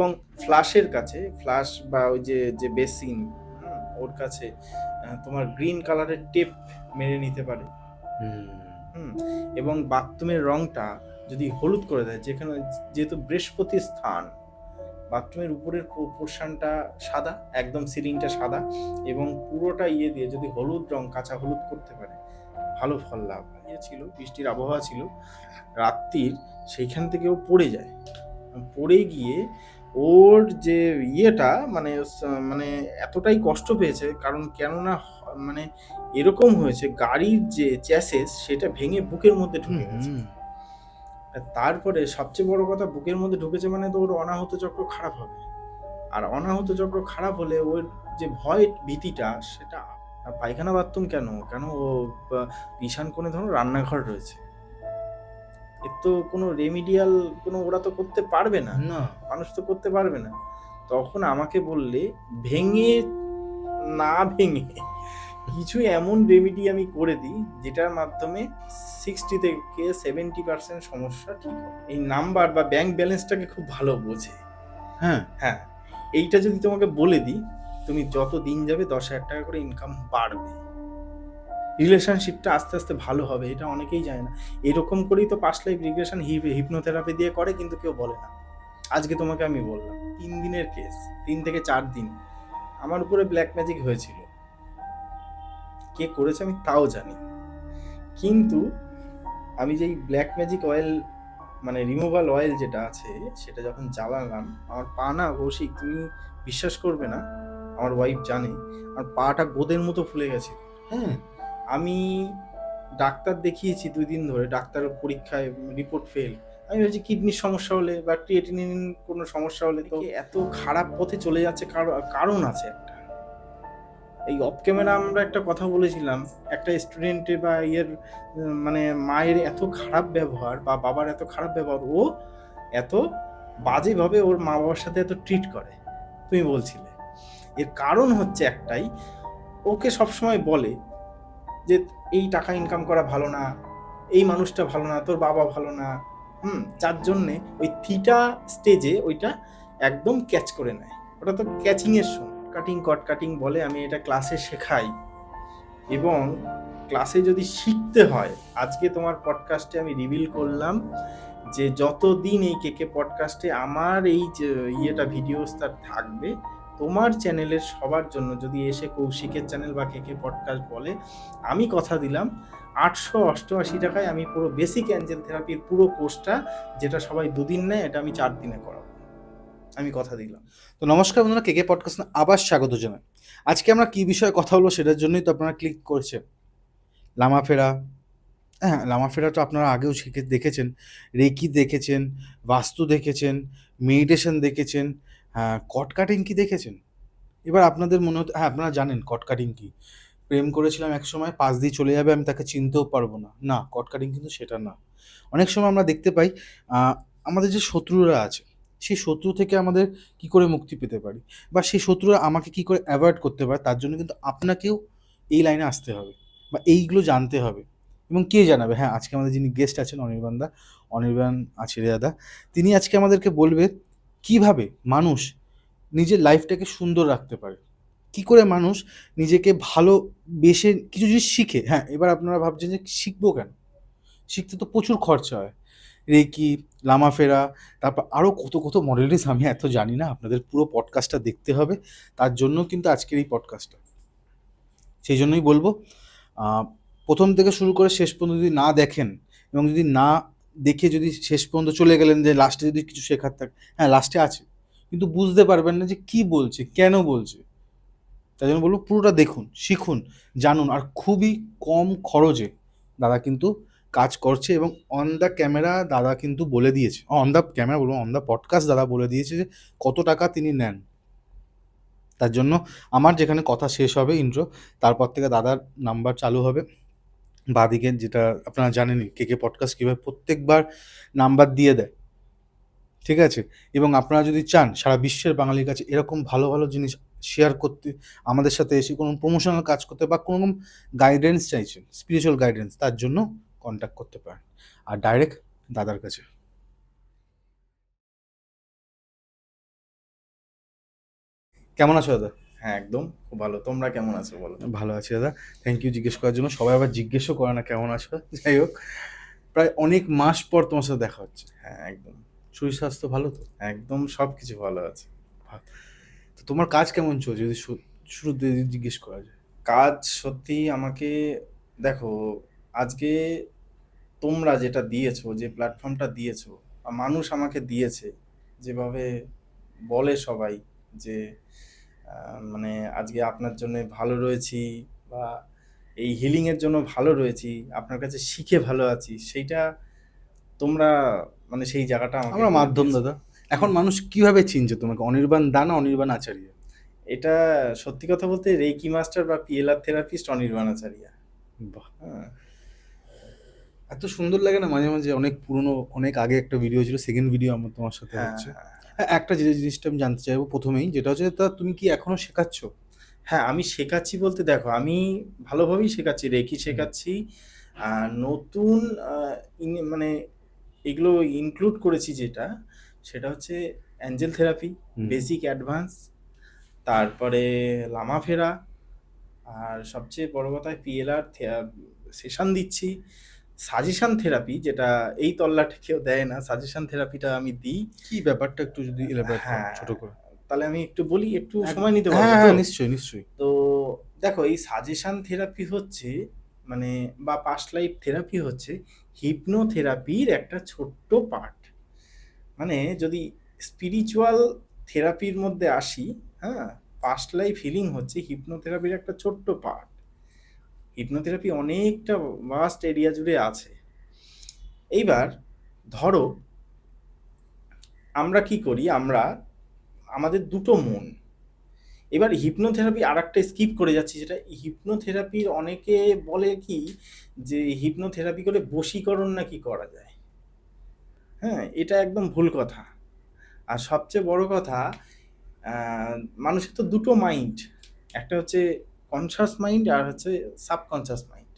এবং ফ্লাশের কাছে ফ্লাশ বা ওই যে বেসিন, ওর কাছে তোমার গ্রিন কালারের টেপ মেরে নিতে পারে। হুম এবং বাথরুমের রংটা যদি হলুদ করে দেয়, যেহেতু বৃহস্পতির স্থান, বাথরুমের উপরের পোর্শনটা সাদা, একদম সিলিংটা সাদা, এবং পুরোটা দিয়ে যদি হলুদ রং, কাঁচা হলুদ করতে পারে, ভালো ফল লাভ হয়। ছিল বৃষ্টির আবহাওয়া ছিল রাত্রির, সেইখান থেকেও পড়ে যায়। পড়ে গিয়ে ওর যে ইয়েটা মানে এতটাই কষ্ট পেয়েছে, কারণ কেননা মানে এরকম হয়েছে, গাড়ির যে চ্যাসেস সেটা ভেঙে বুকের মধ্যে ঢুকে গেছে। তারপরে সবচেয়ে বড় কথা, বুকের মধ্যে ঢুকেছে মানে তো ওর অনাহত চক্র খারাপ হবে, আর অনাহত চক্র খারাপ হলে ওর যে ভয় ভীতিটা সেটা। আর পায়খানা বাথরুম কেন কেন ও ঈশান কোণে ধরো রান্নাঘর রয়েছে, এর তো কোনো রেমিডিয়াল কোনো ওরা তো করতে পারবে না, মানুষ তো করতে পারবে না। তখন আমাকে বললে ভেঙে না ভেঙে কিছু এমন রেমিডি আমি করে দিই যেটার মাধ্যমে 60 থেকে 70% সমস্যা ঠিক হয়। এই নাম্বার বা ব্যাংক ব্যালেন্সটাকে খুব ভালো বোঝে। হ্যাঁ, এইটা যদি তোমাকে বলে দিই, তুমি যত দিন যাবে 10,000 টাকা করে ইনকাম বাড়বে, রিলেশনশিপটা আস্তে আস্তে ভালো হবে। এটা অনেকেই জানে না। এরকম করেই তো পাস্ট লাইফ রিগ্রেশন হিপনোথেরাপি দিয়ে করে, কিন্তু কেউ বলে না। আজকে তোমাকে আমি বললাম 3 দিনের কেস, 3 থেকে 4 দিন আমার উপরে ব্ল্যাক ম্যাজিক হয়েছিল। কে করেছে আমি তাও জানি, কিন্তু আমি যেই ব্ল্যাক ম্যাজিক অয়েল মানে রিমুভাল অয়েল যেটা আছে সেটা যখন জ্বালালাম, আমার পা না কৌশিক, তুমি বিশ্বাস করবে না, আমার ওয়াইফ জানে, আমার পাটা গোদের মতো ফুলে গেছে। আমি ডাক্তার দেখিয়েছি 2 দিন ধরে, ডাক্তারের পরীক্ষায় রিপোর্ট ফেল। আমি ভাবছি কিডনির সমস্যা হলে বা ক্রিয়েটিনিন কোনো সমস্যা হলে, তো এত খারাপ পথে চলে যাচ্ছে, কারণ আছে একটা। এই অফ ক্যামেরা আমরা একটা কথা বলেছিলাম, একটা স্টুডেন্টের বা মানে মায়ের এত খারাপ ব্যবহার বা বাবার এত খারাপ ব্যবহার, ও এত বাজেভাবে ওর মা বাবার সাথে এত ট্রিট করে, তুমি বলছিলে। এর কারণ হচ্ছে একটাই, ওকে সবসময় বলে যে এই টাকা ইনকাম করা ভালো না, এই মানুষটা ভালো না, তোর বাবা ভালো না, যার জন্যে ওই থিটা স্টেজে ওইটা একদম ক্যাচ করে নেয়। ওটা তো ক্যাচিংয়ের সময় কট কাটিং বলে, আমি এটা ক্লাসে শেখাই। এবং ক্লাসে যদি শিখতে হয়, আজকে তোমার পডকাস্টে আমি রিভিল করলাম যে যতদিন এই কেকে পডকাস্টে আমার এই যে ইয়েটা ভিডিওসটা থাকবে, তোমার চ্যানেলের সবার জন্য, যদি এসে কৌশিকের চ্যানেল বা কেকে পডকাস্ট বলে, আমি কথা দিলাম 888 টাকায় আমি পুরো বেসিক অ্যাঞ্জেল থেরাপির পুরো কোর্সটা, যেটা সবাই 2 দিন নেয়, এটা আমি 4 দিনে করাবো, আমি কথা দিলাম। তো নমস্কার বন্ধুরা, কেকে পডকাস্ট আবার স্বাগত জানাই। আজকে আমরা কি বিষয়ে কথা বলবো সেটার জন্যই তো আপনারা ক্লিক করেছেন। লামাফেরা, হ্যাঁ, লামাফেরা তো আপনারা আগেও দেখেছেন, রেকি দেখেছেন, বাস্তু দেখেছেন, মেডিটেশন দেখেছেন, হ্যাঁ, কট কাটিং কি দেখেছেন? এবার আপনাদের মনে হতে, হ্যাঁ, আপনারা জানেন কট কাটিং কি। প্রেম করেছিলাম এক সময়, পাশ দিয়ে চলে যাবে, আমি তাকে চিনতেও পারবো না। না, কট কাটিং কিন্তু সেটা না। অনেক সময় আমরা দেখতে পাই আমাদের যে শত্রুরা আছে, সেই শত্রু থেকে আমাদের কি করে মুক্তি পেতে পারি, বা সেই শত্রুরা আমাকে কি করে অ্যাভয়েড করতে পারে, তার জন্য কিন্তু আপনাকেও এই লাইনে আসতে হবে বা এইগুলো জানতে হবে। এবং কে জানাবে? হ্যাঁ, আজকে আমাদের যিনি গেস্ট আছেন অনির্বাণ আচার্য দাদা, তিনি আজকে আমাদেরকে বলবে কিভাবে মানুষ নিজের লাইফটাকে সুন্দর রাখতে পারে, কি করে মানুষ নিজেকে ভালোবেসে কিছু জিনিস শিখে। হ্যাঁ, এবার আপনারা ভাবছেন যে শিখবো কেন? শিখতে তো প্রচুর খরচা হয়। রেকি, লামাফেরা, তারপর আরও কত কত মডেলিটিস আমি এত জানি না। আপনাদের পুরো পডকাস্টটা দেখতে হবে, তার জন্য কিন্তু আজকের এই পডকাস্টটা। সেই জন্যই বলবো, প্রথম থেকে শুরু করে শেষ পর্যন্ত যদি না দেখেন, এবং যদি না দেখে যদি শেষ পর্যন্ত চলে গেলেন যে লাস্টে যদি কিছু শেখার থাকে, হ্যাঁ লাস্টে আছে, কিন্তু বুঝতে পারবেন না যে কী বলছে, কেন বলছে। তাই জন্য বলবো পুরোটা দেখুন, শিখুন, জানুন। আর খুবই কম খরচে দাদা কিন্তু কাজ করছে, এবং অন দ্য ক্যামেরা দাদা কিন্তু বলে দিয়েছে, অন দ্য ক্যামেরা বলবো, অন দ্য পডকাস্ট দাদা বলে দিয়েছে যে কত টাকা তিনি নেন। তার জন্য আমার যেখানে কথা শেষ হবে ইন্ট্রো, তারপর থেকে দাদার নাম্বার চালু হবে বাঁদিকে, যেটা আপনারা জানেনই কেকে পডকাস্ট কীভাবে প্রত্যেকবার নাম্বার দিয়ে দেয়, ঠিক আছে? এবং আপনারা যদি চান সারা বিশ্বের বাঙালির কাছে এরকম ভালো ভালো জিনিস শেয়ার করতে, আমাদের সাথে এসে কোনো প্রমোশনাল কাজ করতে, বা কোনো রকম গাইডেন্স চাইছেন, স্পিরিচুয়াল গাইডেন্স, তার জন্য কন্ট্যাক্ট করতে পারেন, আর ডাইরেক্ট দাদার কাছে। কেমন আছো দাদা? হ্যাঁ, একদম খুব ভালো। তোমরা কেমন আছো বলো? ভালো আছি দাদা। থ্যাংক ইউ জিজ্ঞেস করার জন্য। সবাই আবার জিজ্ঞেসও করে না কেমন আছো। যাই হোক, প্রায় অনেক মাস পর তোমার সাথে দেখা হচ্ছে। হ্যাঁ, একদম। শরীর স্বাস্থ্য ভালো তো? একদম সবকিছু ভালো আছে। তো তোমার কাজ কেমন চলছে যদি শুরুতে যদি জিজ্ঞেস করা যায়? কাজ সত্যি আমাকে দেখো, আজকে তোমরা যেটা দিয়েছো, যে প্ল্যাটফর্মটা দিয়েছো, মানুষ আমাকে দিয়েছে, যেভাবে বলে সবাই যে মানে আজকে আপনার জন্য ভালো রয়েছি, বা এই হিলিংয়ের জন্য ভালো রয়েছি, আপনার কাছে শিখে ভালো আছি, সেইটা তোমরা মানে সেই জায়গাটা আমাকে আমরা করে মাধ্যম দিয়েছো। দাদা। এখন মানুষ কিভাবে চিনছে তোমাকে, অনির্বাণ দা না অনির্বাণ আচার্য? এটা সত্যি কথা বলতে রেকি মাস্টার বা পিএলআর থেরাপিস্ট অনির্বাণ আচারিয়া। বাহ, হ্যাঁ, এত সুন্দর লাগে না মাঝে মাঝে। অনেক পুরনো, অনেক আগে একটা ভিডিও ছিল, সেকেন্ড ভিডিও আমার তোমার সাথে হ্যাঁ, হচ্ছে। হ্যাঁ। হ্যাঁ, একটা জিনিসটা আমি জানতে চাইবো প্রথমেই, যেটা হচ্ছে তা তুমি কি এখনো শেখাচ্ছ? হ্যাঁ, আমি শেখাচ্ছি বলতে দেখো, আমি ভালোভাবেই শেখাচ্ছি, রেকি শেখাচ্ছি। নতুন মানে এগুলো ইনক্লুড করেছি, যেটা সেটা হচ্ছে অ্যাঞ্জেল থেরাপি, বেসিক অ্যাডভান্স, তারপরে লামা ফেরা, আর সবচেয়ে বড় কথা পিএলআর সেশন দিচ্ছি, সাজেশন থেরাপি, যেটা এই তল্লাটে কেউ দেয় না, সাজেশন থেরাপিটা আমি দিই। কি ব্যাপারটা একটু যদি এলাবোরেট করো হ্যাঁ, ছোট করে। তাহলে আমি একটু বলি, একটু সময় নিতে পারবো হ্যাঁ তো? হ্যাঁ, নিশ্চয়ই নিশ্চয়ই। তো দেখো, এই সাজেশন থেরাপি হচ্ছে মানে বা পাস্ট লাইফ থেরাপি হচ্ছে হিপনোথেরাপির একটা ছোট্ট পার্ট। মানে যদি স্পিরিচুয়াল থেরাপির মধ্যে আসি, হ্যাঁ, পাস্ট লাইফ হিলিং হচ্ছে হিপনোথেরাপির একটা ছোট্ট পার্ট। হিপনোথেরাপি অনেকটা ভাস্ট এরিয়া জুড়ে আছে। এইবার ধরো, আমরা কি করি, আমাদের দুটো মন। এবার হিপনোথেরাপি আর একটা স্কিপ করে যাচ্ছি, যেটা হিপনোথেরাপির অনেকে বলে কি, যে হিপনোথেরাপি করে বশীকরণ নাকি করা যায়। হ্যাঁ, এটা একদম ভুল কথা। আর সবচেয়ে বড় কথা, মানুষের তো দুটো মাইন্ড, একটা হচ্ছে কনসাস মাইন্ড, আর হচ্ছে সাবকনসাস মাইন্ড,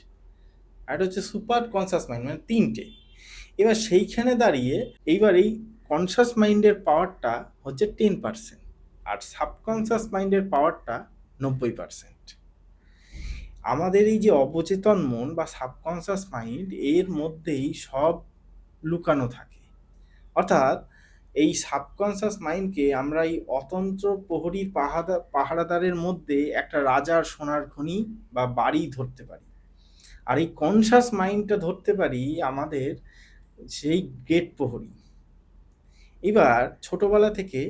আর একটা হচ্ছে সুপার কনসাস মাইন্ড, মানে তিনটে। এবার সেইখানে দাঁড়িয়ে এইবার এই কনসাস মাইন্ডের পাওয়ারটা হচ্ছে 10%, আর সাবকনসাস মাইন্ডের পাওয়ারটা 90%। আমাদের এই যে অবচেতন মন বা সাবকনসাস মাইন্ড, এর মধ্যেই সব লুকানো থাকে। অর্থাৎ এই সাবকনসাস মাইন্ডকে আমরা এই অতন্ত্র প্রহরীর পাহারাদারের মধ্যে একটা রাজার সোনার খনি বা বাড়ি ধরতে পারি, আর এই কনসাস মাইন্ডটা ধরতে পারি আমাদের সেই গেট প্রহরী। এবার ছোটবেলা থেকে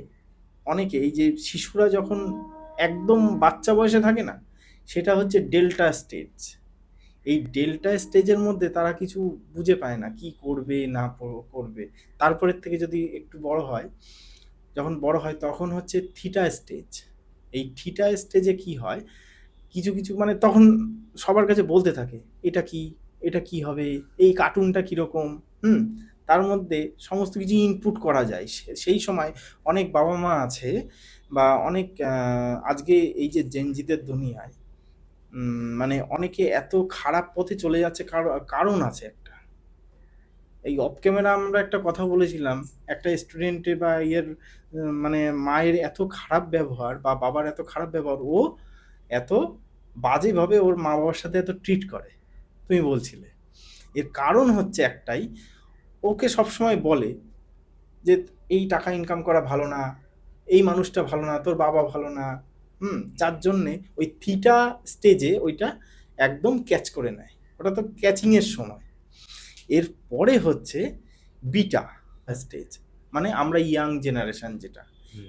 অনেকে, এই যে শিশুরা যখন একদম বাচ্চা বয়সে থাকে না, সেটা হচ্ছে ডেল্টা স্টেজ। এই ডেল্টা স্টেজের মধ্যে তারা কিছু বুঝে পায় না, কি করবে না করবে। তারপরের থেকে যদি একটু বড় হয়, যখন বড় হয় তখন হচ্ছে থিটা স্টেজ। এই থিটা স্টেজে কি হয়, কিছু কিছু মানে তখন সবার কাছে বলতে থাকে, এটা কি, এটা কি হবে, এই কার্টুনটা কীরকম। তার মধ্যে সমস্ত কিছু ইনপুট করা যায়। সেই সময় অনেক বাবা মা আছে, বা অনেক আজকে এই যে জেনজিদের দুনিয়ায় মানে অনেকে এত খারাপ পথে চলে যাচ্ছে, কারণ আছে একটা। এই অফ ক্যামেরা আমরা একটা কথা বলেছিলাম, একটা স্টুডেন্টে বা মানে মায়ের এত খারাপ ব্যবহার বা বাবার এত খারাপ ব্যবহার, ও এত বাজেভাবে ওর মা বাবার সাথে এত ট্রিট করে, তুমি বলছিলে। এর কারণ হচ্ছে একটাই, ওকে সবসময় বলে যে এই টাকা ইনকাম করা ভালো না, এই মানুষটা ভালো না, তোর বাবা ভালো না। যার জন্যে ওই থিটা স্টেজে ওইটা একদম ক্যাচ করে নেয়, ওটা তো ক্যাচিংয়ের সময়। এর পরে হচ্ছে বিটা স্টেজ, মানে আমরা ইয়াং জেনারেশন, যেটা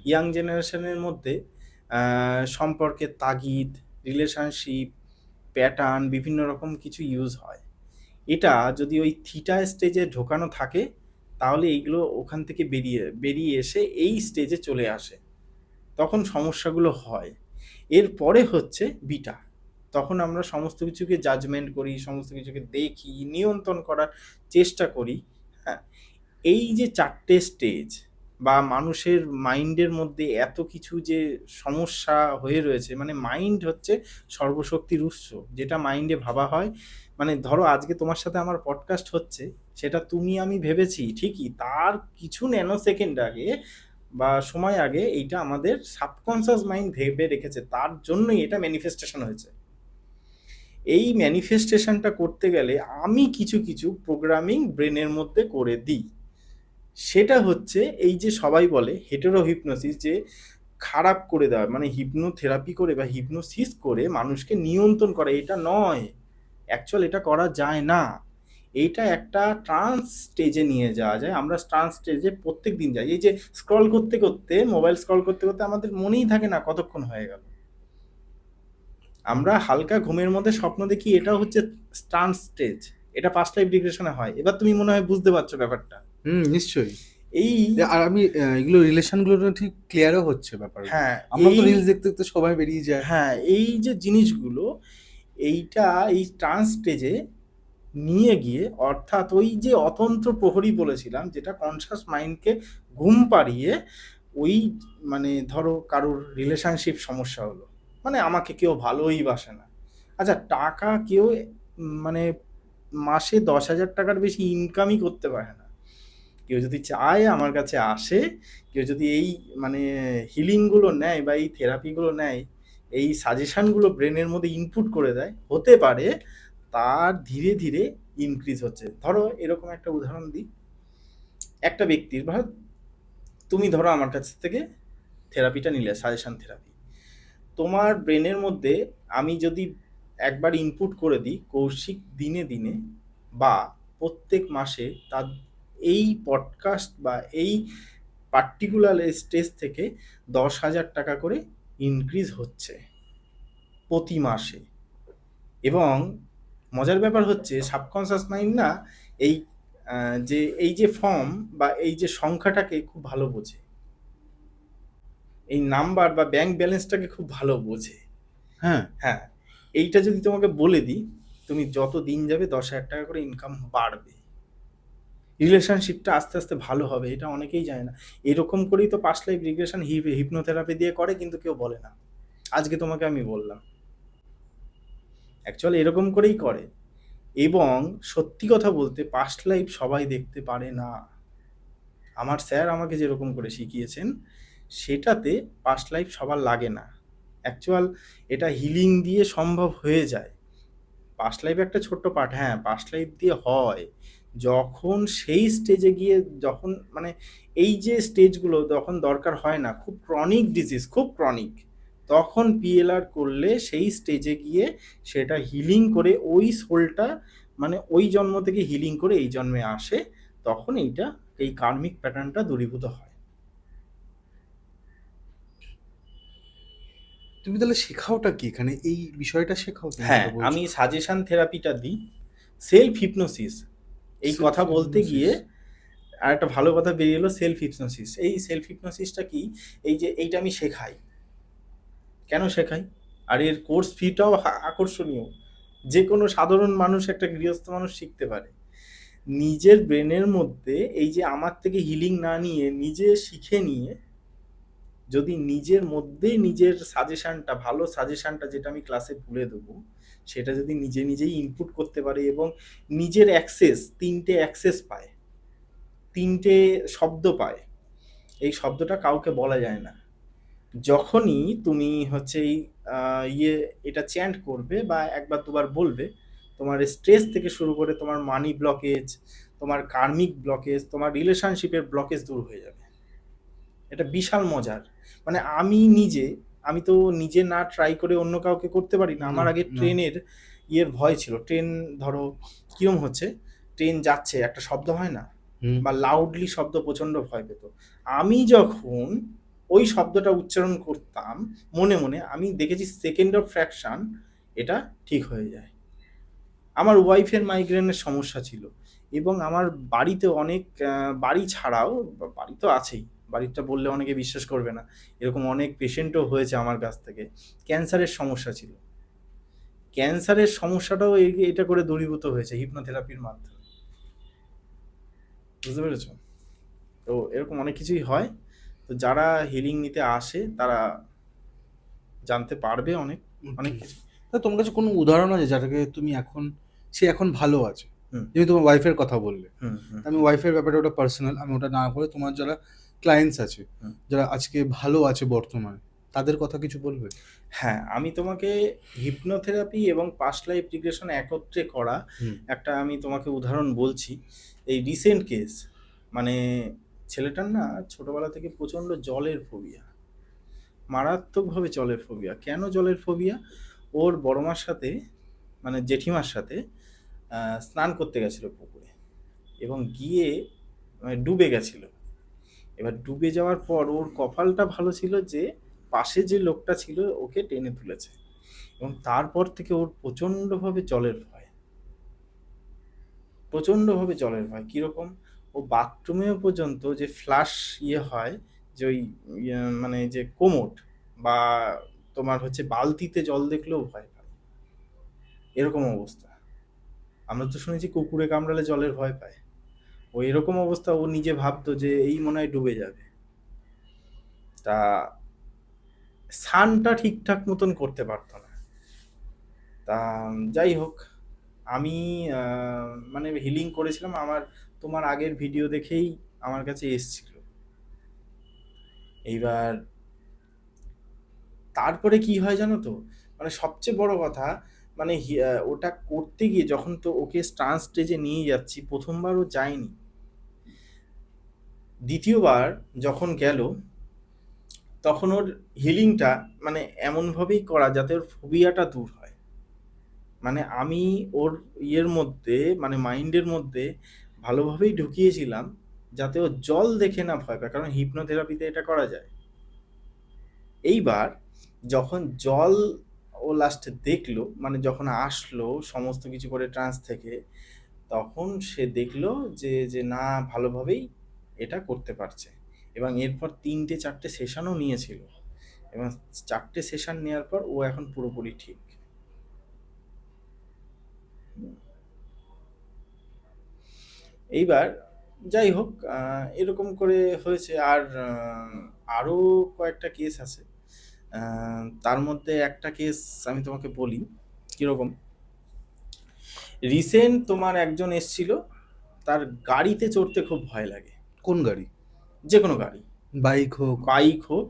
ইয়াং জেনারেশনের মধ্যে সম্পর্কের তাগিদ, রিলেশনশিপ প্যাটার্ন, বিভিন্ন রকম কিছু ইউজ হয়। এটা যদি ওই থিটা স্টেজে ঢোকানো থাকে, তাহলে এইগুলো ওখান থেকে বেরিয়ে এসে এই স্টেজে চলে আসে, তখন সমস্যাগুলো হয়। এরপরে হচ্ছে বিটা, তখন আমরা সমস্ত কিছুকে জাজমেন্ট করি, সমস্ত কিছুকে দেখি, নিয়ন্ত্রণ করার চেষ্টা করি। হ্যাঁ, এই যে চারটে স্টেজ বা মানুষের মাইন্ডের মধ্যে এত কিছু যে সমস্যা হয়ে রয়েছে, মানে মাইন্ড হচ্ছে সর্বশক্তির উৎস। যেটা মাইন্ডে ভাবা হয়, মানে ধরো আজকে তোমার সাথে আমার পডকাস্ট হচ্ছে, সেটা তুমি আমি ভেবেছি ঠিকই, তার কিছু ন্যানো সেকেন্ড আগে বা সময় আগে এইটা আমাদের সাবকনসিয়াস মাইন্ড ভেবে রেখেছে, তার জন্যই এটা ম্যানিফেস্টেশন হয়েছে। এই ম্যানিফেস্টেশনটা করতে গেলে আমি কিছু কিছু প্রোগ্রামিং ব্রেনের মধ্যে করে দিই। সেটা হচ্ছে এই যে সবাই বলে হেটেরো হিপনোসিস, যে খারাপ করে দেওয়া, মানে হিপনোথেরাপি করে বা হিপনোসিস করে মানুষকে নিয়ন্ত্রণ করা, এটা নয়। অ্যাকচুয়াল এটা করা যায় না। এইটা একটা ট্রান্স স্টেজে নিয়ে যাওয়া যায়। আমরা ট্রান্স স্টেজে প্রত্যেক দিন যাই। এই যে স্ক্রল করতে করতে, মোবাইল স্ক্রল করতে করতে আমাদের মনেই থাকে না কতক্ষণ হয়ে গেল। আমরা হালকা ঘুমের মধ্যে স্বপ্ন দেখি, এটা হচ্ছে ট্রান্স স্টেজ। এটা পাস্ট লাইফ রিগ্রেশনে হয়। এবার তুমি মনে হয় বুঝতে পারছো ব্যাপারটা। নিশ্চয়ই। এই আর আমি এগুলো রিলেশনগুলো ঠিক ক্লিয়ারও হচ্ছে ব্যাপার। হ্যাঁ, আমরা তো এই রিলস দেখতে দেখতে সবাই বেরিয়ে যায়। হ্যাঁ, এই যে জিনিসগুলো, এইটা এই ট্রান্স স্টেজে নিয়ে গিয়ে, অর্থাৎ ওই যে অতন্ত্র প্রহরী বলেছিলাম, যেটা কনসাস মাইন্ডকে ঘুম পাড়িয়ে, ওই মানে ধরো কারোর রিলেশনশিপ সমস্যা হলো, মানে আমাকে কেউ ভালোই বাসে না। আচ্ছা, টাকা কেউ মানে মাসে 10,000 টাকার বেশি ইনকামই করতে পারে না। কেউ যদি চায় আমার কাছে আসে, কেউ যদি এই মানে হিলিংগুলো নেয় বা এই থেরাপিগুলো নেয়, এই সাজেশানগুলো ব্রেনের মধ্যে ইনপুট করে দেয়, হতে পারে তার ধীরে ধীরে ইনক্রিজ হচ্ছে। ধরো এরকম একটা উদাহরণ দিই। একটা ব্যক্তির, বা তুমি ধরো আমার কাছ থেকে থেরাপিটা নিলে, সাজেশান থেরাপি, তোমার ব্রেনের মধ্যে আমি যদি একবার ইনপুট করে দিই কৌশিক দিনে দিনে বা প্রত্যেক মাসে, তার এই পডকাস্ট বা এই পার্টিকুলার স্টেজ থেকে 10,000 টাকা করে ইনক্রিজ হচ্ছে প্রতি মাসে। এবং মজার ব্যাপার হচ্ছে সাবকনসিয়াস মাইন্ড না এই এই যে ফর্ম বা এই যে সংখ্যাটাকে খুব ভালো বোঝে, এই নাম্বার বা ব্যাংক ব্যালেন্সটাকে খুব ভালো বোঝে। হ্যাঁ, এইটা যদি তোমাকে বলে দিই, তুমি যত দিন যাবে 10,000 টাকা করে ইনকাম বাড়বে, রিলেশনশিপটা আস্তে আস্তে ভালো হবে, এটা অনেকেই জানে না। এরকম করেই তো পাস্ট লাইফ রিগ্রেশন হিপনোথেরাপি দিয়ে করে, কিন্তু কেউ বলে না। আজকে তোমাকে আমি বললাম, অ্যাকচুয়ালি এরকম করেই করে। এবং সত্যি কথা বলতে পাস্ট লাইফ সবাই দেখতে পারে না। আমার স্যার আমাকে যেরকম করে শিখিয়েছেন, সেটাতে পাস্ট লাইফ সবার লাগে না। অ্যাকচুয়াল এটা হিলিং দিয়ে সম্ভব হয়ে যায়। পাস্ট লাইফ একটা ছোট্ট পার্ট, হ্যাঁ পাস্ট লাইফ দিয়ে হয়। যখন সেই স্টেজে গিয়ে, যখন মানে এই যে স্টেজগুলো যখন দরকার হয় না, খুব ক্রনিক ডিজিজ, খুব ক্রনিক, তখন পিএলআর করলে সেই স্টেজে গিয়ে সেটা হিলিং করে ওই সোলটা, মানে ওই জন্ম থেকে হিলিং করে এই জন্মে আসে, তখন এইটা এই কার্মিক প্যাটার্নটা দূরীভূত হয়। তুমি তাহলে শেখাওটা কি এখানে, এই বিষয়টা শেখাও? হ্যাঁ, আমি সাজেশন থেরাপিটা দিই, সেলফ হিপনোসিস। এই কথা বলতে গিয়ে আর একটা ভালো কথা বেরিয়ে এলো, সেলফ হিপনোসিস। এই সেলফ হিপনোসিসটা কি? এই যে এইটা আমি শেখাই। কেন শেখাই? আর এর কোর্স ফিটাও আকর্ষণীয়। যে কোনো সাধারণ মানুষ, একটা গৃহস্থ মানুষ শিখতে পারে। নিজের ব্রেনের মধ্যে এই যে আমার থেকে হিলিং না নিয়ে, নিজে শিখে নিয়ে, যদি নিজের মধ্যেই নিজের সাজেশানটা, ভালো সাজেশানটা যেটা আমি ক্লাসে তুলে দেবো, সেটা যদি নিজে নিজেই ইনপুট করতে পারে এবং নিজের অ্যাক্সেস, 3টে অ্যাক্সেস পায়, 3টে শব্দ পায়। এই শব্দটা কাউকে বলা যায় না। যখনই তুমি হচ্ছে এই এটা চ্যান্ট করবে বা একবার দুবার বলবে, তোমার স্ট্রেস থেকে শুরু করে তোমার মানি ব্লকেজ, তোমার কার্মিক ব্লকেজ, তোমার রিলেশনশিপের ব্লকেজ দূর হয়ে যাবে। এটা বিশাল মজার। মানে আমি তো নিজে না ট্রাই করে অন্য কাউকে করতে পারি না। আমার আগে ট্রেনের ভয় ছিল। ট্রেন ধরো কিরম হচ্ছে, ট্রেন যাচ্ছে, একটা শব্দ হয় না, বা লাউডলি শব্দ প্রচণ্ড ভয় পেত। আমি যখন ওই শব্দটা উচ্চারণ করতাম মনে মনে, আমি দেখেছি সেকেন্ড অফ ফ্র্যাকশন এটা ঠিক হয়ে যায়। আমার ওয়াইফের মাইগ্রেনের সমস্যা ছিল, এবং আমার বাড়িতে অনেক, বাড়ি ছাড়াও, বাড়ি তো আছেই, বাড়িটা বললে অনেকে বিশ্বাস করবে না, এরকম অনেক পেশেন্টও হয়েছে আমার কাছ থেকে, ক্যান্সারের সমস্যা ছিল। ক্যান্সারের সমস্যাটাও এটা করে দূরীভূত হয়েছে হিপনোথেরাপির মাধ্যমে। বুঝতে পেরেছ? তো এরকম অনেক কিছুই হয়। তো যারা হিলিং নিতে আসে তারা জানতে পারবে অনেক অনেক কিছু। তা তোমার কাছে কোনো উদাহরণ আছে যাটাকে তুমি সে এখন ভালো আছে? তুমি তোমার ওয়াইফের কথা বললে, আমি ওয়াইফের ব্যাপারে ওটা পার্সোনাল, আমি ওটা না করে তোমার যারা ক্লায়েন্টস আছে হুম। যারা আজকে ভালো আছে বর্তমানে, তাদের কথা কিছু বলবে? হ্যাঁ, আমি তোমাকে হিপনোথেরাপি এবং পাস্ট লাইফ রিগ্রেশন একত্রে করা একটা আমি তোমাকে উদাহরণ বলছি। এই রিসেন্ট কেস, মানে ছেলেটার না ছোটবেলা থেকে প্রচণ্ড জলের ফোবিয়া, মারাত্মকভাবে জলের ফোবিয়া। কেন জলের ফোবিয়া? ওর বড় মার সাথে, মানে জেঠিমার সাথে স্নান করতে গেছিল পুকুরে, এবং গিয়ে ডুবে গেছিল। এবার ডুবে যাওয়ার পর ওর কপালটা ভালো ছিল যে পাশে যে লোকটা ছিল ওকে টেনে তুলেছে, এবং তারপর থেকে ওর প্রচণ্ডভাবে জলের ভয়, প্রচণ্ডভাবে জলের ভয়। কীরকম? ও বাথরুমেও পর্যন্ত যে ফ্লাশ হয়, যে ওই মানে যে কোমোট বা তোমার হচ্ছে বালতিতে জল দেখলেও ভয় পায়, এরকম অবস্থা। আমরা তো শুনেছি কুকুরে কামড়ালে জলের ভয় পায়, ও এরকম অবস্থা। ও নিজে ভাবতো যে এই মনে হয় ডুবে যাবে। তা স্নানটা ঠিকঠাক মতন করতে পারতো না। তা যাই হোক, আমি মানে হিলিং করেছিলাম। তোমার আগের ভিডিও দেখেই আমার কাছে এসছিল। এইবার তারপরে কি হয় জানো তো, মানে সবচেয়ে বড় কথা, মানে ওটা করতে গিয়ে যখন তো ওকে ট্রান্স স্টেজে নিয়ে যাচ্ছি, প্রথমবার ও যায়নি, দ্বিতীয়বার যখন গেল তখন ওর হিলিংটা মানে এমনভাবেই করা যাতে ওর ফোবিয়াটা দূর হয়। মানে আমি ওর ইয়ের মধ্যে, মানে মাইন্ডের মধ্যে ভালোভাবেই ঢুকিয়েছিলাম যাতে ও জল দেখে না ভয় পায়, কারণ হিপনোথেরাপিতে এটা করা যায়। এইবার যখন জল ও লাস্টে দেখলো, মানে যখন আসলো সমস্ত কিছু করে ট্রান্স থেকে, তখন সে দেখলো যে যে না, ভালোভাবেই এটা করতে পারছে। এবং এরপর 3-4টে সেশনও নিয়েছিল, এবং 4টে সেশন নেওয়ার পর ও এখন পুরোপুরি ঠিক। এইবার যাই হোক, এরকম করে হয়েছে। আর আরও কয়েকটা কেস আছে। তার মধ্যে একটা কেস আমি তোমাকে বলি কীরকম। রিসেন্ট তোমার একজন এসছিল, তার গাড়িতে চড়তে খুব ভয় লাগে। কোন গাড়ি? যে কোনো গাড়ি, বাইক হোক, বাইক হোক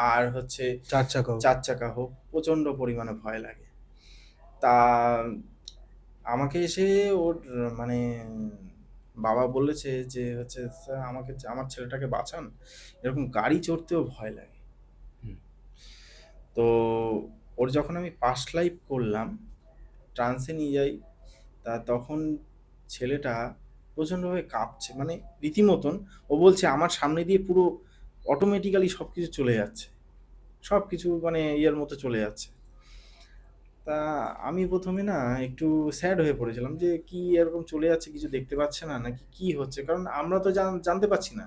আর হচ্ছে 4 চাকা হোক। 4 চাকা হোক, প্রচণ্ড পরিমাণে ভয় লাগে। তা আমাকে এসে ওর মানে বাবা বলেছে যে হচ্ছে স্যার আমাকে, আমার ছেলেটাকে বাঁচান, এরকম গাড়ি চড়তেও ভয় লাগে। তো ওর যখন আমি পাস্ট লাইফ করলাম, ট্রান্সে নিয়ে যাই, তা তখন ছেলেটা প্রচণ্ডভাবে কাঁপছে, মানে রীতিমতন। ও বলছে আমার সামনে দিয়ে পুরো অটোমেটিক্যালি সব কিছু চলে যাচ্ছে, সব কিছু মানে ইয়ের মতো চলে যাচ্ছে। তা আমি প্রথমে না একটু স্যাড হয়ে পড়েছিলাম যে কি এরকম চলে যাচ্ছে, কিছু দেখতে পাচ্ছে না নাকি কি হচ্ছে, কারণ আমরা তো জানতে পারছি না,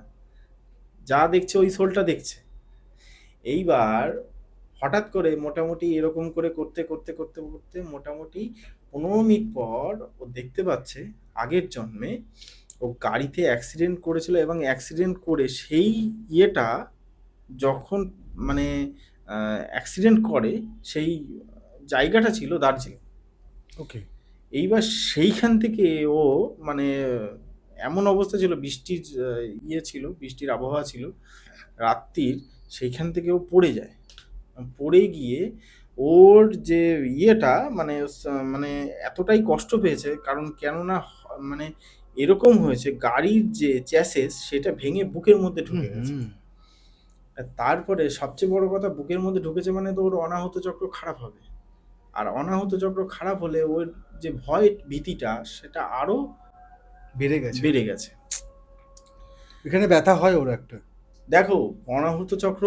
যা দেখছে ওই সোলটা দেখছে। এইবার হঠাৎ করে মোটামুটি এরকম করে করতে করতে করতে করতে মোটামুটি 15 মিনিট পর ও দেখতে পাচ্ছে আগের জন্মে ও গাড়িতে অ্যাক্সিডেন্ট করেছিল, এবং অ্যাক্সিডেন্ট করে সেই ইয়েটা যখন মানে অ্যাক্সিডেন্ট করে সেই জায়গাটা ছিল দার্জিলিং। ওকে। এইবার সেইখান থেকে ও মানে এমন অবস্থা ছিল, বৃষ্টির ইয়ে ছিল, বৃষ্টির আবহাওয়া ছিল রাত্রির, সেইখান থেকে ও পড়ে যায়। পড়ে গিয়ে ওর যে ইয়েটা মানে মানে এতটাই কষ্ট পেয়েছে, কারণ কেননা মানে এরকম হয়েছে গাড়ির যে চ্যাসেস সেটা ভেঙে বুকের মধ্যে ঢুকে গেছে। আর তারপরে সবচেয়ে বড় কথা, বুকের মধ্যে ঢুকেছে মানে তো ওর অনাহত চক্র খারাপ হবে, আর অনাহত চক্র খারাপ হলে ওর যে ভয় ভীতিটা সেটা আরো বেড়ে গেছে। এখানে ব্যথা হয় ওর একটা। দেখো, অনাহত চক্র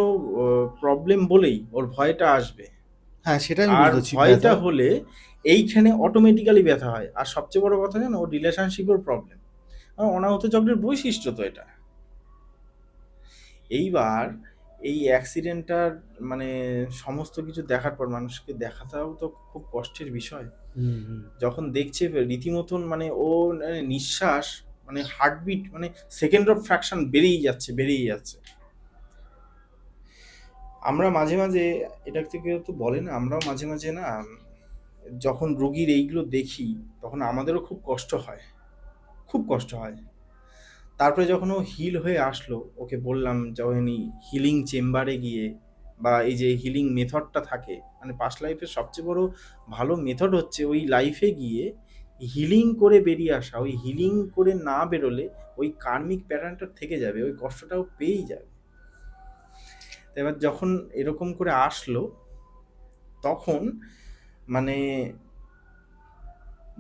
প্রবলেম বলেই ওর ভয়টা আসবে। হ্যাঁ, সেটা আমি আর বুঝেছি। ভয়টা হলে এইখানে অটোমেটিক্যালি ব্যথা হয়। আর সবচেয়ে বড় কথা জানো, ওর রিলেশনশিপের প্রবলেম। অনাহত চক্রের বৈশিষ্ট্য তো এটা। এইবার এই অ্যাক্সিডেন্টটার মানে সমস্ত কিছু দেখার পর মানুষকে দেখাটাও তো খুব কষ্টের বিষয়। যখন দেখছে রীতিমতন মানে ও নিঃশ্বাস মানে হার্টবিট মানে সেকেন্ড অফ ফ্র্যাকশন বেড়েই যাচ্ছে। আমরা মাঝে মাঝে এটা থেকে তো বলে না, আমরাও মাঝে মাঝে না যখন রোগীর এইগুলো দেখি তখন আমাদেরও খুব কষ্ট হয়, খুব কষ্ট হয়। তারপরে যখন ও হিল হয়ে আসলো, ওকে বললাম যখনই হিলিং চেম্বারে গিয়ে বা এই যে হিলিং মেথডটা থাকে, মানে পাস্ট লাইফের সবচেয়ে বড় ভালো মেথড হচ্ছে ওই লাইফে গিয়ে হিলিং করে বেরিয়ে আসা। ওই হিলিং করে না বেরোলে ওই কার্মিক প্যাটার্নটা থেকে যাবে, ওই কষ্টটাও পেয়েই যাবে। তো এবার যখন এরকম করে আসলো, তখন মানে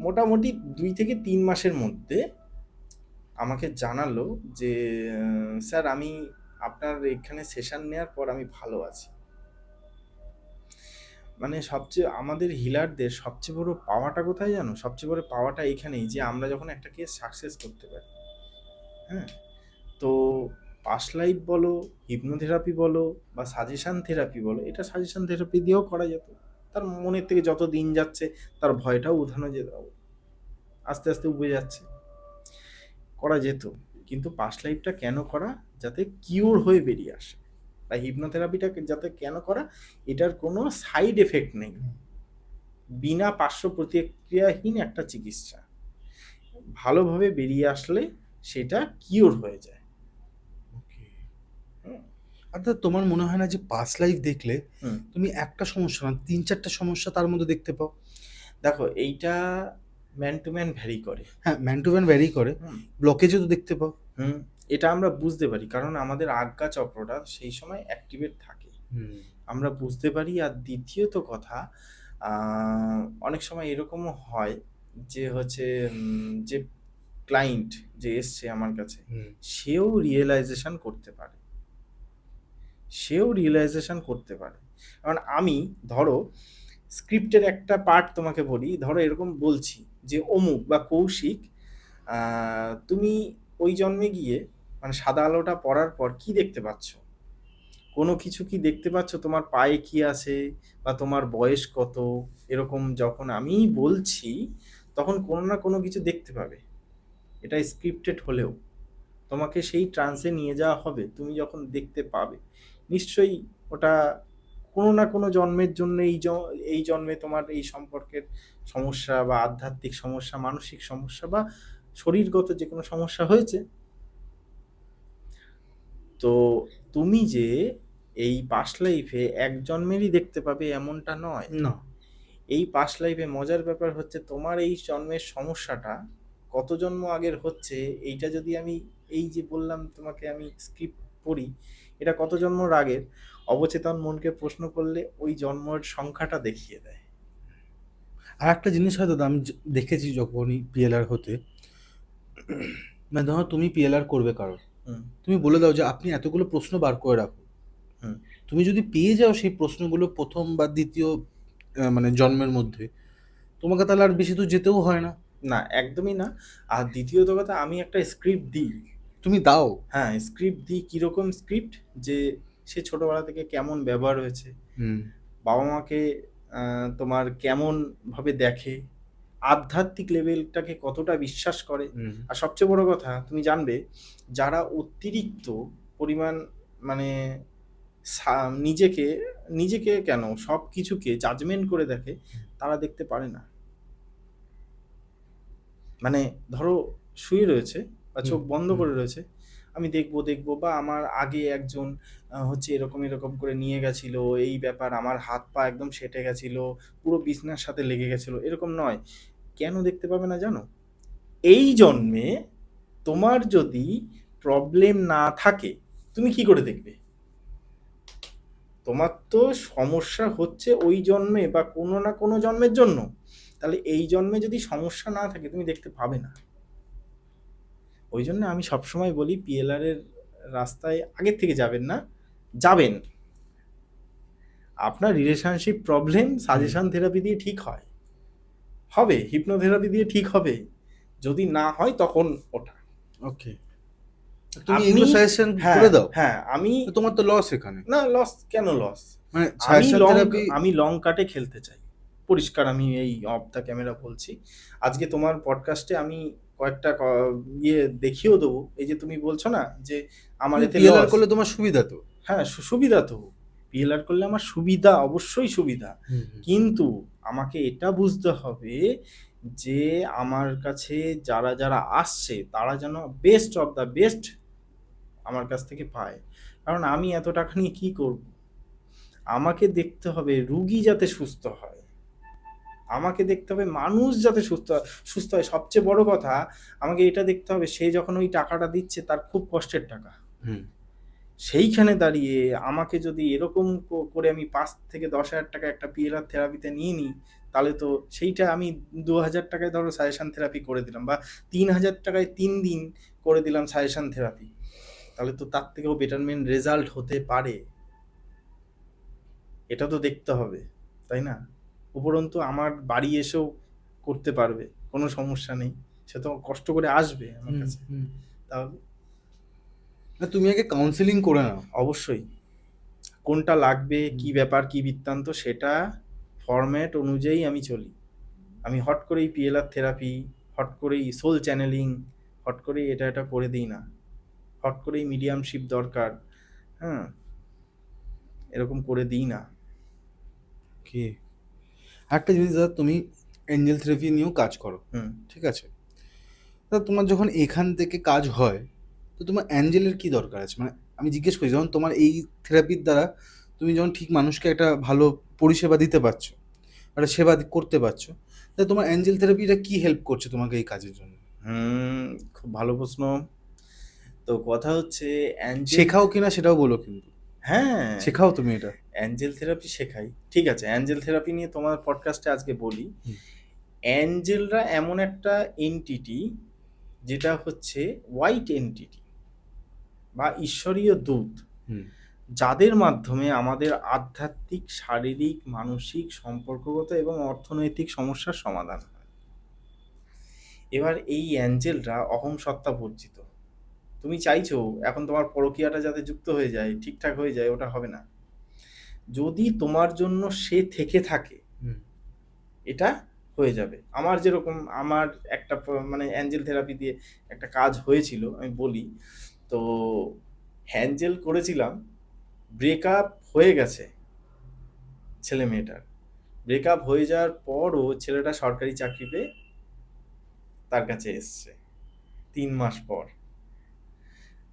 মোটামুটি 2 থেকে 3 মাসের মধ্যে আমাকে জানালো যে স্যার আমি আপনার এখানে সেশন নেওয়ার পর আমি ভালো আছি। মানে সবচেয়ে আমাদের হিলারদের সবচেয়ে বড় পাওয়াটা কোথায় জানো? সবচেয়ে বড় পাওয়াটা এখানেই যে আমরা যখন একটা কেস সাকসেস করতে পারি। হ্যাঁ, তো পাস্ট লাইফ বলো, হিপনোথেরাপি বলো বা সাজেশন থেরাপি বলো, এটা সাজেশন থেরাপি দিয়েও করা যেত। তার মনের থেকে যত দিন যাচ্ছে তার ভয়টাও উঠানো যেত, আস্তে আস্তে উবে যাচ্ছে, করা যেত। কিন্তু পাস্ট লাইফটা কেন করা? যাতে কিউর হয়ে বেরিয়ে আসে। বা হিপনোথেরাপিটা যাতে কেন করা? এটার কোনো সাইড এফেক্ট নেই, বিনা পার্শ্ব প্রতিক্রিয়াহীন একটা চিকিৎসা। ভালোভাবে বেরিয়ে আসলে সেটা কিওর হয়ে যায়। ওকে। হুম, অর্থাৎ তোমার মনে হয় না যে পাস্ট লাইফ দেখলে হুম। তুমি একটা সমস্যা না 3-4টা সমস্যা তার মধ্যে দেখতে পাও? দেখো, এইটা ম্যান টু ম্যান ভ্যারি করে। হ্যাঁ, ম্যান টু ম্যান ভ্যারি করে। হুম, ব্লকেজও তো দেখতে পাও। এটা আমরা বুঝতে পারি কারণ আমাদের আজ্ঞা চক্রটা সেই সময় অ্যাক্টিভেট থাকে, আমরা বুঝতে পারি। আর দ্বিতীয়ত কথা, অনেক সময় এরকমও হয় যে হচ্ছে যে ক্লায়েন্ট যে এসছে আমার কাছে, সেও রিয়েলাইজেশন করতে পারে, কারণ আমি ধরো স্ক্রিপ্টের একটা পার্ট তোমাকে বলি, ধরো এরকম বলছি যে অমুক বা কৌশিক, তুমি ওই জন্মে গিয়ে মানে সাদা আলোটা পড়ার পর কি দেখতে পাচ্ছ? কোনো কিছু কি দেখতে পাচ্ছ? তোমার পায়ে কি আছে বা তোমার বয়স কত? এরকম যখন আমি বলছি তখন কোনো না কোনো কিছু দেখতে পাবে। এটা স্ক্রিপ্টেড হলেও তোমাকে সেই ট্রান্সে নিয়ে যাওয়া হবে, তুমি যখন দেখতে পাবে নিশ্চয়ই ওটা কোনো না কোনো জন্মের জন্য এই জন্মে তোমার এই সম্পর্কের সমস্যা বা আধ্যাত্মিক সমস্যা, মানসিক সমস্যা বা শরীরগত যে কোনো সমস্যা হয়েছে। তো তুমি যে এই পাস্ট লাইফে এক জন্মেরই দেখতে পাবে এমনটা নয়। না। এই পাস্ট লাইফে মজার ব্যাপার হচ্ছে তোমার এই জন্মের সমস্যাটা কত জন্ম আগের হচ্ছে, এইটা যদি আমি এই যে বললাম তোমাকে আমি স্ক্রিপ্ট পড়ি, এটা কত জন্মর আগের, অবচেতন মনকে প্রশ্ন করলে ওই জন্মের সংখ্যাটা দেখিয়ে দেয়। আর একটা জিনিস হয়তো আমি দেখেছি যখনই পিএলআর হতে, মানে ধরো তুমি পিএলআর করবে কারো, তুমি বলে দাও যে আপনি এতগুলো প্রশ্ন বার করে রাখো। তুমি যদি পেয়ে যাও সেই প্রশ্নগুলো প্রথম বা দ্বিতীয় মানে জন্মের মধ্যে, তোমাকে তাহলে আর বেশি দূর যেতেও হয় না। না, একদমই না। আর দ্বিতীয়ত কথা, আমি একটা স্ক্রিপ্ট দিই। তুমি দাও? হ্যাঁ, স্ক্রিপ্ট দিই। কীরকম স্ক্রিপ্ট? যে সে ছোটবেলা থেকে কেমন ব্যবহার হয়েছে, বাবা মাকে তোমার কেমন ভাবে দেখে, আধ্যাত্মিক লেভেলটাকে কতটা বিশ্বাস করে। আর সবচেয়ে বড় কথা তুমি জানবে, যারা অতিরিক্ত পরিমাণ মানে নিজেকে কেন সব কিছুকে জাজমেন্ট করে দেখে, তারা দেখতে পারে না। মানে ধরো শুয়ে রয়েছে বা চোখ বন্ধ করে রয়েছে, আমি দেখবো বা আমার আগে একজন হচ্ছে এরকম করে নিয়ে গেছিল, এই ব্যাপার, আমার হাত পা একদম সেটে গেছিল, পুরো বিছনার সাথে লেগে গেছিল, এরকম নয়। কেন দেখতে পাবে না জানো? এই জন্মে তোমার যদি প্রবলেম না থাকে তুমি কি করে দেখবে? তোমার তো সমস্যা হচ্ছে ওই জন্মে বা কোনো না কোনো জন্মের জন্য, তাহলে এই জন্মে যদি সমস্যা না থাকে তুমি দেখতে পাবে না। ওই জন্য আমি সবসময় বলি পিএলআর এর রাস্তায় আগের থেকে যাবেন না, যাবেন আপনার রিলেশনশিপ প্রবলেম সাজেশন থেরাপি দিয়ে ঠিক হবে, হিপনোথেরাপি দিয়ে ঠিক হবে, যদি না হয় তখন ওটা। ওকে, তুমি এগুলো সাজেশন করে দাও? হ্যাঁ, আমি তোমার তো লস এখানে। না, লস কেন? লস মানে আমি লং কাটে খেলতে চাই, পরিষ্কার আমি এই অফ দ্য ক্যামেরা বলছি। আজকে তোমার পডকাস্টে আমি কয়েকটা ইয়ে দেখিয়েও দেবো। এই যে তুমি বলছো না যে আমার এতে পিএলআর করলে তোমার সুবিধা তো? হ্যাঁ, সুবিধা তো। পিএলআর করলে আমার সুবিধা, অবশ্যই সুবিধা, কিন্তু আমাকে এটা বুঝতে হবে যে আমার কাছে যারা যারা আসছে তারা যেন বেস্ট অফ দ্য বেস্ট আমার কাছ থেকে পায়। কারণ আমি এত টাকা নিয়ে কি করব? আমাকে দেখতে হবে রুগী যাতে সুস্থ হয়, আমাকে দেখতে হবে মানুষ যাতে সুস্থ হয়। সবচেয়ে বড় কথা, আমাকে এটা দেখতে হবে সে যখন ওই টাকাটা দিচ্ছে তার খুব কষ্টের টাকা। হুম সেইখানে দাঁড়িয়ে আমাকে যদি এরকম করে আমি 5 থেকে 10 হাজার টাকা একটা পিএলআর থেরাপিতে নিয়ে নিই, তাহলে তো সেইটা আমি 2,000 টাকায় ধরো সাজেশন থেরাপি করে দিলাম, বা 3,000 টাকায় 3 দিন করে দিলাম সাজেশন থেরাপি, তাহলে তো তার থেকেও বেটারমেন্ট রেজাল্ট হতে পারে। এটা তো দেখতে হবে, তাই না? উপরন্তু আমার বাড়ি এসেও করতে পারবে, কোনো সমস্যা নেই। সে তো কষ্ট করে আসবে আমার হুম কাছে। হুম তাহলে না, তুমি আগে কাউন্সিলিং করে নাও। অবশ্যই কোনটা লাগবে, কি ব্যাপার, কি বৃত্তান্ত, সেটা ফরম্যাট অনুযায়ী আমি চলি। আমি হট করেই পিএলআর থেরাপি, হট করেই সোল চ্যানেলিং, হট করেই এটা এটা করে দিই না। হট করেই মিডিয়ামশিপ দরকার, হ্যাঁ, এরকম করে দিই না। কি একটা জিনিস দাদা, তুমি এঞ্জেল থেরাপি নিয়েও কাজ করো, হুম। ঠিক আছে? দাদা তোমার যখন এখান থেকে কাজ হয়, তো তোমার অ্যাঞ্জেলের কি দরকার আছে? মানে আমি জিজ্ঞেস করি, যখন তোমার এই থেরাপির দ্বারা তুমি যখন ঠিক মানুষকে একটা ভালো পরিষেবা দিতে পারছো, একটা সেবা করতে পারছো, তা তোমার অ্যাঞ্জেল থেরাপিটা কি হেল্প করছে তোমাকে এই কাজের জন্য? হুম, খুব ভালো প্রশ্ন। তো কথা হচ্ছে অ্যাঞ্জেল, শেখাও কিনা সেটাও বলো কিন্তু। হ্যাঁ, শেখাও তুমি এটা? অ্যাঞ্জেল থেরাপি শেখাই, ঠিক আছে। অ্যাঞ্জেল থেরাপি নিয়ে তোমার পডকাস্টে আজকে বলি। হুম অ্যাঞ্জেলরা এমন একটা এন্টিটি, যেটা হচ্ছে হোয়াইট এন্টিটি বা ঈশ্বরীয় দূত, হুম যাদের মাধ্যমে আমাদের আধ্যাত্মিক, শারীরিক, মানসিক, সম্পর্কগত এবং অর্থনৈতিক সমস্যার সমাধান হয়। এবার এই অ্যাঞ্জেলরা অহং সত্তা বর্জিত। তুমি চাইছো এখন তোমার পরকীয়াটা যাতে যুক্ত হয়ে যায়, ঠিকঠাক হয়ে যায়, ওটা হবে না। যদি তোমার জন্য সে থেকে থাকে, হুম এটা হয়ে যাবে। আমার যেরকম আমার একটা মানে অ্যাঞ্জেল থেরাপি দিয়ে একটা কাজ হয়েছিল, আমি বলি। তো হ্যাঞ্জেল করেছিলাম, ব্রেকআপ হয়ে গেছে ছেলে মেয়েটার। ব্রেকআপ হয়ে যাওয়ার পরও ছেলেটা সরকারি চাকরি পেয়ে তার কাছে এসছে 3 মাস পর।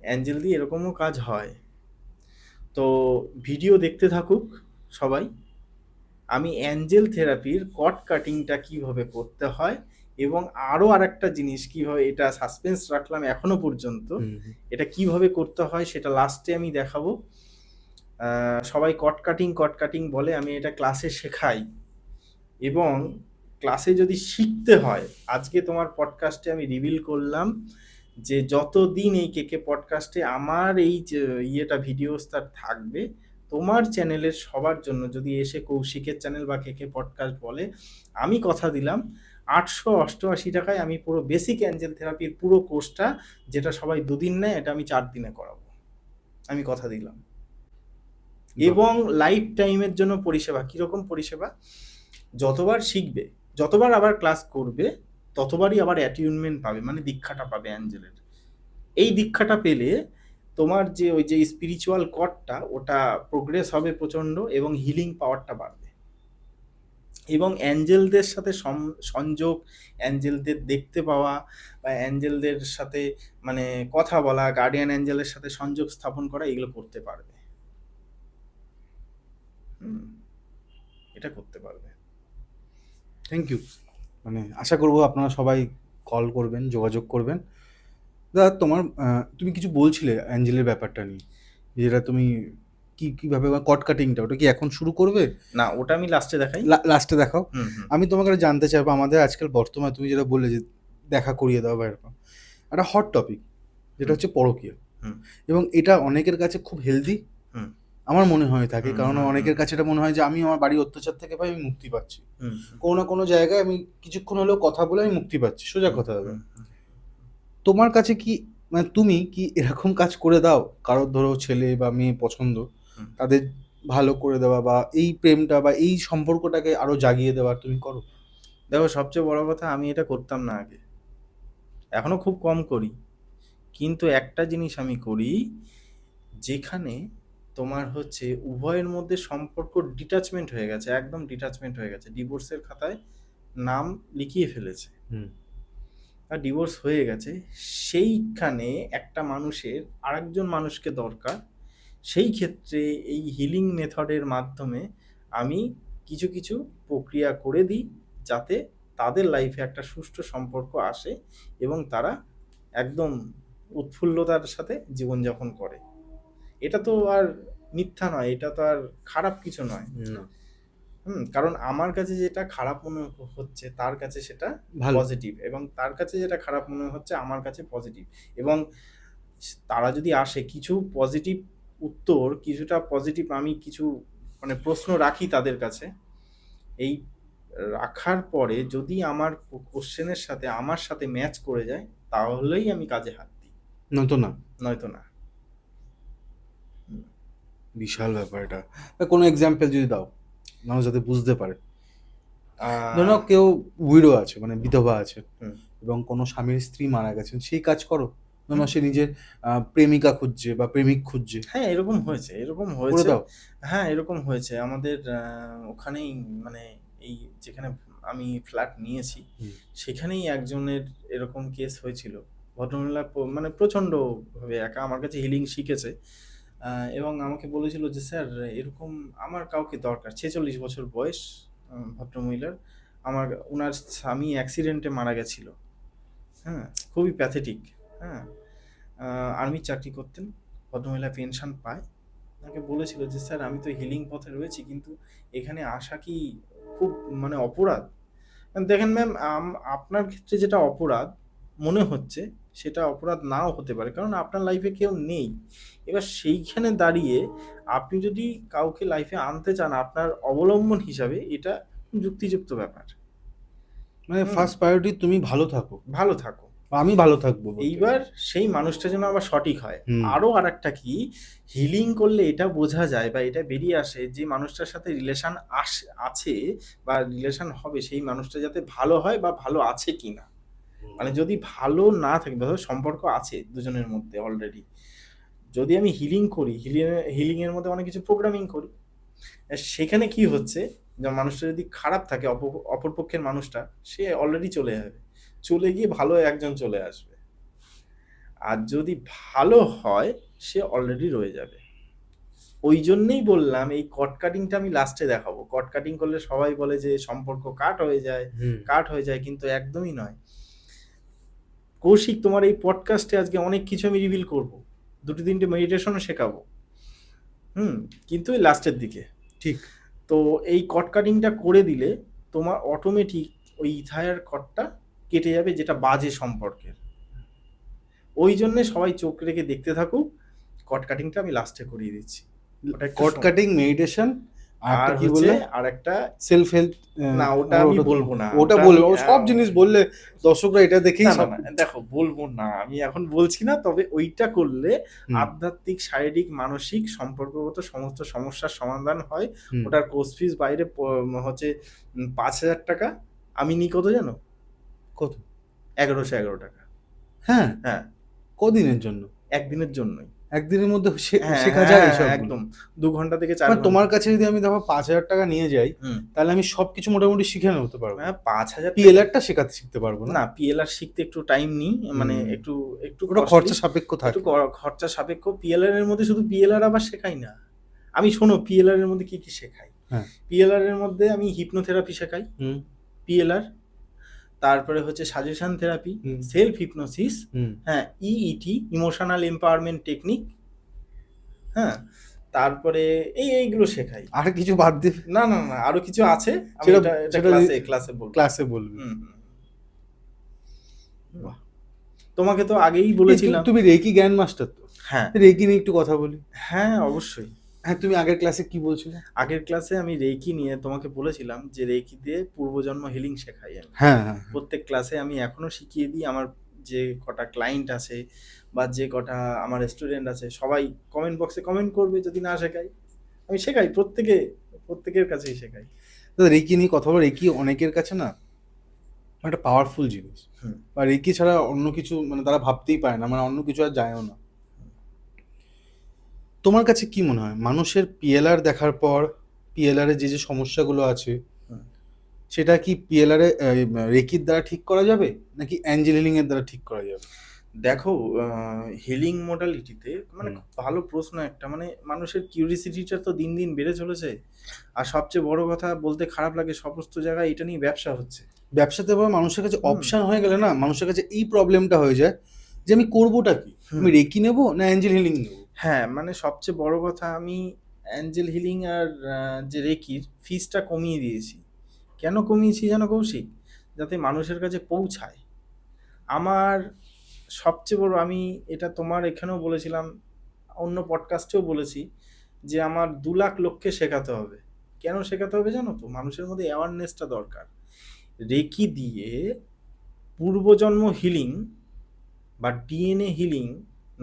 অ্যাঞ্জেল দিয়ে এরকমও কাজ হয়। তো ভিডিও দেখতে থাকুক সবাই। আমি অ্যাঞ্জেল থেরাপির কট কাটিংটা কিভাবে করতে হয়, এবং আরও আরেকটা জিনিস কিভাবে, এটা সাসপেন্স রাখলাম এখনো পর্যন্ত, হুম হুম। এটা কিভাবে করতে হয় সেটা লাস্টে আমি দেখাবো। সবাই কট কাটিং বলে, আমি এটা ক্লাসে শেখাই। এবং ক্লাসে যদি শিখতে হয়, আজকে তোমার পডকাস্টে আমি রিভিল করলাম যে যতদিন এই কেকে পডকাস্টে আমার এই যে ইয়েটা ভিডিওসটা থাকবে, তোমার চ্যানেলের সবার জন্য, যদি এসে কৌশিকের চ্যানেল বা কেকে পডকাস্ট বলে, আমি কথা দিলাম 888 টাকায় আমি পুরো বেসিক অ্যাঞ্জেল থেরাপির পুরো কোর্সটা, যেটা সবাই 2 দিন নেয়, এটা আমি 4 দিনে করাবো। আমি কথা দিলাম। বাহ। এবং লাইফ টাইমের জন্য পরিষেবা। কীরকম পরিষেবা? যতবার শিখবে, যতবার আবার ক্লাস করবে, ততবারই আবার অ্যাটিউনমেন্ট পাবে, মানে দীক্ষাটা পাবে অ্যাঞ্জেলের। এই দীক্ষাটা পেলে তোমার যে ওই যে স্পিরিচুয়াল কডটা, ওটা প্রোগ্রেস হবে প্রচণ্ড, এবং হিলিং পাওয়ারটা বাড়বে। এবং অ্যাঞ্জেলদের সাথে সংযোগ, অ্যাঞ্জেলদের দেখতে পাওয়া, বা অ্যাঞ্জেলদের সাথে মানে কথা বলা, গার্ডিয়ান অ্যাঞ্জেলের সাথে সংযোগ স্থাপন করা, এগুলো করতে পারবে। এটা করতে পারবে। Thank you. মানে আশা করবো আপনারা সবাই কল করবেন, যোগাযোগ করবেন। দাদা তোমার তুমি কিছু বলছিলে অ্যাঞ্জেলের ব্যাপারটা নিয়ে, যেটা তুমি কীভাবে কট কাটিংটা, ওটা কি এখন শুরু করবে? না, ওটা আমি লাস্টে দেখাই। লাস্টে দেখাও। হুম হুম আমি তোমাকে একটা জানতে চাইবো, আমাদের আজকাল বর্তমানে তুমি যেটা বললে যে দেখা করিয়ে দাও বা এরকম একটা হট টপিক, যেটা হচ্ছে পরকীয়া। হুম এবং এটা অনেকের কাছে খুব হেলদি, হুম আমার মনে হয় থাকে। হুম কারণ হুম অনেকের কাছে এটা মনে হয় যে আমি আমার বাড়ির অত্যাচার থেকে ভাই আমি মুক্তি পাচ্ছি, হুম কোনো না কোনো জায়গায় আমি কিছুক্ষণ হলেও কথা বলে আমি মুক্তি পাচ্ছি। সোজা কথা দাদা, হুম হুম। তোমার কাছে কি মানে তুমি কি এরকম কাজ করে দাও? কারোর ধরো ছেলে বা মেয়ে পছন্দ, হুম। তাদের ভালো করে দেওয়া বা এই প্রেমটা বা এই সম্পর্কটাকে আরো জাগিয়ে দেওয়া তুমি করো? দেখো, সবচেয়ে বড় কথা, আমি এটা করতাম না আগে, এখনো খুব কম করি। কিন্তু একটা জিনিস আমি করি, যেখানে তোমার হচ্ছে উভয়ের মধ্যে সম্পর্ক ডিটাচমেন্ট হয়ে গেছে, একদম ডিটাচমেন্ট হয়ে গেছে, ডিভোর্সের খাতায় নাম লিখিয়ে ফেলেছে, হুম তার ডিভোর্স হয়ে গেছে, সেইখানে একটা মানুষের আরেকজন মানুষকে দরকার। সেই ক্ষেত্রে এই হিলিং মেথডের মাধ্যমে আমি কিছু কিছু প্রক্রিয়া করে দিই, যাতে তাদের লাইফে একটা সুষ্ঠু সম্পর্ক আসে এবং তারা একদম উৎফুল্লতার সাথে জীবনযাপন করে। এটা তো আর মিথ্যা নয়, এটা তো আর খারাপ কিছু নয়। না, কারণ আমার কাছে যেটা খারাপ মনে হচ্ছে তার কাছে সেটা ভালো। পজিটিভ, এবং তার কাছে যেটা খারাপ মনে হচ্ছে আমার কাছে পজিটিভ। এবং তারা যদি আসে কিছু পজিটিভ উত্তর, কিছুটা পজিটিভ আমি কিছু মানে প্রশ্ন রাখি তাদের কাছে, এই রাখার পরে যদি আমার কোশ্চেনের সাথে আমার সাথে ম্যাচ করে যায় তাহলেই আমি কাজে হাত দিই, নয়তো না। নয়তো না। বিশাল ব্যাপার এটা। কোনো এক্সাম্পল যদি দাও, মানুষ যাতে বুঝতে পারে। আহ, ধরো কেউ উইডো আছে, মানে বিধবা আছে, হুম। এবং কোনো স্বামীর স্ত্রী মারা গেছেন, সেই কাজ করো। ধরো সে নিজের প্রেমিকা খুঁজছে বা প্রেমিক খুঁজছে, হ্যাঁ, এরকম হয়েছে, এরকম করে হয়েছে। দাও। হ্যাঁ, এরকম হয়েছে আমাদের ওখানেই, মানে এই যেখানে আমি ফ্ল্যাট নিয়েছি হুম। সেখানেই একজনের এরকম কেস হয়েছিল। ভদ্রমহিলা মানে প্রচণ্ডভাবে একা আমার কাছে হিলিং শিখেছে, এবং আমাকে বলেছিল যে স্যার এরকম আমার কাউকে দরকার। 46 বছর বয়স ভদ্রমহিলার। ওনার স্বামী অ্যাক্সিডেন্টে মারা গেছিল। হ্যাঁ, খুবই প্যাথেটিক। হ্যাঁ, আর্মির চাকরি করতেন, ভদ্রমহিলা পেনশন পায়। আমাকে বলেছিল যে স্যার আমি তো হিলিং পথে রয়েছি, কিন্তু এখানে আসা কি খুব মানে অপরাধ? দেখেন ম্যাম, আপনার ক্ষেত্রে যেটা অপরাধ মনে হচ্ছে সেটা অপরাধ নাও হতে পারে, কারণ আপনার লাইফে কেউ নেই। এবার সেইখানে দাঁড়িয়ে আপনি যদি কাউকে লাইফে আনতে চান আপনার অবলম্বন হিসাবে, এটা যুক্তিযুক্ত ব্যাপার। মানে হুম, ফার্স্ট প্রায়োরিটি তুমি ভালো থাকো, ভালো থাকো। বা আমি ভালো থাকবো বলতে। এইবার সেই মানুষটা যেন আবার সঠিক হয়। হুম। আরও আরেকটা কি, হিলিং করলে এটা বোঝা যায় বা এটা বেরিয়ে আসে যে মানুষটার সাথে রিলেশন আছে বা রিলেশন হবে, সেই মানুষটা যাতে ভালো হয় বা ভালো আছে কিনা। মানে যদি ভালো না থাকে, ধরো সম্পর্ক আছে দুজনের মধ্যে অলরেডি, যদি আমি হিলিং করি, হিলিং এর মধ্যে অনেক কিছু প্রোগ্রামিং করি, সেখানে কি হচ্ছে, যে মানুষটা যদি খারাপ থাকে, অপরপক্ষের মানুষটা, সে অলরেডি চলে যাবে, চলে গিয়ে ভালো একজন চলে আসবে। আর যদি ভালো হয় সে অলরেডি রয়ে যাবে। ওই জন্যই বললাম এই কট কাটিংটা আমি লাস্টে দেখাবো। কট কাটিং করলে সবাই বলে যে সম্পর্ক কাট হয়ে যায়, কাট হয়ে যায়, কিন্তু একদমই নয়। কৌশিক, তোমার এই পডকাস্টে আজকে অনেক কিছু আমি রিভিল করব, 2-3টে মেডিটেশনও শেখাবো, কিন্তু এই লাস্টের দিকে। ঠিক। তো এই কট কাটিংটা করে দিলে তোমার অটোমেটিক ওই ইথায়ার কটটা কেটে যাবে, যেটা বাজে সম্পর্কের। ওই জন্যে সবাই চোখ রেখে দেখতে থাকুক, কট কাটিংটা আমি লাস্টে করিয়ে দিচ্ছি। ওটা একটু কট কাটিং, মেডিটেশন, আর আর কি হচ্ছে বললে? আর একটা, সেলফ হেল্প। না ওটা আমি বলবো না, ওটা বলবে, ও সব জিনিস বললে দর্শকরা এটা দেখেই না না সব। না, দেখো বলবো না, আমি এখন বলছি না, তবে ওইটা করলে আধ্যাত্মিক, শারীরিক, মানসিক, সম্পর্কগত সমস্ত সমস্যার সমাধান হয়। ওটার কোর্স ফিস বাইরে হচ্ছে 5,000 টাকা। আমি নিই কত জানো? কত? 1111 টাকা। হ্যাঁ। হ্যাঁ, কদিনের জন্য? একদিনের জন্যই। একদিনের মধ্যে হ্যাঁ শেখা হ্যাঁ যায় হ্যাঁ, এসব? একদম 2 ঘন্টা থেকে 4 মানে ঘন্টা। তোমার কাছে যদি আমি দেখো 5,000 টাকা নিয়ে যাই, তাহলে আমি সবকিছু মোটামুটি শিখে নিতে পারবো। হ্যাঁ, 5,000 পিএলআরটা শিখতে পারবো না? না, পিএলআর শিখতে একটু টাইম নিই, মানে একটু একটু ওটা costly, খরচা সাপেক্ষ একটু থাকে। খরচা সাপেক্ষ। পিএলআর এর মধ্যে শুধু পিএলআর আবার শেখাই না আমি, শোনো পিএলআর এর মধ্যে কি কি শেখাই। হ্যাঁ। পিএলআর এর মধ্যে আমি হিপনোথেরাপি শেখাই, পিএলআর, তারপরে হচ্ছে সাজেশন থেরাপি, সেলফ হিপনোসিস, হ্যাঁ, ইইটি, ইমোশনাল এম্পাওয়ারমেন্ট টেকনিক, হ্যাঁ, তারপরে এইগুলো শেখাই। আর কিছু বাদ দিয়ে? না না না, আরো কিছু আছে, আমি এটা ক্লাসে বলবো। বাহ। তোমাকে তো আগেই বলেছিলাম। তুমি রেকি জ্ঞান মাস্টার তো? হ্যাঁ, রেকি নিয়ে একটু কথা বলি। হ্যাঁ অবশ্যই। হ্যাঁ, তুমি আগের ক্লাসে কি বলছিলে? আগের ক্লাসে আমি রেকি নিয়ে তোমাকে বলেছিলাম যে রেকি দিয়ে পূর্বজন্ম হিলিং শেখাই আমি। হ্যাঁ হ্যাঁ। প্রত্যেক ক্লাসে আমি এখনো শিখিয়ে দিই। আমার যে কটা ক্লায়েন্ট আছে বা যে কটা আমার স্টুডেন্ট আছে, সবাই কমেন্ট বক্সে কমেন্ট করবে যদি না শেখাই। আমি শেখাই, প্রত্যেকের কাছেই শেখাই। দাদা, রেকি নিয়ে কথা বলো। রেকি অনেকের কাছে না একটা পাওয়ারফুল জিনিস, বা রেকি ছাড়া অন্য কিছু মানে তারা ভাবতেই পারে না, মানে অন্য কিছু আর যায়ও না। তোমার কাছে কি মনে হয় মানুষের পিএলআর দেখার পর, পিএলআর এর যে সমস্যাগুলো আছে সেটা কি পিএলআর এ রেকির দ্বারা ঠিক করা যাবে নাকি অ্যাঞ্জেল হিলিং এর দ্বারা ঠিক করা যাবে? দেখো, হিলিং মোডালিটিতে মানে হুম। খুব ভালো প্রশ্ন একটা, মানে মানুষের কিউরিসিটিটা তো দিন দিন বেড়ে চলেছে। আর সবচেয়ে বড় কথা, বলতে খারাপ লাগে, সমস্ত জায়গায় এটা নিয়ে ব্যবসা হচ্ছে। ব্যবসাতে আবার মানুষের কাছে হুম। অপশন হয়ে গেলে না, মানুষের কাছে এই প্রবলেমটা হয়ে যায় যে আমি করবোটা কি? আমি হুম। রেকি নেবো না অ্যাঞ্জেল হিলিং নেবো? হ্যাঁ, মানে সবচেয়ে বড় কথা, আমি অ্যাঞ্জেল হিলিং আর যে রেকির ফিসটা কমিয়ে দিয়েছি। কেন কমিয়েছি জানো কৌশিক? যাতে মানুষের কাছে পৌঁছায়। আমার সবচেয়ে বড়, আমি এটা তোমার এখানেও বলেছিলাম, অন্য পডকাস্টেও বলেছি, যে আমার 2 লাখ লোককে শেখাতে হবে। কেন শেখাতে হবে জানো তো? মানুষের মধ্যে অ্যাওয়ারনেসটা দরকার। রেকি দিয়ে পূর্বজন্ম হিলিং বা ডিএনএ হিলিং,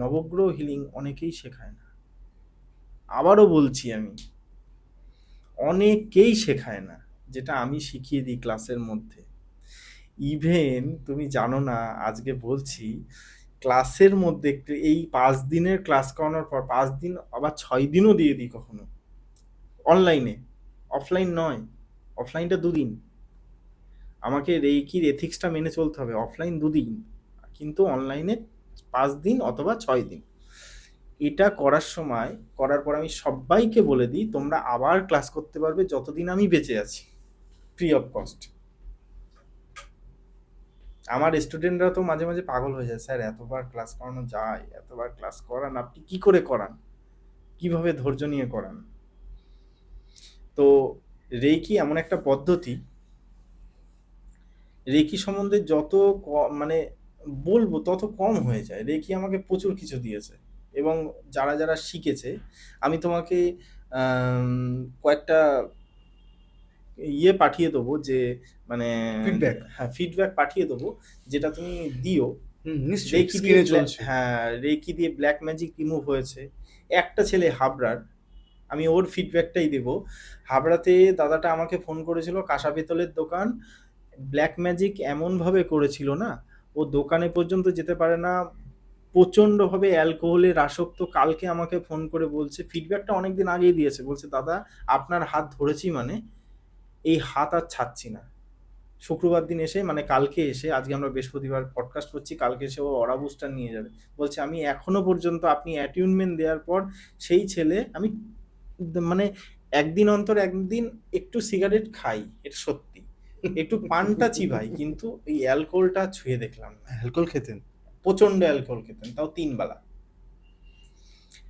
নবগ্রহ হিলিং অনেকেই শেখায় না। আবারও বলছি, আমি অনেকেই শেখায় না, যেটা আমি শিখিয়ে দিই ক্লাসের মধ্যে। ইভেন তুমি জানো না, আজকে বলছি, ক্লাসের মধ্যে এই 5 দিনের ক্লাস করানোর পর 5 দিন আবার 6 দিনও দিয়ে দিই কখনো, অনলাইনে, অফলাইন নয়। অফলাইনটা 2 দিন, আমাকে রেইকির এথিক্সটা মেনে চলতে হবে। অফলাইন 2 দিন, কিন্তু অনলাইনে 5 দিন অথবা 6 দিন। এটা করার সময়, করার পর আমি সবাইকে বলে দিই, তোমরা আবার ক্লাস করতে পারবে যতদিন আমি বেঁচে আছি, ফ্রি অফ কস্ট। আমার স্টুডেন্টরা তো মাঝে মাঝে পাগল হয়ে যায়, স্যার এতবার ক্লাস করানো যায়, এতবার ক্লাস করান, আপনি কি করে করান, কিভাবে ধৈর্য নিয়ে করান? তো রেকি এমন একটা পদ্ধতি, রেকি সম্বন্ধে যত মানে বলবো তত কম হয়ে যায়। রেকি আমাকে প্রচুর কিছু দিয়েছে, এবং যারা যারা শিখেছে, আমি তোমাকে কয়েকটা পাঠিয়ে দেবো, যে মানে ফিডব্যাক। হ্যাঁ, ফিডব্যাক পাঠিয়ে দেবো, যেটা তুমি দিও। নিশ্চয়ই রেকি দিয়ে স্ক্রিনে চলছে। হ্যাঁ, রেকি দিয়ে ব্ল্যাক ম্যাজিক রিমুভ হয়েছে। একটা ছেলে হাবড়ার, আমি ওর ফিডব্যাকটাই দেব। হাবড়াতে দাদাটা আমাকে ফোন করেছিল, কাঁসা পেতলের দোকান, ব্ল্যাক ম্যাজিক এমনভাবে করেছিল না, ও দোকানে পর্যন্ত যেতে পারে না, প্রচণ্ডভাবে অ্যালকোহলের আসক্ত। কালকে আমাকে ফোন করে বলছে, ফিডব্যাকটা অনেকদিন আগেই দিয়েছে, বলছে দাদা আপনার হাত ধরেছি, মানে এই হাত আর ছাড়ছি না। শুক্রবার দিন এসে, মানে কালকে এসে, আজকে আমরা বৃহস্পতিবার পডকাস্ট করছি, কালকে এসে ও অরা বুস্টার নিয়ে যাবে। বলছে আমি এখনো পর্যন্ত, আপনি অ্যাটিউনমেন্ট দেওয়ার পর, সেই ছেলে, আমি মানে একদিন অন্তর একদিন একটু সিগারেট খাই, এটা সত্যি, একটু পানটা চিবাই, কিন্তু এই অ্যালকোহলটা ছুঁয়ে দেখলাম না। অ্যালকোহল খেতেন? প্রচণ্ড অ্যালকোহল খেতেন, তাও 3 বেলা।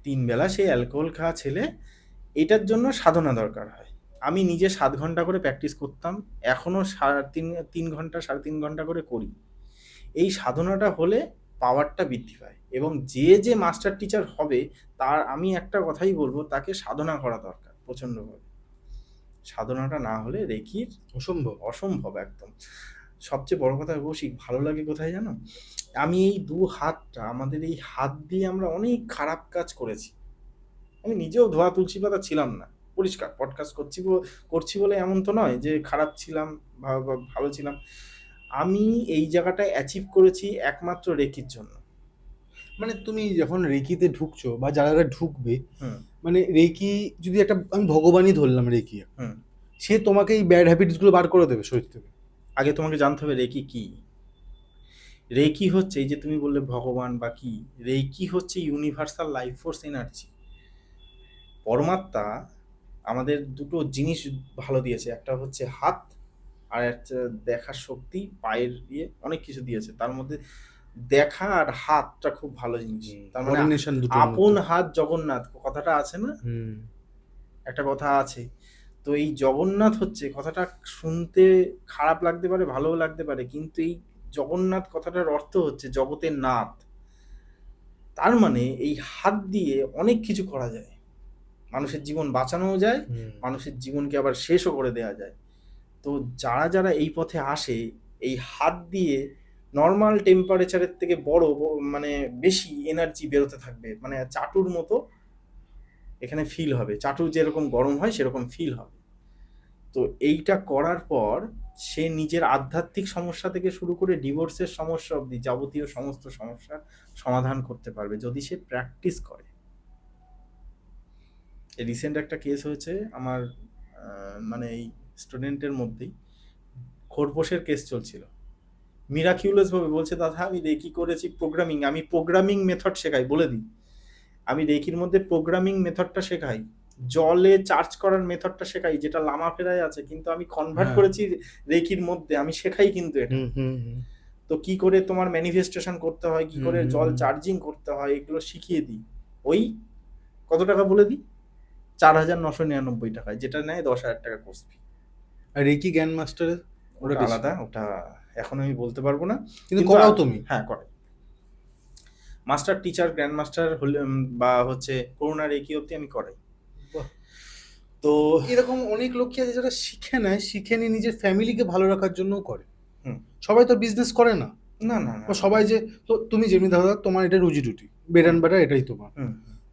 3 বেলা সেই অ্যালকোহল খাওয়া ছেলে। এটার জন্য সাধনা দরকার হয়। আমি নিজে 7 ঘন্টা করে প্র্যাকটিস করতাম, এখনও 3.5 ঘন্টা 3.5 ঘন্টা করে করি। এই সাধনাটা হলে পাওয়ারটা বৃদ্ধি পায়, এবং যে যে মাস্টার টিচার হবে, তার আমি একটা কথাই বলবো, তাকে সাধনা করা দরকার প্রচণ্ডভাবে। সাধনাটা না হলে রেকির অসম্ভব। অসম্ভব একদম। সবচেয়ে বড় কথা কৌশিক, ভালো লাগে কোথায় জানো? আমি এই 2 হাতটা, আমাদের এই হাত দিয়ে আমরা অনেক খারাপ কাজ করেছি। আমি নিজেও ধোয়া তুলসী পাতা ছিলাম না, পরিষ্কার পডকাস্ট করছি বলে এমন তো নয় যে খারাপ ছিলাম বা ভালো ছিলাম। আমি এই জায়গাটায় অ্যাচিভ করেছি একমাত্র রেকির জন্য। মানে তুমি যখন রেকিতে ঢুকছো বা যারা ঢুকবে, হুম। মানে রেকি যদি একটা, আমি ভগবানই ধরলাম রেকি, হুম। সে তোমাকে এই ব্যাড হ্যাবিটসগুলো বার করে দেবে শরীর থেকে। আগে তোমাকে জানতে হবে রেকি কি। রেকি হচ্ছে, এই যে তুমি বললে ভগবান বা কি, রেকি হচ্ছে ইউনিভার্সাল লাইফ ফোর্স এনার্জি। পরমাত্মা আমাদের দুটো জিনিস ভালো দিয়েছে, একটা হচ্ছে হাত, আর একটা দেখার শক্তি, পায়ের দিয়ে অনেক কিছু দিয়েছে। তার মধ্যে দেখা আর হাতটা খুব ভালো জিনিস। তার মানে কোঅর্ডিনেশন দুটোর আপন মধ্যে। হাত জগন্নাথ, কথাটা আছে না, হুম। একটা কথা আছে। তো এই জগন্নাথ হচ্ছে, কথাটা শুনতে খারাপ লাগতে পারে, ভালোও লাগতে পারে, কিন্তু এই জগন্নাথ কথাটার অর্থ হচ্ছে জগতের নাথ। তার মানে এই হাত দিয়ে অনেক কিছু করা যায়, মানুষের জীবন বাঁচানোও যায়, মানুষের জীবনকে আবার শেষও করে দেওয়া যায়। তো যারা যারা এই পথে আসে, এই হাত দিয়ে নর্মাল টেম্পারেচারের থেকে মানে বেশি এনার্জি বেরোতে থাকবে, মানে চাটুর মতো এখানে ফিল হবে, চাটু যেরকম গরম হয় সেরকম ফিল হবে। তো এইটা করার পর সে নিজের আধ্যাত্মিক সমস্যা থেকে শুরু করে ডিভোর্সের সমস্যা অবধি যাবতীয় সমস্ত সমস্যার সমাধান করতে পারবে, যদি সে প্র্যাকটিস করে। রিসেন্ট একটা কেস হয়েছে আমার, মানে এই স্টুডেন্টের মধ্যেই, খোরপোশের কেস চলছিল, মিরাকিউলাস ভাবে বলছে দাদা আমি রেকি করেছি প্রোগ্রামিং, আমি প্রোগ্রামিং মেথড শেখাই, বলে দিই আমি রেকির মধ্যে প্রোগ্রামিং মেথডটা শেখাই, জলে চার্জ করার মেথডটা শেখাই যেটা লামা ফেরায় আছে, কিন্তু আমি কনভার্ট হ্যাঁ। করেছি রেকির মধ্যে, আমি শেখাই কিন্তু এটা। তো কি করে তোমার ম্যানিফেস্টেশন করতে হয়, কি করে জল চার্জিং করতে হয়, এগুলো শিখিয়ে দিই। ওই কত টাকা বলে দিই, 4,999 টাকায়, যেটা নেয় 10,000 টাকা কোর্স ফি। আর রেকি গ্র্যান্ড মাস্টারের ওটা আলাদা, ওটা এখন আমি বলতে পারবো না, কিন্তু করাও তুমি? হ্যাঁ করে। মাস্টার টিচার গ্র্যান্ড মাস্টার হলে বা হচ্ছে করোনা রেকি অবধি আমি করাই। তো এরকম অনেক লোকই আছে যারা শিখে নেয়, শিখে নিয়ে নিজের ফ্যামিলিকে ভালো রাখার জন্যও করে। সবাই তো বিজনেস করে না, না না না, সবাই যে, তো তুমি যেমনি ধরো তোমার এটা রুজি রুটি, বেড অ্যান্ড বাটার, এটাই তোমার।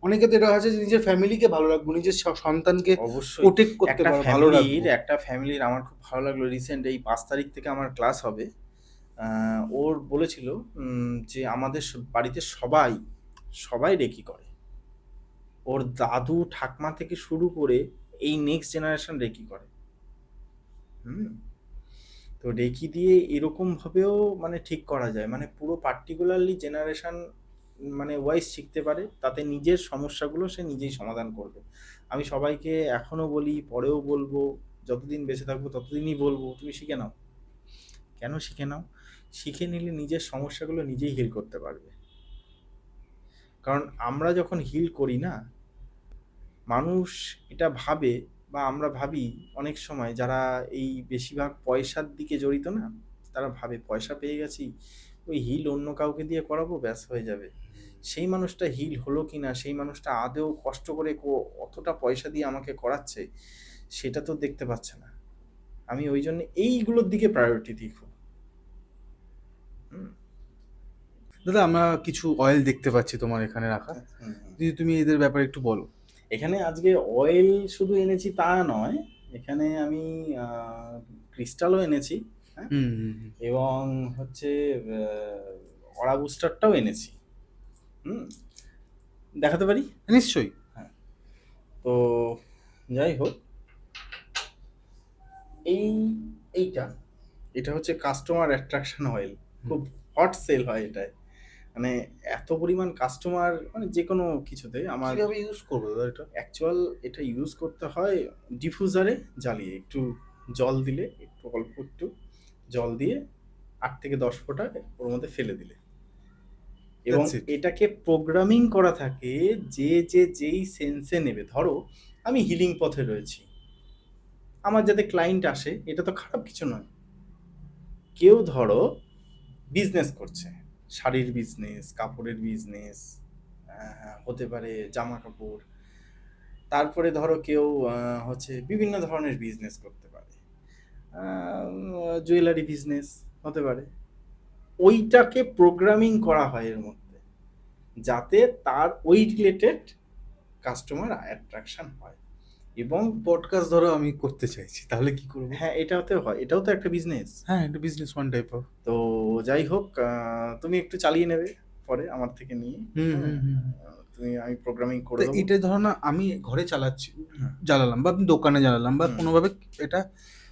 অনেকে তো এটা আছে যে নিজের ফ্যামিলিকে ভালো রাখবো, নিজের সন্তানকে অবশ্যই প্রোটেক্ট করতে পারবো, ভালো রাখবো। একটা ফ্যামিলির আমার খুব ভালো লাগলো, রিসেন্ট এই 5 তারিখ থেকে আমার ক্লাস হবে, ওর বলেছিল যে আমাদের বাড়িতে সবাই রেকি করে, ওর দাদু ঠাকমা থেকে শুরু করে এই নেক্সট জেনারেশন রেকি করে। তো রেকি দিয়ে এরকম ভাবেও মানে ঠিক করা যায়, মানে পুরো পার্টিকুলারলি জেনারেশন মানে ওয়াইজ শিখতে পারে, তাতে নিজের সমস্যাগুলো সে নিজেই সমাধান করবে। আমি সবাইকে এখনো বলি, পরেও বলবো, যতদিন বেঁচে থাকবো ততদিনই বলবো, তুমি শিখে নাও। কেন শিখে নাও? শিখে নিলে নিজের সমস্যাগুলো নিজেই হিল করতে পারবে। কারণ আমরা যখন হিল করি না, মানুষ এটা ভাবে, বা আমরা ভাবি অনেক সময়, যারা এই বেশিরভাগ পয়সার দিকে জড়িত না, তারা ভাবে পয়সা পেয়ে গেছি, ওই হিল অন্য কাউকে দিয়ে করাবো, ব্যাস হয়ে যাবে। সেই মানুষটা হিল হলো কিনা, সেই মানুষটা আদেও কষ্ট করে অতটা পয়সা দিয়ে আমাকে করাচ্ছে, সেটা তো দেখতে পাচ্ছে না। আমি ওই জন্য এইগুলোর দিকে প্রায়োরিটি দিই খুব। দাদা আমরা কিছু অয়েল দেখতে পাচ্ছি তোমার এখানে রাখা, যদি তুমি এদের ব্যাপারে একটু বলো। এখানে আজকে অয়েল শুধু এনেছি তা নয়, এখানে আমি ক্রিস্টালও এনেছি, হ্যাঁ, এবং হচ্ছে অরা বুস্টারটাও এনেছি। দেখাতে পারি? নিশ্চয়ই। হ্যাঁ, তো যাই হোক, এটা হচ্ছে কাস্টমার অ্যাট্রাকশন অয়েল, খুব হট সেল হয় এটায়, মানে এত পরিমাণ কাস্টমার, মানে যে কোনো কিছুতে আমার কিভাবে ইউজ করবো দাদা এটা? এটা ইউজ করতে হয় ডিফিউজারে জ্বালিয়ে, একটু জল দিলে, অল্প একটু জল দিয়ে 8 থেকে 10 ফোঁটা ওর মধ্যে ফেলে দিলে, এবং এটাকে প্রোগ্রামিং করা থাকে যেই সেন্সে নেবে। ধরো আমি হিলিং পথে রয়েছি, আমার যাতে ক্লায়েন্ট আসে, এটা তো খারাপ কিছু নয়। কেউ ধরো বিজনেস করছে, শাড়ির বিজনেস, কাপড়ের বিজনেস, হতে পারে জামা কাপড়, তারপরে ধরো কেউ হচ্ছে বিভিন্ন ধরনের বিজনেস করতে পারে, জুয়েলারি বিজনেস হতে পারে, ওইটাকে প্রোগ্রামিং করা হয় এর মধ্যে, যাতে তার ওই রিলেটেড কাস্টমার অ্যাট্রাকশন হয়। এবং পডকাস্ট ধরো আমি করতে চাইছি, তাহলে কি করবো? হ্যাঁ, এটাতে হয়, এটাও তো একটা বিজনেস। হ্যাঁ, এটা বিজনেস ওয়ান টাইপ অফ। তো যাই হোক, তুমি একটু চালিয়ে নেবে পরে আমার থেকে নিয়ে, আমি প্রোগ্রামিং করে দেবো। এটা ধরো না, আমি ঘরে চালাচ্ছি, জ্বালালাম, বা আপনি দোকানে জ্বালালাম, বা কোনোভাবে এটা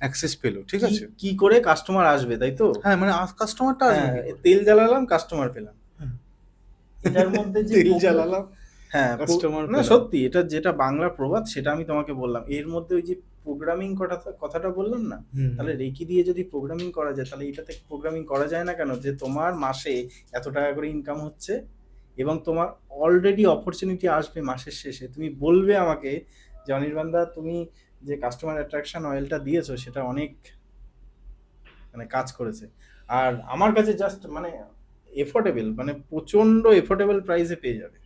অ্যাক্সেস পেলো, ঠিক আছে, কি করে কাস্টমার আসবে, তাই তো? হ্যাঁ, মানে কাস্টমারটা আসবে, তেল জ্বালালাম, কাস্টমার পেলাম, এটার মধ্যে যে তেল জ্বালালাম, হ্যাঁ কাস্টমার না, সত্যি এটা যেটা বাংলা প্রবাদ, সেটা আমি তোমাকে বললাম। এর মধ্যে ওই যে প্রোগ্রামিং কথাটা বললাম না, তাহলে রেকি দিয়ে যদি প্রোগ্রামিং করা যায়, তাহলে এটাতে প্রোগ্রামিং করা যায় না কেন, যে তোমার মাসে এত টাকা করে ইনকাম হচ্ছে, এবং তোমার অলরেডি অপরচুনিটি আসবে মাসের শেষে, তুমি বলবে আমাকে যে অনির্বাণদা, তুমি যে কাস্টমার অ্যাট্রাকশন অয়েলটা দিয়েছো, সেটা অনেক মানে কাজ করেছে, আর আমার কাছে জাস্ট মানে এফোর্ডেবল, মানে প্রচন্ড এফোর্ডেবল প্রাইসে পেয়ে যাবে।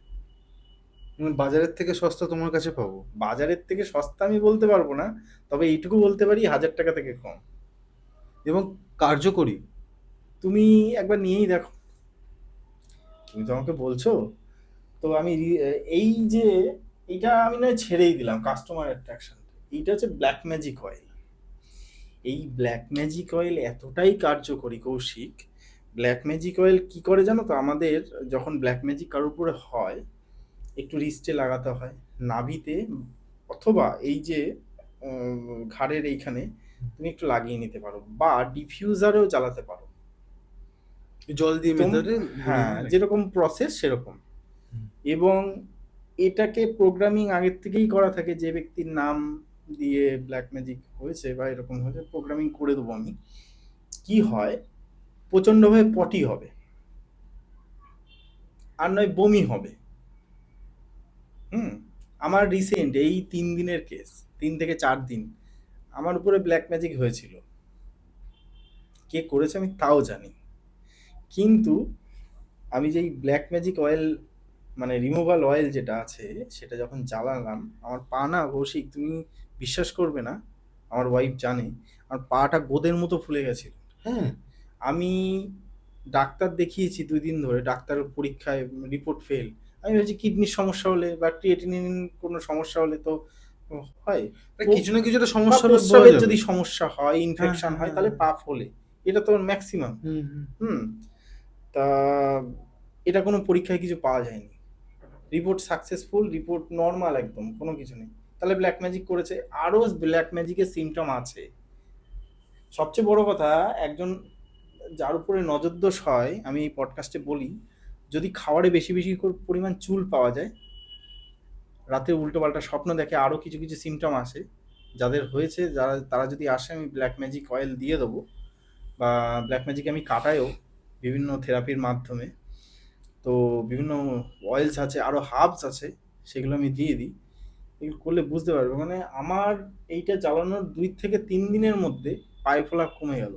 বাজারের থেকে সস্তা তোমার কাছে পাবো? বাজারের থেকে সস্তা আমি বলতে পারবো না, তবে এইটুকু বলতে পারি 1,000 টাকা থেকে কম, এবং কার্যকরী। তুমি একবার নিয়েই দেখো, তুমি তো আমাকে বলছো। তো আমি এইটা আমি নয় ছেড়েই দিলাম, কাস্টমার অ্যাট্রাকশন। এইটা হচ্ছে ব্ল্যাক ম্যাজিক অয়েল। এই ব্ল্যাক ম্যাজিক অয়েল এতটাই কার্যকরী কৌশিক, ব্ল্যাক ম্যাজিক অয়েল কি করে জানো তো, আমাদের যখন ব্ল্যাক ম্যাজিক কারোর উপরে হয়, একটু রিস্টে লাগাতে হয়, নাভিতে, অথবা এই যে ঘাড়ের এইখানে তুমি একটু লাগিয়ে নিতে পারো, বা ডিফিউজারেও জ্বালাতে পারো। জল দিয়ে মেথডে হ্যাঁ, যেরকম প্রসেস সেরকম। এবং এটাকে প্রোগ্রামিং আগের থেকেই করা থাকে, যে ব্যক্তির নাম দিয়ে ব্ল্যাক ম্যাজিক হয়েছে বা এরকম হয়েছে প্রোগ্রামিং করে দেবো আমি। কি হয়, প্রচণ্ডভাবে পটি হবে, আর নয় বমি হবে। আমার রিসেন্ট এই 3 দিনের কেস, 3 থেকে 4 দিন আমার উপরে ব্ল্যাক ম্যাজিক হয়েছিল। কে করেছে আমি তাও জানি, কিন্তু আমি যেই ব্ল্যাক ম্যাজিক অয়েল মানে রিমুভাল অয়েল যেটা আছে সেটা যখন জ্বালালাম, আমার পা না কৌশিক, তুমি বিশ্বাস করবে না, আমার ওয়াইফ জানে, আমার পাটা গোদের মতো ফুলে গেছিল। হ্যাঁ, আমি ডাক্তার দেখিয়েছি 2 দিন ধরে, ডাক্তারের পরীক্ষায় রিপোর্ট ফেল। আমি ভাবছি কিডনির সমস্যা হলে বা ক্রিয়েটিনিন কোনো সমস্যা হলে তো হয়, কিছু না কিছু একটা বা সমস্যা প্রস্রাবের যদি সমস্যা হয়, ইনফেকশন হয়, হ্যাঁ। তাহলে পা ফোলে, এটা তো ম্যাক্সিমাম। তা এটা কোনো পরীক্ষায় কিছু পাওয়া যায়নি, রিপোর্ট সাকসেসফুল, রিপোর্ট নর্মাল, একদম কোনো কিছু নেই। তাহলে ব্ল্যাক ম্যাজিক করেছে। আরও ব্ল্যাক ম্যাজিকের সিমটম আছে। সবচেয়ে বড় কথা, একজন যার উপরে নজরদোষ হয়, আমি এই পডকাস্টে বলি, যদি খাবারে বেশি বেশি পরিমাণ চুল পাওয়া যায়, রাতে উল্টোপাল্টা স্বপ্ন দেখে, আরও কিছু কিছু সিমটম আসে, যাদের হয়েছে, তারা যদি আসে, আমি ব্ল্যাক ম্যাজিক অয়েল দিয়ে দেবো, বা ব্ল্যাক ম্যাজিক আমি কাটাইও বিভিন্ন থেরাপির মাধ্যমে। তো বিভিন্ন অয়েলস আছে, আরও হার্বস আছে, সেগুলো আমি দিয়ে দিই। এগুলো করলে বুঝতে পারবে, মানে আমার এইটা জ্বালানোর 2 থেকে 3 দিনের মধ্যে পায়ে ফোলা কমে গেল।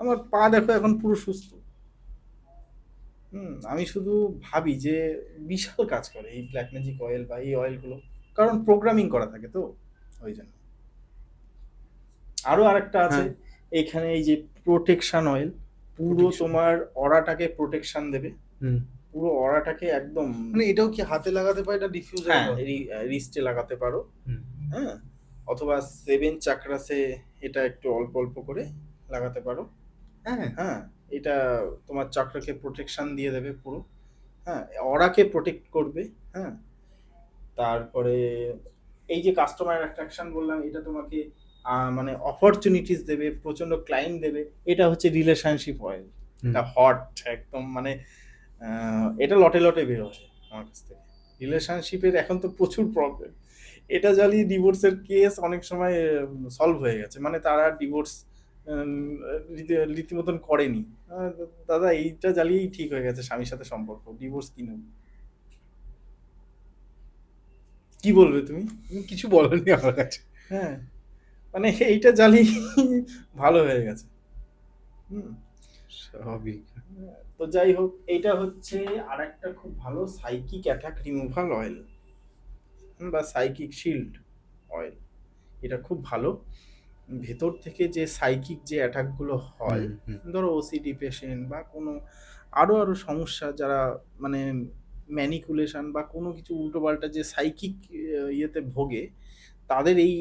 আমার পা দেখো এখন পুরো সুস্থ। আমি শুধু ভাবি যে বিশাল কাজ করে এই ব্ল্যাক ম্যাজিক অয়েল বা এই অয়েলগুলো, কারণ প্রোগ্রামিং করা থাকে তো, ওই জন্য। আরও আরেকটা আছে এইখানে, এই যে প্রোটেকশন অয়েল, পুরো তোমার অরাটাকে প্রোটেকশন দেবে, পুরো অরাটাকে একদম। মানে এটাও কি হাতে লাগাতে পারে, এটা ডিফিউজার? হ্যাঁ, রিস্টে লাগাতে পারো। হ্যাঁ, অথবা 7 চাকরাসে এটা একটু অল্প অল্প করে লাগাতে পারো। হ্যাঁ, এটা তোমার চাকরাকে প্রোটেকশন দিয়ে দেবে পুরো। হ্যাঁ, অরাকে প্রোটেক্ট করবে। হ্যাঁ, তারপরে এই যে কাস্টমার অ্যাট্রাকশন বললাম, এটা তোমাকে মানে অপরচুনিটিস দেবে, প্রচন্ড ক্লায়েন্ট দেবে। এটা হচ্ছে রিলেশনশিপ অয়েল, এটা হট একদম, মানে এটা লটে লটে বের হয় আমার কাছ থেকে। রিলেশনশিপের এখন তো প্রচুর প্রবলেম, এটা জ্বালিয়ে ডিভোর্সের কেস অনেক সময় সলভ হয়ে গেছে, মানে তারা ডিভোর্স রীতিমতন করেনি, দাদা এইটা জ্বালিয়েই ঠিক হয়ে গেছে স্বামীর সাথে সম্পর্ক, ডিভোর্স কি নেব। কি বলবে তুমি? কিছু বলেনি আমার কাছে। হ্যাঁ, মানে এইটা জ্বালিয়ে ভালো হয়ে গেছে। স্বাভাবিক। তো যাই হোক, এইটা হচ্ছে আর একটা খুব ভালো সাইকিক অ্যাটাক রিমুভাল অয়েল, বা সাইকিক শিল্ড অয়েল। এটা খুব ভালো, ভেতর থেকে যে সাইকিক যে অ্যাটাকগুলো হয়, ধরো ওসিডি পেশেন্ট বা কোনো আরও সমস্যা, যারা মানে ম্যানিকুলেশন বা কোনো কিছু উল্টোপাল্টা যে সাইকিক ইয়েতে ভোগে, তাদের এই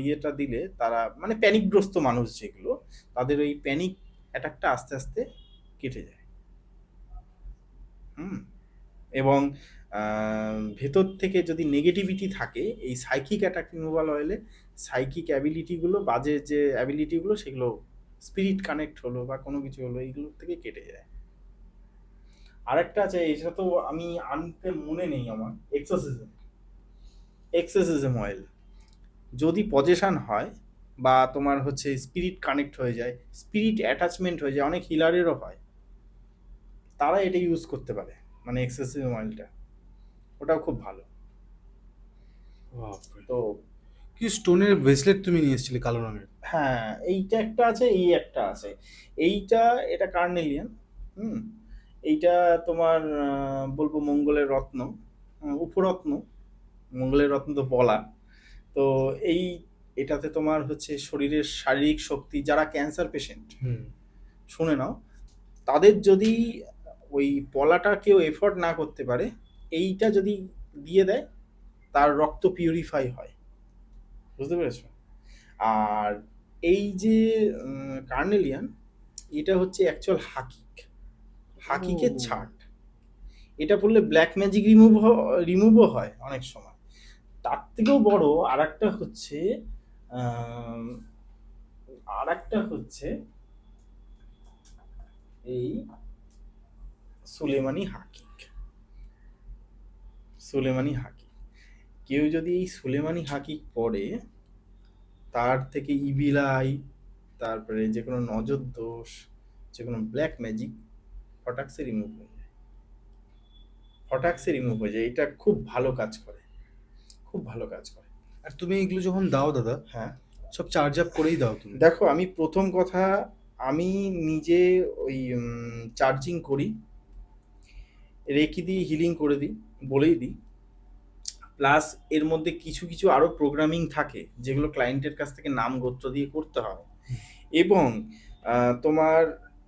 ইয়েটা দিলে, তারা মানে প্যানিকগ্রস্ত মানুষ যেগুলো, তাদের ওই প্যানিক অ্যাটাকটা আস্তে আস্তে কেটে যায়। এবং ভেতর থেকে যদি নেগেটিভিটি থাকে, এই সাইকিক অ্যাটাক রিমুভাল অয়েলে সাইকিক অ্যাবিলিটিগুলো, বাজে যে অ্যাবিলিটিগুলো, সেগুলো স্পিরিট কানেক্ট হলো বা কোনো কিছু হলো, এইগুলোর থেকে কেটে যায়। আরেকটা আছে, এটা তো আমি আনতে মনে নেই আমার, এক্সোসিজম অয়েল। যদি পজেশন হয় বা তোমার হচ্ছে স্পিরিট কানেক্ট হয়ে যায়, স্পিরিট অ্যাটাচমেন্ট হয়ে যায়, অনেক হিলারেরও হয়, তারা এটা ইউজ করতে পারে, মানে এক্সোসিজম অয়েলটা, ওটাও খুব ভালো। তো কি স্টোনের ব্রেসলেট তুমি নিয়ে এসেছিলে কালো রঙের? হ্যাঁ, এইটা একটা আছে, এই একটা আছে। এইটা, এটা কার্নেলিয়ান। এইটা তোমার বলবো মঙ্গলের রত্ন, উপরত্ন, মঙ্গলের রত্ন তো বলা। তো এটাতে তোমার হচ্ছে শরীরের শারীরিক শক্তি, যারা ক্যান্সার পেশেন্ট শুনে নাও, তাদের যদি ওই পলাটা কেউ এফোর্ড না করতে পারে, এইটা যদি দিয়ে দেয়, তার রক্ত পিউরিফাই হয়, বুঝতে পেরেছো? আর এই যে কার্নেলিয়ান, এটা হচ্ছে অ্যাকচুয়াল হাকিকের ছাট। এটা বললে ব্ল্যাক ম্যাজিক রিমুভও হয় অনেক সময়। তার থেকেও বড় আর একটা হচ্ছে আর একটা হচ্ছে এই সুলেমানি হাকিক। সুলেমানি হাকিক, কেউ যদি এই সুলেমানি হাকিক পড়ে, তার থেকে ইভিল আই, তারপরে যে কোনো নজর দোষ, যে কোনো ব্ল্যাক ম্যাজিক ফটাক্সে রিমুভ হয়ে যায়। ফটাক্সে রিমুভ হয়ে যায়। এটা খুব ভালো কাজ করে, খুব ভালো কাজ করে। আর তুমি এগুলো যখন দাও দাদা, হ্যাঁ, সব চার্জ আপ করেই দাও তুমি? দেখো, আমি প্রথম কথা, আমি নিজে ওই চার্জিং করি, রেকি দিয়ে হিলিং করে দিই, বলেই দিই। প্লাস এর মধ্যে কিছু কিছু আরও প্রোগ্রামিং থাকে যেগুলো ক্লায়েন্টের কাছ থেকে নাম গোত্র দিয়ে করতে হয়। এবং তোমার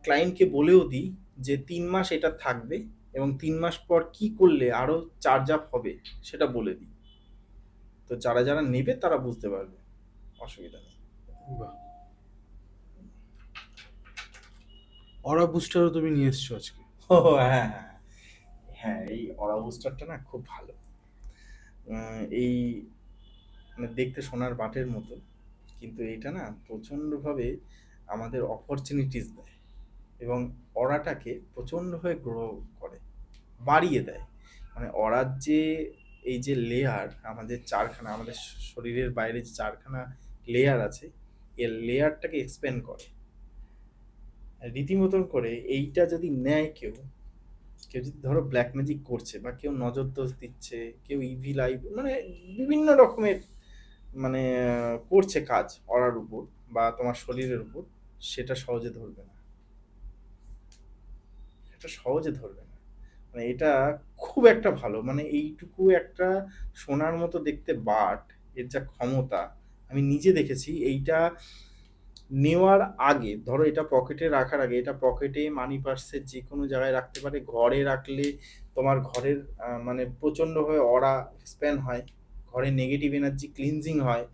ক্লায়েন্টকে বলেও দিই যে 3 মাস এটা থাকবে এবং 3 মাস পর কি করলে আরও চার্জ আপ হবে সেটা বলে দিই। তো যারা যারা নেবে তারা বুঝতে পারবে, অসুবিধা নেই। বাহ, অরা বুস্টারও তুমি নিয়ে এসছো আজকে? ও হ্যাঁ হ্যাঁ হ্যাঁ, এই অরা বুস্টারটা না খুব ভালো। এই মানে দেখতে সোনার বাটের মতো, কিন্তু এটা না প্রচণ্ডভাবে আমাদের অপরচুনিটিস দেয় এবং অরাটাকে প্রচণ্ডভাবে গ্রো করে, বাড়িয়ে দেয়। মানে অরার যে এই যে লেয়ার, আমাদের চারখানা, আমাদের শরীরের বাইরে যে চারখানা লেয়ার আছে, এর লেয়ারটাকে এক্সপ্যান্ড করে রীতিমতন করে। এইটা যদি নেয় কেউ, কেউ যদি ধরো ব্ল্যাক ম্যাজিক করছে বা কেউ নজর দোষ দিচ্ছে, কেউ ইভি লাইভ, মানে বিভিন্ন রকমের মানে করছে কাজ অরার উপর বা তোমার শরীরের উপর, সেটা সহজে ধরবে না, এটা সহজে ধরবে না। মানে এটা খুব একটা ভালো, মানে এইটুকু একটা সোনার মতো দেখতে বাট, এর যা ক্ষমতা আমি নিজে দেখেছি। এইটা নেওয়ার আগে, ধরো এটা পকেটে রাখার আগে, এটা পকেটে, মানি পার্সে, যে কোনো জায়গায় রাখতে পারে। ঘরে রাখলে তোমার ঘরের মানে প্রচণ্ডভাবে অরা এক্সপ্যান্ড হয়, ঘরে নেগেটিভ এনার্জি ক্লিনজিং হয়।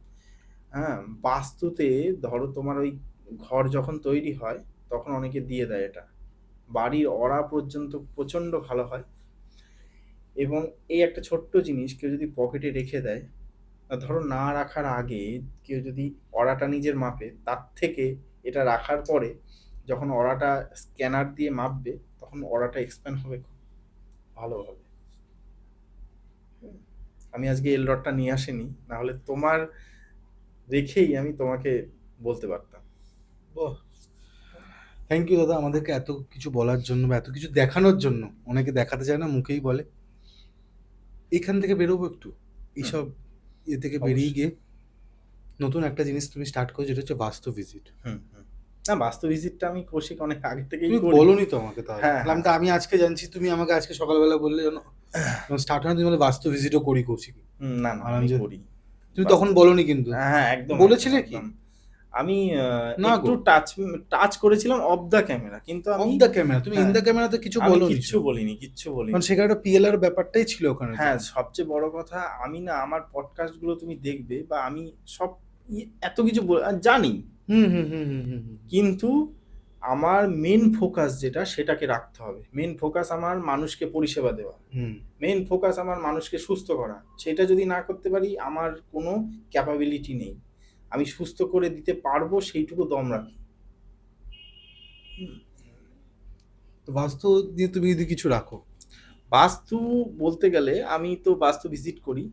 হ্যাঁ, বাস্তুতে ধরো তোমার ওই ঘর যখন তৈরি হয় তখন অনেকে দিয়ে দেয় এটা, বাড়ির অরা পর্যন্ত প্রচণ্ড ভালো হয়। এবং এই একটা ছোট্ট জিনিস কেউ যদি পকেটে রেখে দেয়, ধরো না রাখার আগে কেউ যদি অরাটা নিজের মাপে, তার থেকে এটা রাখার পরে যখন অরাটা স্ক্যানার দিয়ে মাপবে তখন অরাটা এক্সপ্যান্ড হবে খুব ভালোভাবে। আমি আজকে এল রডটা নিয়ে আসিনি, না হলে তোমার রেখেই আমি তোমাকে বলতে পারতাম। বাহ, থ্যাংক ইউ দাদা আমাদেরকে এত কিছু বলার জন্য বা এত কিছু দেখানোর জন্য। অনেকে দেখাতে চায় না, মুখেই বলে। এখান থেকে বেরোবো একটু, এইসব এ থেকে বেরিয়ে অবশ্যই। গিয়ে নতুন একটা জিনিস তুমি স্টার্ট করো, যেটা হচ্ছে বাস্তু ভিজিট। হুম হুম। না, বাস্তু ভিজিটটা আমি কৌশিক অনেক আগে থেকেই তুমি করি। বলোনি তো আমাকে, তাহলে হ্যাঁ হ্যাঁ আমি তো, আমি আজকে জানছি। তুমি আমাকে আজকে সকালবেলা বললে যেন স্টার্ট হয়, তুমি বলে বাস্তু ভিজিটও করি কৌশিক। না না, আর আমি আমি যে, করি তুমি তখন বাস্তু। বলোনি কিন্তু। হ্যাঁ, একদম একদম বলেছিলে কি? একদম। আমি না একটু গো, টাচ করেছিলাম অফ দ্য ক্যামেরা, কিন্তু অফ আমি দ্য ক্যামেরা, তুমি ইন হ্যাঁ, দ্য ক্যামেরাতে কিছু আমি বলোনি। কিচ্ছু বলিনি, কিচ্ছু কারণ বলিনি। সেখানে একটা পিএলআর ব্যাপারটাই ছিল ওখানে তো। হ্যাঁ, সবচেয়ে বড় কথা, আমি না আমার পডকাস্ট গুলো তুমি দেখবে বা আমি সব এত কিছু জানি, হুম হুম হুম হুম হুম হুম। কিন্তু আমার মেন ফোকাস যেটা সেটাকে রাখতে হবে। মেন ফোকাস আমার মানুষকে পরিষেবা দেওয়া, হুম। মেন ফোকাস আমার মানুষকে সুস্থ করা। সেটা যদি না করতে পারি আমার কোনো ক্যাপাবিলিটি নেই। আমি সুস্থ করে দিতে পারবো সেইটুকু দম রাখি। তো বাস্তু দিয়ে তুমি যদি কিছু রাখো? বাস্তু বলতে গেলে আমি তো বাস্তু ভিজিট করি।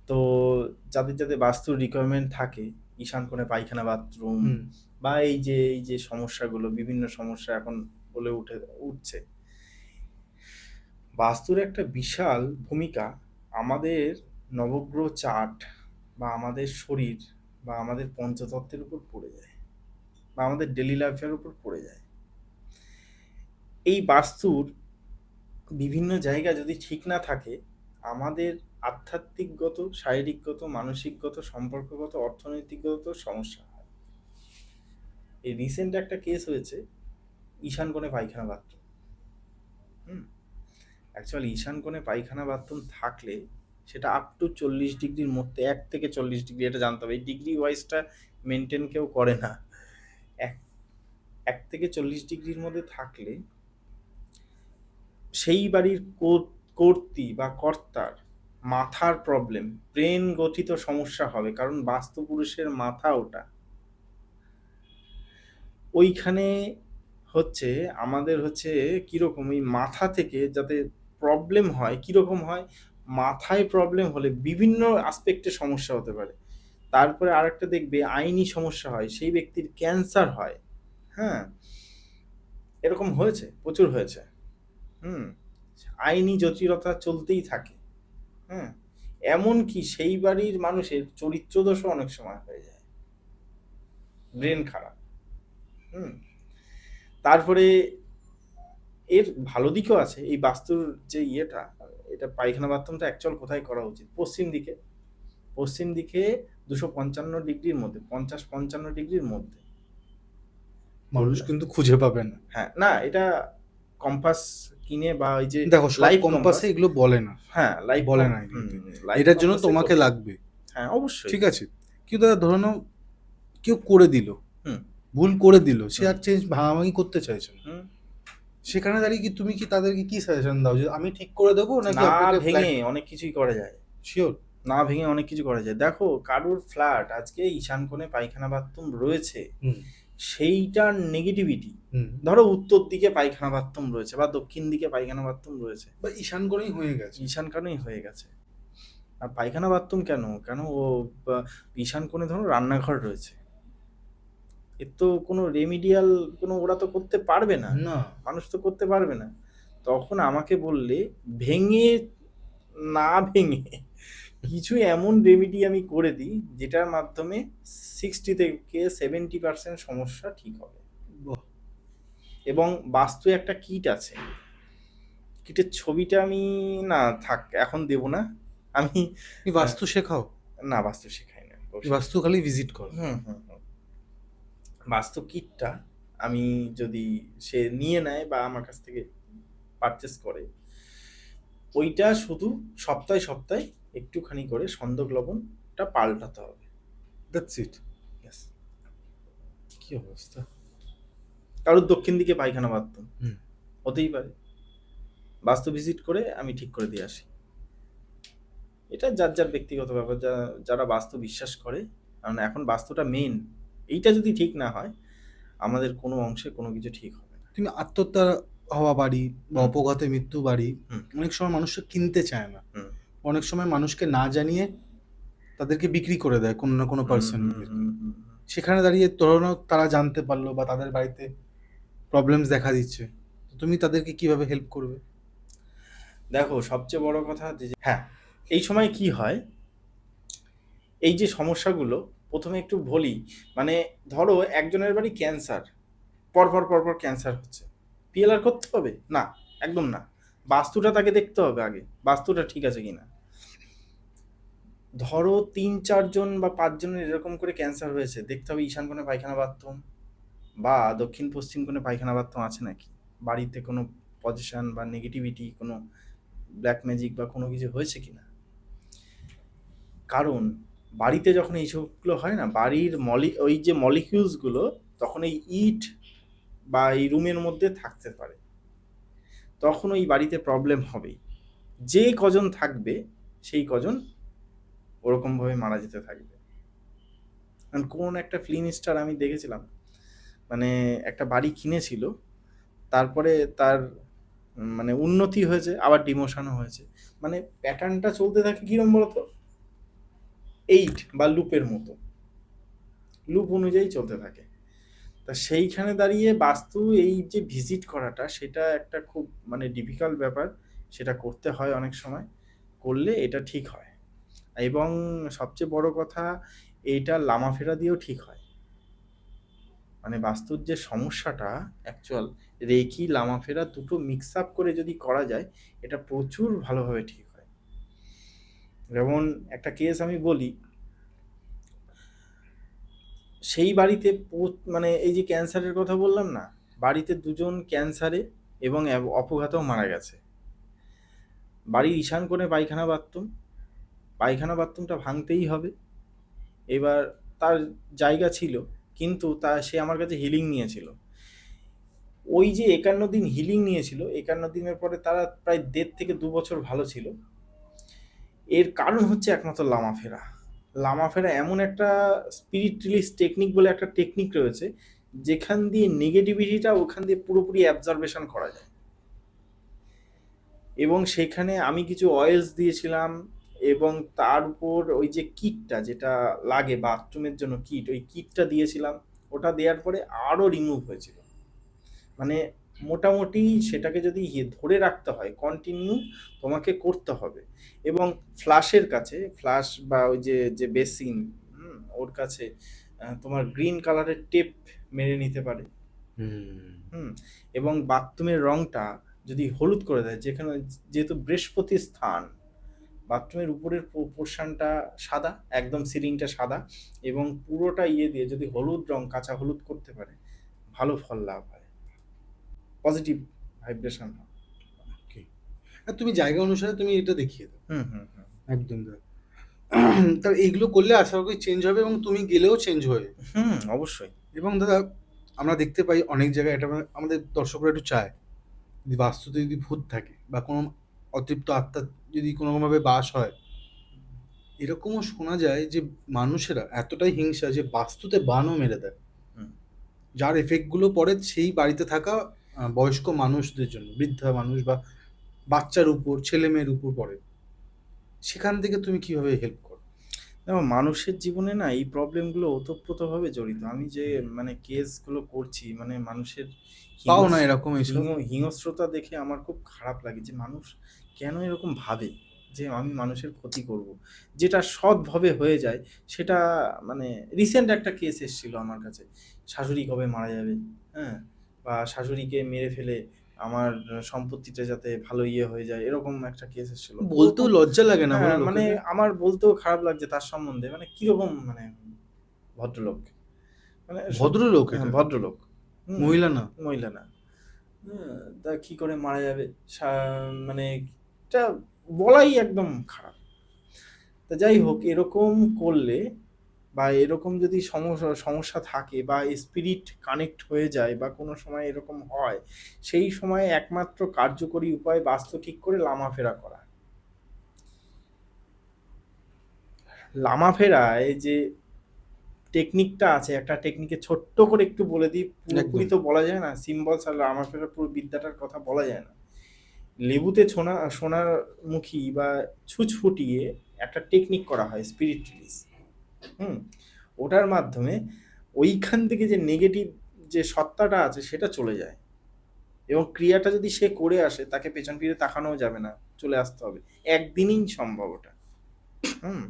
তো যাদের যাদের বাস্তুর রিকোয়ারমেন্ট থাকে, ঈশান কোণে পায়খানা বাথরুম হুম। বা এই যে সমস্যাগুলো, বিভিন্ন সমস্যা এখন বলে উঠছে, বাস্তুর একটা বিশাল ভূমিকা আমাদের নবগ্রহ চার্ট বা আমাদের শরীর বা আমাদের পঞ্চতত্ত্বের উপর পড়ে যায় বা আমাদের ডেলি লাইফের উপর পড়ে যায়। এই বাস্তুর বিভিন্ন জায়গা যদি ঠিক না থাকে, আমাদের আধ্যাত্মিকগত, শারীরিকগত, মানসিকগত, সম্পর্কগত, অর্থনৈতিকগত সমস্যা হয়। এই রিসেন্ট একটা কেস হয়েছে, ঈশান কোণে পায়খানা বাথরুম। অ্যাকচুয়ালি ঈশান কোণে পায়খানা বাথরুম থাকলে সেটা আপ টু 40 ডিগ্রির মধ্যে, 1 থেকে 40 ডিগ্রি, এটা জানতে হবে। এই ডিগ্রি ওয়াইজটা মেনটেন কেউ করে না। এক 1 থেকে 40 ডিগ্রির মধ্যে থাকলে সেই বাড়ির কর্ত্রী বা কর্তার মাথার প্রবলেম, ব্রেন গঠিত সমস্যা হবে, কারণ বাস্তু পুরুষের মাথা ওটা। ওইখানে হচ্ছে আমাদের হচ্ছে কীরকম ওই মাথা থেকে যাতে প্রবলেম হয়, কীরকম হয়, মাথায় প্রবলেম হলে বিভিন্ন আসপেক্টে সমস্যা হতে পারে। তারপরে আরেকটা দেখবে আইনি সমস্যা হয়, সেই ব্যক্তির ক্যান্সার হয়। হ্যাঁ, এরকম হয়েছে, প্রচুর হয়েছে। আইনি জটিলতা চলতেই থাকে। হ্যাঁ, এমনকি সেই বাড়ির মানুষের চরিত্র দোষও অনেক সময় হয়ে যায়, ব্রেন খারাপ। তারপরে এর ভালো দিকও আছে। এই বাস্তুর যে ইয়েটা, এটা পায়খানা বাথরুমটা অ্যাকচুয়াল কোথায় করা উচিত? পশ্চিম দিকে। পশ্চিম দিকে 255 ডিগ্রির মধ্যে, 50-55 ডিগ্রির মধ্যে। মানুষ কিন্তু খুঁজে পাবে না। হ্যাঁ, না এটা কম্পাস কিনে বা ওই যে দেখো সব লাইভ কম্পাসে এগুলো বলে না, হ্যাঁ লাইভ বলে না এগুলোতে। এটার জন্য তোমাকে লাগবে। হ্যাঁ অবশ্যই। ঠিক আছে, কিন্তু দাদা ধরে নাও কেউ করে দিল, ভুল করে দিল, সে আর চেঞ্জ ভাঙাভাঙি করতে চাইছে না, সেখানে দাঁড়িয়ে কি তুমি কি তাদেরকে কি সাজেশন দাও যে আমি ঠিক করে দেবো নাকি না আপনাকে ভেঙে অনেক কিছুই করা যায়? শিওর না ভেঙে অনেক কিছু করা যায়। দেখো কারুর ফ্ল্যাট আজকে ঈশান কোণে পায়খানা বাথরুম রয়েছে, সেইটার নেগেটিভিটি, ধরো উত্তর দিকে পায়খানা বাথরুম রয়েছে বা দক্ষিণ দিকে পায়খানা বাথরুম রয়েছে বা ঈশান কোণেই হয়ে গেছে, ঈশান কোণেই হয়ে গেছে। আর পায়খানা বাথরুম কেন কেন ও ঈশান কোণে ধরো রান্নাঘর রয়েছে, এর তো কোনো রেমিডিয়াল কোনো ওরা তো করতে পারবে না, না মানুষ তো করতে পারবে না। তখন আমাকে বললে ভেঙে না ভেঙে কিছু এমন রেমিডি আমি করে দিই যেটার মাধ্যমে 60 থেকে 70% সমস্যা ঠিক হবে। এবং বাস্তু একটা কিট আছে, কিটের ছবিটা আমি না থাক এখন দেব না। আমি বাস্তু শেখাও? না বাস্তু শেখাই না, বাস্তু খালি ভিজিট করো। বাস্তু কিটটা আমি যদি সে নিয়ে নেয় বা আমার কাছ থেকে পারচেস করে, ওইটা শুধু সপ্তাহে সপ্তাহে একটুখানি করে সন্দক লবণটা পাল্টাতে হবে। That's it. ইয়েস। কি অবস্থা! কারোর দক্ষিণ দিকে পায়খানা বাথরুম হতেই পারে, বাস্তু ভিজিট করে আমি ঠিক করে দিয়ে আসি। এটা যার যার ব্যক্তিগত ব্যাপার, যারা বাস্তু বিশ্বাস করে, কারণ এখন বাস্তুটা মেন। এইটা যদি ঠিক না হয় আমাদের কোনো অংশে কোনো কিছু ঠিক হবে না। তুমি আত্মহত্যা হওয়া বাড়ি বা অপঘাতে মৃত্যু বাড়ি অনেক সময় মানুষকে কিনতে চায় না, অনেক সময় মানুষকে না জানিয়ে তাদেরকে বিক্রি করে দেয় কোনো না কোনো পার্সন। সেখানে দাঁড়িয়ে ধরো তারা জানতে পারলো বা তাদের বাড়িতে প্রবলেমস দেখা দিচ্ছে, তুমি তাদেরকে কিভাবে হেল্প করবে? দেখো সবচেয়ে বড় কথা যে হ্যাঁ, এই সময় কি হয়, এই যে সমস্যাগুলো প্রথমে একটু বলি। মানে ধরো একজনের বাড়ি ক্যান্সার, পরপর পরপর ক্যান্সার হচ্ছে, পিএলআর করতে হবে না, একদম না। বাস্তুটা তাকে দেখতে হবে আগে, বাস্তুটা ঠিক আছে কিনা। ধরো 3-4 জন বা 5 জনের এরকম করে ক্যান্সার হয়েছে, দেখতে হবে ঈশান কোণে পায়খানা বাথরুম বা দক্ষিণ পশ্চিম কোণে পায়খানা বাথরুম আছে নাকি, বাড়িতে কোনো পজিশন বা নেগেটিভিটি, কোনো ব্ল্যাক ম্যাজিক বা কোনো কিছু হয়েছে কিনা। কারণ বাড়িতে যখন এইসবগুলো হয় না, বাড়ির ওই যে মলিকিউলসগুলো তখন এই ইট বা এই রুমের মধ্যে থাকতে পারে, তখন ওই বাড়িতে প্রবলেম হবেই। যে কজন থাকবে সেই কজন ওরকমভাবে মারা যেতে থাকবে। কারণ কোন একটা ফিল্ম স্টার আমি দেখেছিলাম, মানে একটা বাড়ি কিনেছিল, তারপরে তার মানে উন্নতি হয়েছে আবার ডিমোশনও হয়েছে, মানে প্যাটার্নটা চলতে থাকে কিরম বলতো, 8 বা লুপের মতো, লুপ অনুযায়ী চলতে থাকে। তা সেইখানে দাঁড়িয়ে বাস্তু এই যে ভিজিট করাটা, সেটা একটা খুব মানে ডিফিকাল্ট ব্যাপার, সেটা করতে হয় অনেক সময়, করলে এটা ঠিক হয়। এবং সবচেয়ে বড় কথা, এইটা লামাফেরা দিয়েও ঠিক হয়। মানে বাস্তুর যে সমস্যাটা অ্যাকচুয়াল রেকি লামাফেরা দুটো মিক্স আপ করে যদি করা যায়, এটা প্রচুর ভালোভাবে ঠিক হয়। যেমন একটা কেস আমি বলি, সেই বাড়িতে মানে এই যে ক্যান্সারের কথা বললাম না, বাড়িতে 2 জন ক্যান্সারে এবং অপঘাতেও মারা গেছে। বাড়ির ঈশান কোণে পায়খানা বাথরুম, পায়খানা বাথরুমটা ভাঙতেই হবে। এবার তার জায়গা ছিল, কিন্তু সে আমার কাছে হিলিং নিয়েছিল। ওই যে 51 দিন হিলিং নিয়েছিল, 51 দিনের পরে তারা প্রায় 1.5 থেকে 2 বছর ভালো ছিল। এর কারণ হচ্ছে একমাত্র লামাফেরা। লামাফেরা এমন একটা স্পিরিট রিলিজ টেকনিক বলে একটা টেকনিক রয়েছে, যেখান দিয়ে নেগেটিভিটিটা ওখান দিয়ে পুরোপুরি অ্যাবজর্বেশন করা যায়। এবং সেখানে আমি কিছু অয়েলস দিয়েছিলাম, এবং তার উপর ওই যে কিটটা যেটা লাগে বাথরুমের জন্য কিট, ওই কিটটা দিয়েছিলাম। ওটা দেওয়ার পরে আরও রিমুভ হয়েছিল। মানে মোটামুটি সেটাকে যদি ধরে রাখতে হয় কন্টিনিউ তোমাকে করতে হবে। এবং ফ্লাশের কাছে, ফ্লাশ বা ওই যে যে বেসিন, ওর কাছে তোমার গ্রিন কালারের টেপ মেরে নিতে পারে। হুম এবং বাথরুমের রংটা যদি হলুদ করে দেয়, যেখানে যেহেতু বৃহস্পতির স্থান, বাথরুমের উপরের পোর্শনটা সাদা, একদম সিলিংটা সাদা, এবং পুরোটা দিয়ে যদি হলুদ রং, কাঁচা হলুদ করতে পারে, ভালো ফল লাভ হয়, পজিটিভ ভাইব্রেশন হয়। ওকে। আর তুমি জায়গা অনুসারে তুমি এটা দেখিয়ে দাও। হুম হুম হুম একদম দাদা। তা এইগুলো করলে আশা করি চেঞ্জ হবে এবং তুমি গেলেও চেঞ্জ হবে। অবশ্যই। এবং দাদা আমরা দেখতে পাই অনেক জায়গায় এটা আমাদের দর্শকরা একটু চায়, যদি বাস্তুতে যদি ভূত থাকে বা কোনো অতৃপ্ত আত্মা যদি কোনোভাবে বাস হয়, এরকমও শোনা যায় যে মানুষেরা এতটাই হিংসা যে বাস্তুতে বানও মেরে দেয়, হুম। যার এফেক্টগুলো পড়ে সেই বাড়িতে থাকা বয়স্ক মানুষদের জন্য, বৃদ্ধা মানুষ বা বাচ্চার উপর, ছেলে মেয়ের উপর পড়ে। সেখান থেকে তুমি কিভাবে হেল্প করো? দেখো, মানুষের জীবনে না এই প্রবলেমগুলো ওতপ্রোতভাবে জড়িত। আমি যে মানে কেসগুলো করছি, মানে মানুষের পাও না এরকম এইসব? হিংস্রতা দেখে আমার খুব খারাপ লাগে যে মানুষ কেন এরকম ভাবে যে আমি মানুষের ক্ষতি করব। যেটা সৎভাবে হয়ে যায় সেটা, মানে রিসেন্ট একটা কেস এসেছিল আমার কাছে, শাশুড়ি কবে মারা যাবে, হ্যাঁ, বা শাশুড়িকে মেরে ফেলে আমার সম্পত্তিটা যাতে ভালো হয়ে যায়, এরকম একটা কেস এসেছিল। বলতেও লজ্জা লাগে না বলো হ্যাঁ, মানে লোকেদের? আমার বলতেও খারাপ লাগছে তার সম্বন্ধে, মানে কিরকম, মানে ভদ্রলোক, মানে ভদ্রলোক হ্যাঁ, এটা, ভদ্রলোক। মহিলা না। মহিলা না। তা কি করে মারা যাবে, মানে এটা বলাই একদম খারাপ। তা যাই হোক, এরকম করলে বা এরকম যদি সমস্যা সমস্যা থাকে বা স্পিরিট কানেক্ট হয়ে যায় বা কোনো সময় এরকম হয়, সেই সময় একমাত্র কার্যকরী উপায় বাস্তু ঠিক করে লামাফেরা করা। লামাফেরায় যে টেকনিকটা আছে, একটা টেকনিকে ছোট্ট করে একটু বলে দিই, পুরোপুরি একদম। তো বলা যায় না, সিম্বলস আর লামাফেরার পুরো বিদ্যাটার কথা বলা যায় না। লেবুতে সোনার মুখী বা ছুঁচ ফুটিয়ে একটা টেকনিক করা হয়, স্পিরিট রিলিজ। হুম ওটার মাধ্যমে ওইখান থেকে যে নেগেটিভ যে সত্তাটা আছে সেটা চলে যায়, এবং ক্রিয়াটা যদি সে করে আসে তাকে পেছন ফিরে তাকানোও যাবে না, চলে আসতে হবে, একদিনই সম্ভব ওটা। হুম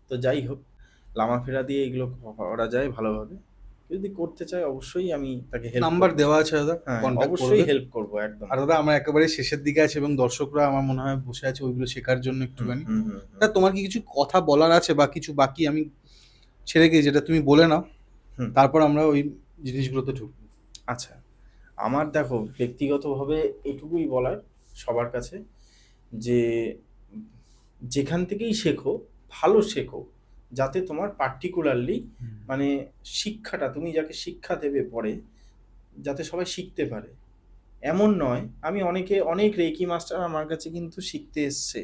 তো যাই হোক, লামাফেরা দিয়ে এগুলো করা যায় ভালোভাবে। কেউ যদি করতে চায় অবশ্যই আমি তাকে হেল্প নাম্বার করবো। দেওয়া আছে দাদা, হ্যাঁ, কন্ট্যাক্ট অবশ্যই করবে। হেল্প করবো, একদম। আর দাদা আমরা একেবারে শেষের দিকে আছি এবং দর্শকরা আমার মনে হয় বসে আছে ওইগুলো শেখার জন্য হুম একটুখানি। হুম হুম তা তোমার কি কিছু কথা বলার আছে বা কিছু বাকি আমি ছেড়ে গিয়ে যেটা তুমি বলে নাও, হুম তারপর আমরা ওই জিনিসগুলোতে ঢুকবো। আচ্ছা, আমার দেখো ব্যক্তিগতভাবে এটুকুই বলার সবার কাছে, যে যেখান থেকেই শেখো ভালো শেখো, যাতে তোমার পার্টিকুলারলি মানে শিক্ষাটা, তুমি যাকে শিক্ষা দেবে পরে, যাতে সবাই শিখতে পারে। এমন নয়, আমি অনেক রেকি মাস্টার আমার কাছে কিন্তু শিখতে এসছে।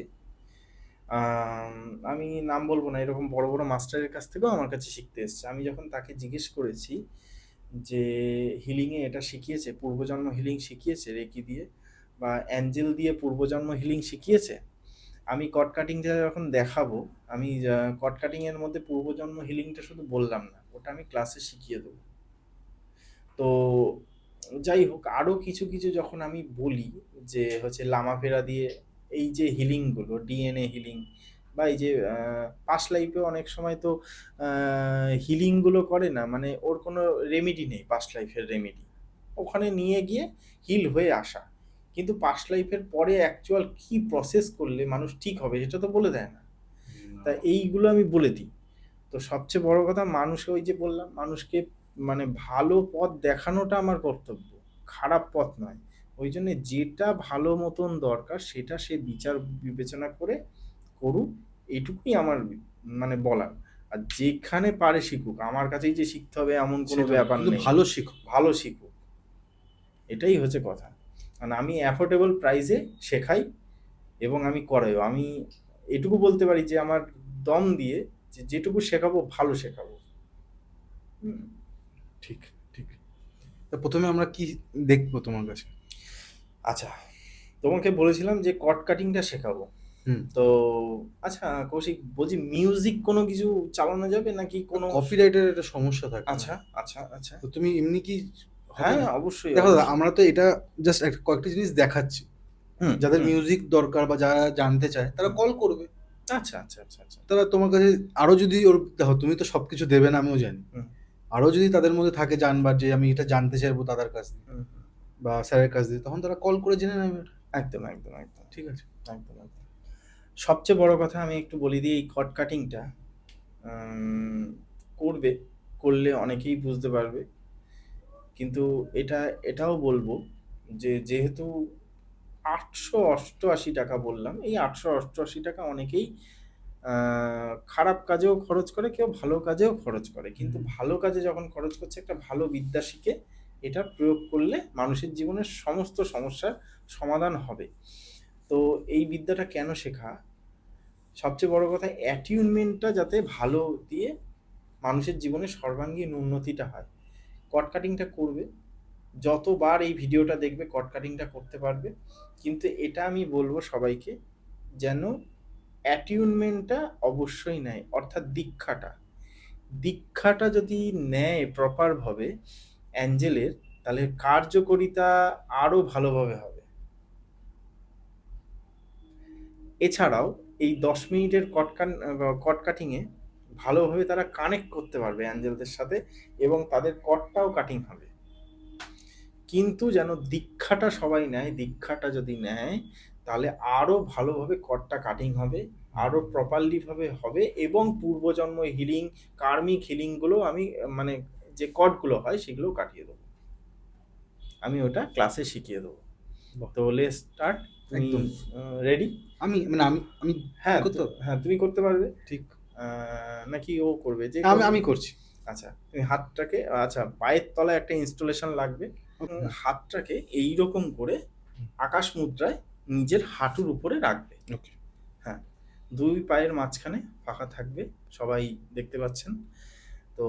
আম, আমি নাম বলবো না, এরকম বড় বড় মাস্টারের কাছ থেকেও আমার কাছে শিখতে এসছে। আমি যখন তাকে জিজ্ঞেস করেছি যে হিলিংয়ে এটা শিখিয়েছে, পূর্বজন্ম হিলিং শিখিয়েছে রেকি দিয়ে, বা অ্যাঞ্জেল দিয়ে পূর্বজন্ম হিলিং শিখিয়েছে, আমি কট কাটিংটা যখন দেখাবো, আমি কট কাটিংয়ের মধ্যে পূর্বজন্ম হিলিংটা শুধু বললাম না, ওটা আমি ক্লাসে শিখিয়ে দেবো। তো যাই হোক, আরও কিছু কিছু যখন আমি বলি যে হচ্ছে লামাফেরা দিয়ে এই যে হিলিংগুলো, ডিএনএ হিলিং, বা এই যে পাস্ট লাইফে অনেক সময় তো হিলিংগুলো করে না, মানে ওর কোনো রেমেডি নেই, পাস্ট লাইফের রেমেডি ওখানে নিয়ে গিয়ে হিল হয়ে আসা, কিন্তু পাস্ট লাইফের পরে অ্যাকচুয়াল কি প্রসেস করলে মানুষ ঠিক হবে সেটা তো বলে দেয় না। তা এইগুলো আমি বলে দিই। তো সবচেয়ে বড় কথা, মানুষ ওই যে বললাম, মানুষকে মানে ভালো পথ দেখানোটা আমার কর্তব্য, খারাপ পথ নয়। ওই জন্য যেটা ভালো মতন দরকার সেটা সে বিচার বিবেচনা করে করুক, এইটুকুই আমার মানে বলার। আর যেখানে পারে শিখুক, আমার কাছেই যে শিখতে হবে এমন কোনো সেটা ব্যাপার কিন্তু নেই, ভালো শিখো। ভালো শিখুক, এটাই হচ্ছে কথা। মানে আমি অ্যাফোর্ডেবল প্রাইসে শেখাই এবং আমি করাইও। আমি এটুকু বলতে পারি যে আমার দম দিয়ে যে যেটুকু শেখাবো ভালো শেখাবো। হুম ঠিক, ঠিক। তা প্রথমে আমরা কি দেখবো তোমার কাছে? আচ্ছা, তোমাকে বলেছিলাম যে কট কাটিংটা শেখাবো। হুম। তো আচ্ছা কৌশিক, বলছি মিউজিক কোনো কিছু চালানো যাবে নাকি কোনো? কপিরাইটের একটা সমস্যা থাকে না? আচ্ছা, আচ্ছা, আচ্ছা। তো তুমি এমনি কি হবে হ্যাঁ, না? অবশ্যই, দেখো দাদা, অবশ্যই। আমরা তো এটা জাস্ট কয়েকটা জিনিস দেখাচ্ছি। হুম, যাদের হুম। মিউজিক দরকার বা যারা জানতে চায় তারা কল করবে। আচ্ছা, আচ্ছা, আচ্ছা, আচ্ছা। তারা তোমার কাছে আরো যদি দেখো তুমি তো সবকিছু দেবে না আমিও জানি। হুম, আরো যদি তাদের মধ্যে থাকে জানবার যে আমি এটা জানতে চাইবো দাদার কাছ দিয়ে হুম, হুম। বা স্যারের কাছ দিয়ে, তখন তারা কল করে জেনে নেবে এটা। একদম, একদম, একদম। ঠিক আছে? একদম, একদম। সবচেয়ে বড় কথা আমি একটু বলে দিই, এই কট কাটিংটা উম করবে, করলে অনেকেই বুঝতে পারবে। কিন্তু এটাও বলবো যে যেহেতু ৮৮৮ টাকা বললাম, এই ৮৮৮ টাকা অনেকেই খারাপ কাজেও খরচ করে, কেউ ভালো কাজেও খরচ করে। কিন্তু ভালো কাজে যখন খরচ করছে, একটা ভালো বিদ্যা শিখে এটা প্রয়োগ করলে মানুষের জীবনের সমস্ত সমস্যার সমাধান হবে। তো এই বিদ্যাটা কেন শেখা? সবচেয়ে বড় কথা, অ্যাটিউনমেন্টটা যাতে ভালো দিয়ে মানুষের জীবনে সর্বাঙ্গীন উন্নতিটা হয়। কট কাটিংটা করবে, যতবার এই ভিডিওটা দেখবে কট কাটিংটা করতে পারবে। কিন্তু এটা আমি বলবো সবাইকে, যেন অ্যাটিউনমেন্টটা অবশ্যই নেয়, অর্থাৎ দীক্ষাটা যদি নেয় প্রপারভাবে অ্যাঞ্জেলের, তাহলে কার্যকরিতা আরও ভালোভাবে হবে। এছাড়াও এই 10 মিনিটের কট কাটিংয়ে ভালোভাবে তারা কানেক্ট করতে পারবে অ্যাঞ্জেলদের সাথে, এবং তাদের কটটাও কাটিং হবে। কিন্তু যেন দীক্ষাটা সবাই নেয়, দীক্ষাটা যদি নেয় তাহলে আরও ভালোভাবে কটটা কাটিং হবে, আরও প্রপারলি ভাবে হবে, এবং পূর্বজন্ম হিলিং, কার্মিক হিলিংগুলো আমি মানে যে কটগুলো হয় সেগুলো কাটিয়ে দেবো, আমি ওটা ক্লাসে শিখিয়ে দেবো। বাহ! তো লেটস স্টার্ট। তুমি একদম। রেডি? আমি হ্যাঁ, করতে হবে? হ্যাঁ, তুমি করতে পারবে। ঠিক। নাকি ও করবে? যে আমি করবে। আমি করছি। আচ্ছা, তুমি হাতটাকে, আচ্ছা, পায়ের তলায় একটা ইনস্টলেশন লাগবে। ওকে। হাতটাকে এইরকম করে আকাশ মুদ্রায় নিজের হাঁটুর উপরে রাখবে। ওকে। হ্যাঁ, ২ পায়ের মাঝখানে ফাঁকা থাকবে। সবাই দেখতে পাচ্ছেন। তো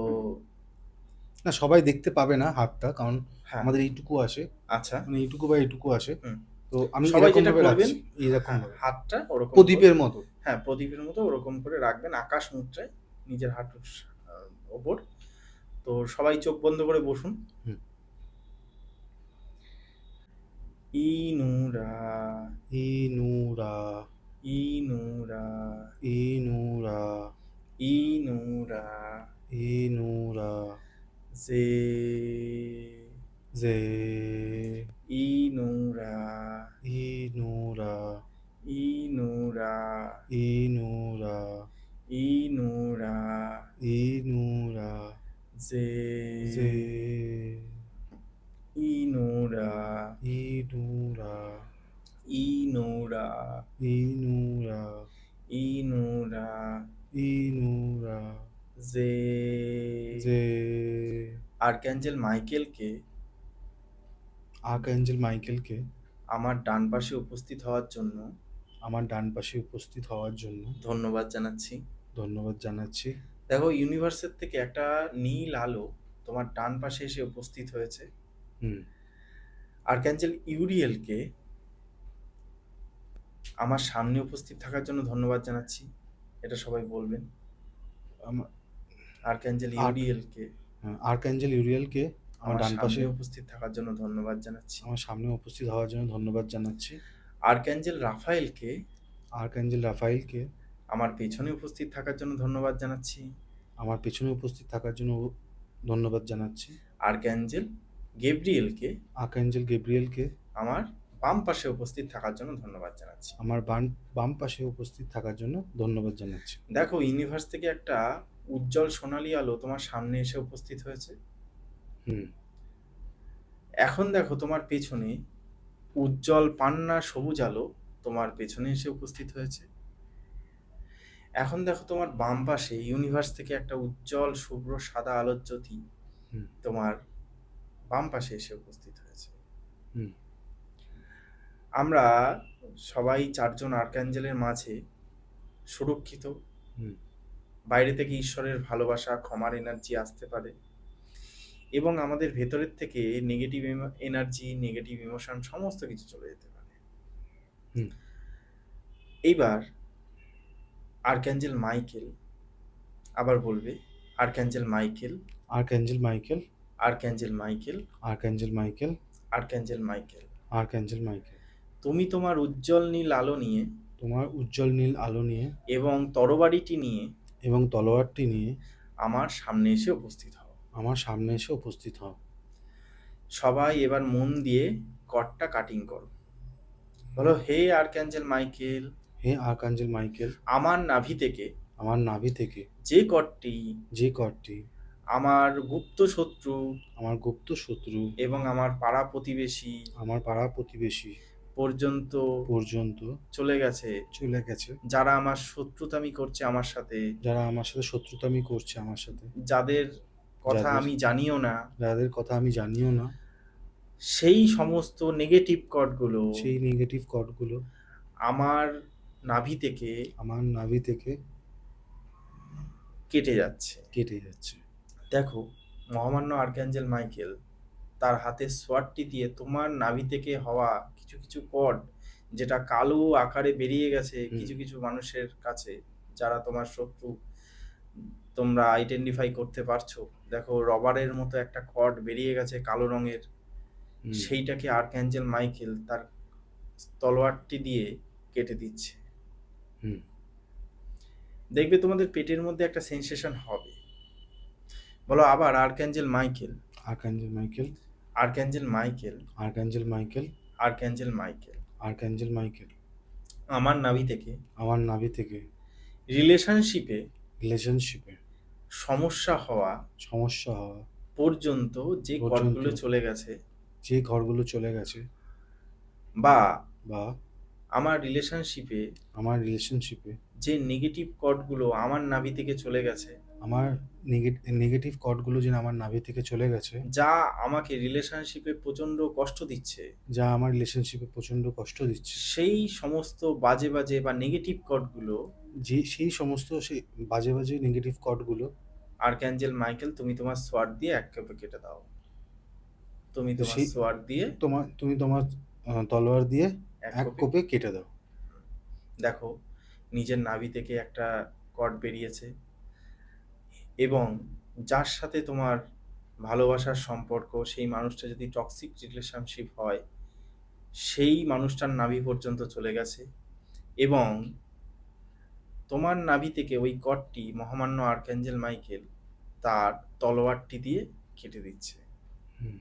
না, সবাই দেখতে পাবে না হাতটা, কারণ হ্যাঁ, আমাদের এইটুকু আসে। আচ্ছা। মানে এইটুকু বা এইটুকু আসে। হুম। তো আমি সবাই এরকম যেটা ভাবে করবেন, রাখছি। এইরকম হ্যাঁ, ভাবে। হাতটা ওরকম করে, প্রদীপের মতো। হ্যাঁ, প্রদীপের মতো ওরকম করে রাখবেন আকাশ মুদ্রায় নিজের হাঁটুর ওপর। তো সবাই চোখ বন্ধ করে বসুন। হুম। ইনুরা, ইনুরা, ইনুরা, ইনুরা, ইনুরা, ইনুরা, জে, জে, ইনুরা, ইনুরা, ইনুরা, ইনুরা, ইনুরা, ইনুরা, জে, জে, ইনুরা, ইনুরা, ইনুরা, ইনুরা, ইনুরা, ইনুরা, জে। জে। আর্কঅ্যাঞ্জেল মাইকেলকে আর্কঅ্যাঞ্জেল মাইকেলকে আমার ডান পাশে উপস্থিত হওয়ার জন্য আমার ডান পাশে উপস্থিত হওয়ার জন্য ধন্যবাদ জানাচ্ছি। ধন্যবাদ জানাচ্ছি। দেখো, ইউনিভার্সের থেকে একটা নীল আলো তোমার ডান পাশে এসে উপস্থিত হয়েছে। হুম। আর্কঅ্যাঞ্জেল ইউরিয়েলকে আমার সামনে উপস্থিত থাকার জন্য ধন্যবাদ জানাচ্ছি। এটা সবাই বলবেন। আমার আর্কঅ্যাঞ্জেল ইউরিয়েলকে আর্কঅ্যাঞ্জেল ইউরিয়েলকে আমার আমার ডান পাশে সামনে উপস্থিত থাকার জন্য ধন্যবাদ জানাচ্ছি। আমার সামনে উপস্থিত হওয়ার জন্য ধন্যবাদ জানাচ্ছি। আর্কঅ্যাঞ্জেল রাফায়েলকে আর্কঅ্যাঞ্জেল রাফায়েলকে আমার পেছনে উপস্থিত থাকার জন্য ধন্যবাদ জানাচ্ছি। আমার পেছনে উপস্থিত থাকার জন্য ধন্যবাদ জানাচ্ছি। আর্কঅ্যাঞ্জেল গেব্রিয়েলকে আর্কঅ্যাঞ্জেল গেব্রিয়েলকে আমার বাম পাশে উপস্থিত থাকার জন্য ধন্যবাদ জানাচ্ছি। আমার বাম পাশে উপস্থিত থাকার জন্য ধন্যবাদ জানাচ্ছি। দেখো, ইউনিভার্স থেকে একটা উজ্জ্বল সোনালী আলো তোমার সামনে এসে উপস্থিত হয়েছে। হুম। এখন দেখো, তোমার পেছনে উজ্জ্বল পান্না সবুজ আলো তোমার পেছনে এসে উপস্থিত হয়েছে। এখন দেখো, তোমার বাম পাশে ইউনিভার্স থেকে একটা উজ্জ্বল শুভ্র সাদা আলোর জ্যোতি হুম। তোমার বাম পাশে এসে উপস্থিত হয়েছে। হুম। আমরা সবাই 4 জন আর্কঅ্যাঞ্জেলের মাঝে সুরক্ষিত। হুম। বাইরে থেকে ঈশ্বরের ভালোবাসা, ক্ষমার এনার্জি আসতে পারে। এবং আমাদের ভেতরের থেকে নেগেটিভ এনার্জি, নেগেটিভ ইমোশন সমস্ত কিছু চলে যেতে পারে। হুম। এইবার আর্কঅ্যাঞ্জেল মাইকেল, আবার বলবে archangel Michael, archangel Michael, archangel Michael, archangel Michael, archangel Michael, archangel Michael, তুমি তোমার উজ্জ্বল নীল আলো নিয়ে তোমার উজ্জ্বল নীল আলো নিয়ে এবং তরবারিটি নিয়ে এবং তলোয়ারটি নিয়ে আমার সামনে এসে উপস্থিত হও। আমার সামনে এসে উপস্থিত হও। সবাই এবার মন দিয়ে কর্ডটা কাটিং করো। বলো, হে আর্কঅ্যাঞ্জেল মাইকেল, হে আর্কঅ্যাঞ্জেল মাইকেল, আমার নাভি থেকে আমার নাভি থেকে যে কর্ডটি যে কর্ডটি আমার গুপ্ত শত্রু আমার গুপ্ত শত্রু এবং আমার পাড়া প্রতিবেশী আমার পাড়া প্রতিবেশী পর্যন্ত পর্যন্ত চলে গেছে, চলে গেছে, যারা আমার শত্রুতামি করছে আমার সাথে, যারা আমার সাথে শত্রুতামি করছে আমার সাথে, যাদের কথা যাদের- আমি জানিও না, যাদের কথা আমি জানিও না, সেই সমস্ত নেগেটিভ কর্ডগুলো সেই নেগেটিভ কর্ডগুলো আমার নাভি থেকে আমার নাভি থেকে কেটে যাচ্ছে। কেটে যাচ্ছে। দেখো, মহামান্য আর্কঅ্যাঞ্জেল মাইকেল তার হাতের সোয়ার্ডটি দিয়ে তোমার নাভি থেকে হওয়া কিছু কিছু কর্ড, যেটা কালো আকারে বেরিয়ে গেছে কিছু কিছু মানুষের কাছে, যারা তোমার শত্রু, তোমরা আইডেন্টিফাই করতে পারছো। দেখো, রবারের মতো একটা কর্ড বেরিয়ে গেছে কালো রঙের, সেইটাকে আর্কঅ্যাঞ্জেল মাইকেল তার তলোয়ারটি দিয়ে কেটে দিচ্ছে। হুম। দেখবে তোমাদের পেটের মধ্যে একটা সেন্সেশন হবে। বলো আবার, archangel Michael, archangel Michael, archangel Michael, archangel Michael, archangel Michael, archangel Michael, আমার নাভি থেকে আমার নাভি থেকে রিলেশনশিপে রিলেশনশিপে সমস্যা হওয়া সমস্যা হওয়া পর্যন্ত যে পর্যন্ত কর্ডগুলো চলে গেছে, যে ঘরগুলো চলে গেছে, বা বা আমার রিলেশনশিপে আমার রিলেশনশিপে যে নেগেটিভ কর্ডগুলো আমার নাভি থেকে চলে গেছে, আমার নেগেটিভ কর্ডগুলো যে আমার নাভি থেকে চলে গেছে, যা আমাকে রিলেশনশিপে প্রচণ্ড কষ্ট দিচ্ছে, যা আমার রিলেশনশিপে প্রচণ্ড কষ্ট দিচ্ছে, সেই সমস্ত বাজে বাজে বা নেগেটিভ কর্ডগুলো সেই সমস্ত সেই বাজে বাজে নেগেটিভ কর্ডগুলো আর্কঅ্যাঞ্জেল মাইকেল তুমি তোমার সোয়ার্ড দিয়ে এক কোপে কেটে দাও। তুমি তোমার সেই- সোয়ার্ড দিয়ে তুমি তোমার তলোয়ার দিয়ে এক এক কোপে কোপে কেটে দাও। দেখো, নিজের নাভি থেকে একটা কর্ড বেরিয়েছে এবং যার সাথে তোমার ভালোবাসার সম্পর্ক, সেই মানুষটা যদি টক্সিক রিলেশনশিপ হয়, সেই মানুষটার নাভি পর্যন্ত চলে গেছে এবং তোমার নাভি থেকে ওই কর্ডটি মহামান্য আর্কঅ্যাঞ্জেল মাইকেল তার তলোয়ারটি দিয়ে কেটে দিচ্ছে। হুম।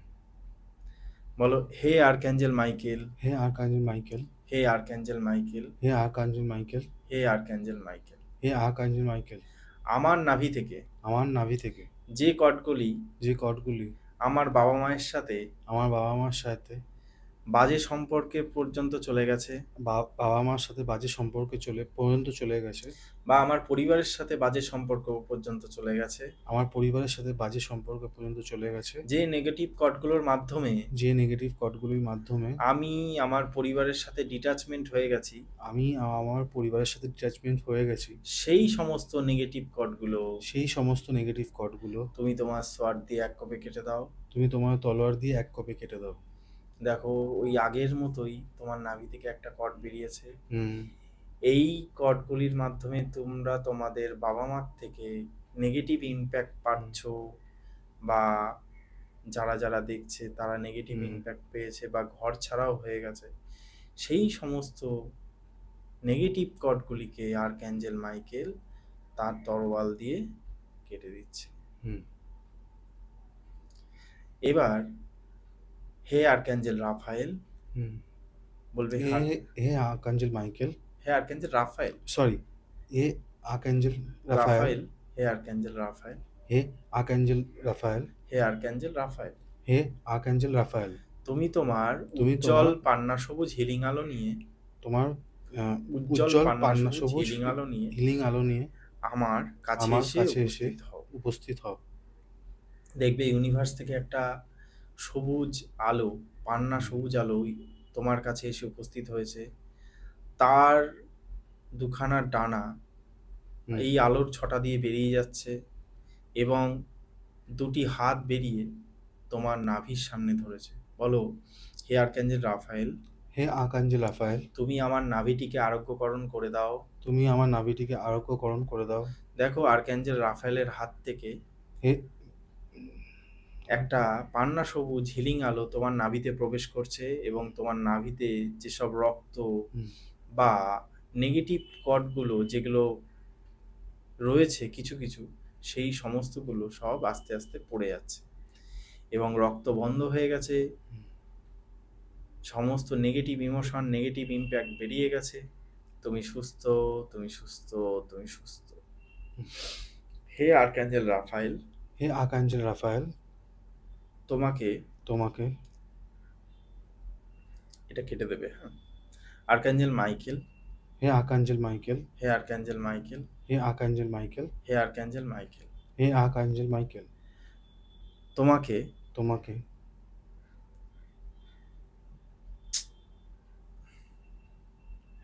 বলো, হে আর্কঅ্যাঞ্জেল মাইকেল, হে আর্কঅ্যাঞ্জেল মাইকেল, হে আর্কঅ্যাঞ্জেল মাইকেল, হে আর্কঅ্যাঞ্জেল মাইকেল, হে আর্কঅ্যাঞ্জেল মাইকেল, হে আর্কঅ্যাঞ্জেল মাইকেল, আমার নাভি থেকে আমার নাভি থেকে যে কর্ডগুলি যে কর্ডগুলি আমার বাবা মায়ের সাথে আমার বাবা মার সাথে বাজে সম্পর্কে পর্যন্ত চলে গেছে, বাবা মার সাথে বাজে সম্পর্কে পর্যন্ত চলে গেছে, বা আমার পরিবারের সাথে বাজে সম্পর্ক পর্যন্ত চলে গেছে, আমার পরিবারের সাথে বাজে সম্পর্ক পর্যন্ত চলে গেছে, যে নেগেটিভ কর্ডগুলোর মাধ্যমে যে নেগেটিভ কর্ডগুলির মাধ্যমে আমি আমার পরিবারের সাথে ডিটাচমেন্ট হয়ে গেছি, আমি আমার পরিবারের সাথে ডিটাচমেন্ট হয়ে গেছি, সেই সমস্ত নেগেটিভ কর্ডগুলো সেই সমস্ত নেগেটিভ কর্ডগুলো তুমি তোমার সোয়ার্ড দিয়ে এক কোপে কেটে দাও। তুমি তোমার তলোয়ার দিয়ে এক কোপে কেটে দাও। দেখো, ওই আগের মতোই তোমার নাভি থেকে একটা কর্ড বেরিয়েছে। হুম। এই কর্ডগুলির মাধ্যমে তোমরা তোমাদের বাবা মার থেকে নেগেটিভ ইমপ্যাক্ট পাচ্ছ, বা যারা যারা দেখছে তারা নেগেটিভ ইমপ্যাক্ট পেয়েছে বা ঘর ছাড়াও হয়ে গেছে, সেই সমস্ত নেগেটিভ কর্ডগুলিকে আর্কঅ্যাঞ্জেল মাইকেল তার তরোয়াল দিয়ে কেটে দিচ্ছে। হুম। এবার হে আর্কঅ্যাঞ্জেল রাফায়েল, হুম। বলবে হে আর্কঅ্যাঞ্জেল মাইকেল, হে আর্কঅ্যাঞ্জেল রাফায়েল, সরি, হে আর্কঅ্যাঞ্জেল রাফায়েল, হে আর্কঅ্যাঞ্জেল রাফায়েল, হে আর্কঅ্যাঞ্জেল রাফায়েল, হে আর্কঅ্যাঞ্জেল রাফায়েল, হে আর্কঅ্যাঞ্জেল রাফায়েল, তুমি তোমার তুমি উজ্জ্বল তোমার- পান্না সবুজ হিলিং আলো নিয়ে তোমার উজ্জ্বল উজ্জ্বল পান্না পান্না সবুজ সবুজ হিলিং আলো নিয়ে হিলিং আলো নিয়ে আমার কাছে আমার এসে কাছে এসে উপস্থিত হও। উপস্থিত হও। দেখবে ইউনিভার্স থেকে একটা সবুজ আলো, পান্না সবুজ আলো তোমার কাছে এসে উপস্থিত হয়েছে। তার দুখানা ডানা হুম। এই আলোর ছটা দিয়ে বেরিয়ে যাচ্ছে এবং দুটি হাত বেরিয়ে তোমার নাভির সামনে ধরেছে। বলো, হে আর্কাঞ্জেল রাফায়েল, হে আর্কাঞ্জেল রাফায়েল, তুমি আমার নাভিটিকে আরোগ্যকরণ করে দাও। তুমি আমার নাভিটিকে আরোগ্যকরণ করে দাও। দেখো, আর্কাঞ্জেল রাফায়েলের হাত থেকে হে একটা পান্না সবুজ হিলিং আলো তোমার নাভিতে প্রবেশ করছে এবং তোমার নাভিতে যেসব রক্ত হুম, বা নেগেটিভ কর্ডগুলো যেগুলো রয়েছে কিছু কিছু, সেই সমস্তগুলো সব আস্তে আস্তে পড়ে যাচ্ছে এবং রক্ত বন্ধ হয়ে গেছে। হুম, সমস্ত নেগেটিভ ইমোশন, নেগেটিভ ইম্প্যাক্ট বেরিয়ে গেছে। তুমি সুস্থ, তুমি সুস্থ, তুমি সুস্থ। হে আর্কাঞ্জেল রাফায়েল, হে আর্কাঞ্জেল রাফায়েল, তোমাকে, তোমাকে, এটা কেটে দেবে, হ্যাঁ। আর্কাঞ্জেল মাইকেল, হে আর্কাঞ্জেল মাইকেল, হে আর্কাঞ্জেল মাইকেল, হে আর্কাঞ্জেল মাইকেল, হে আর্কাঞ্জেল মাইকেল, হে আর্কাঞ্জেল মাইকেল, তোমাকে, তোমাকে,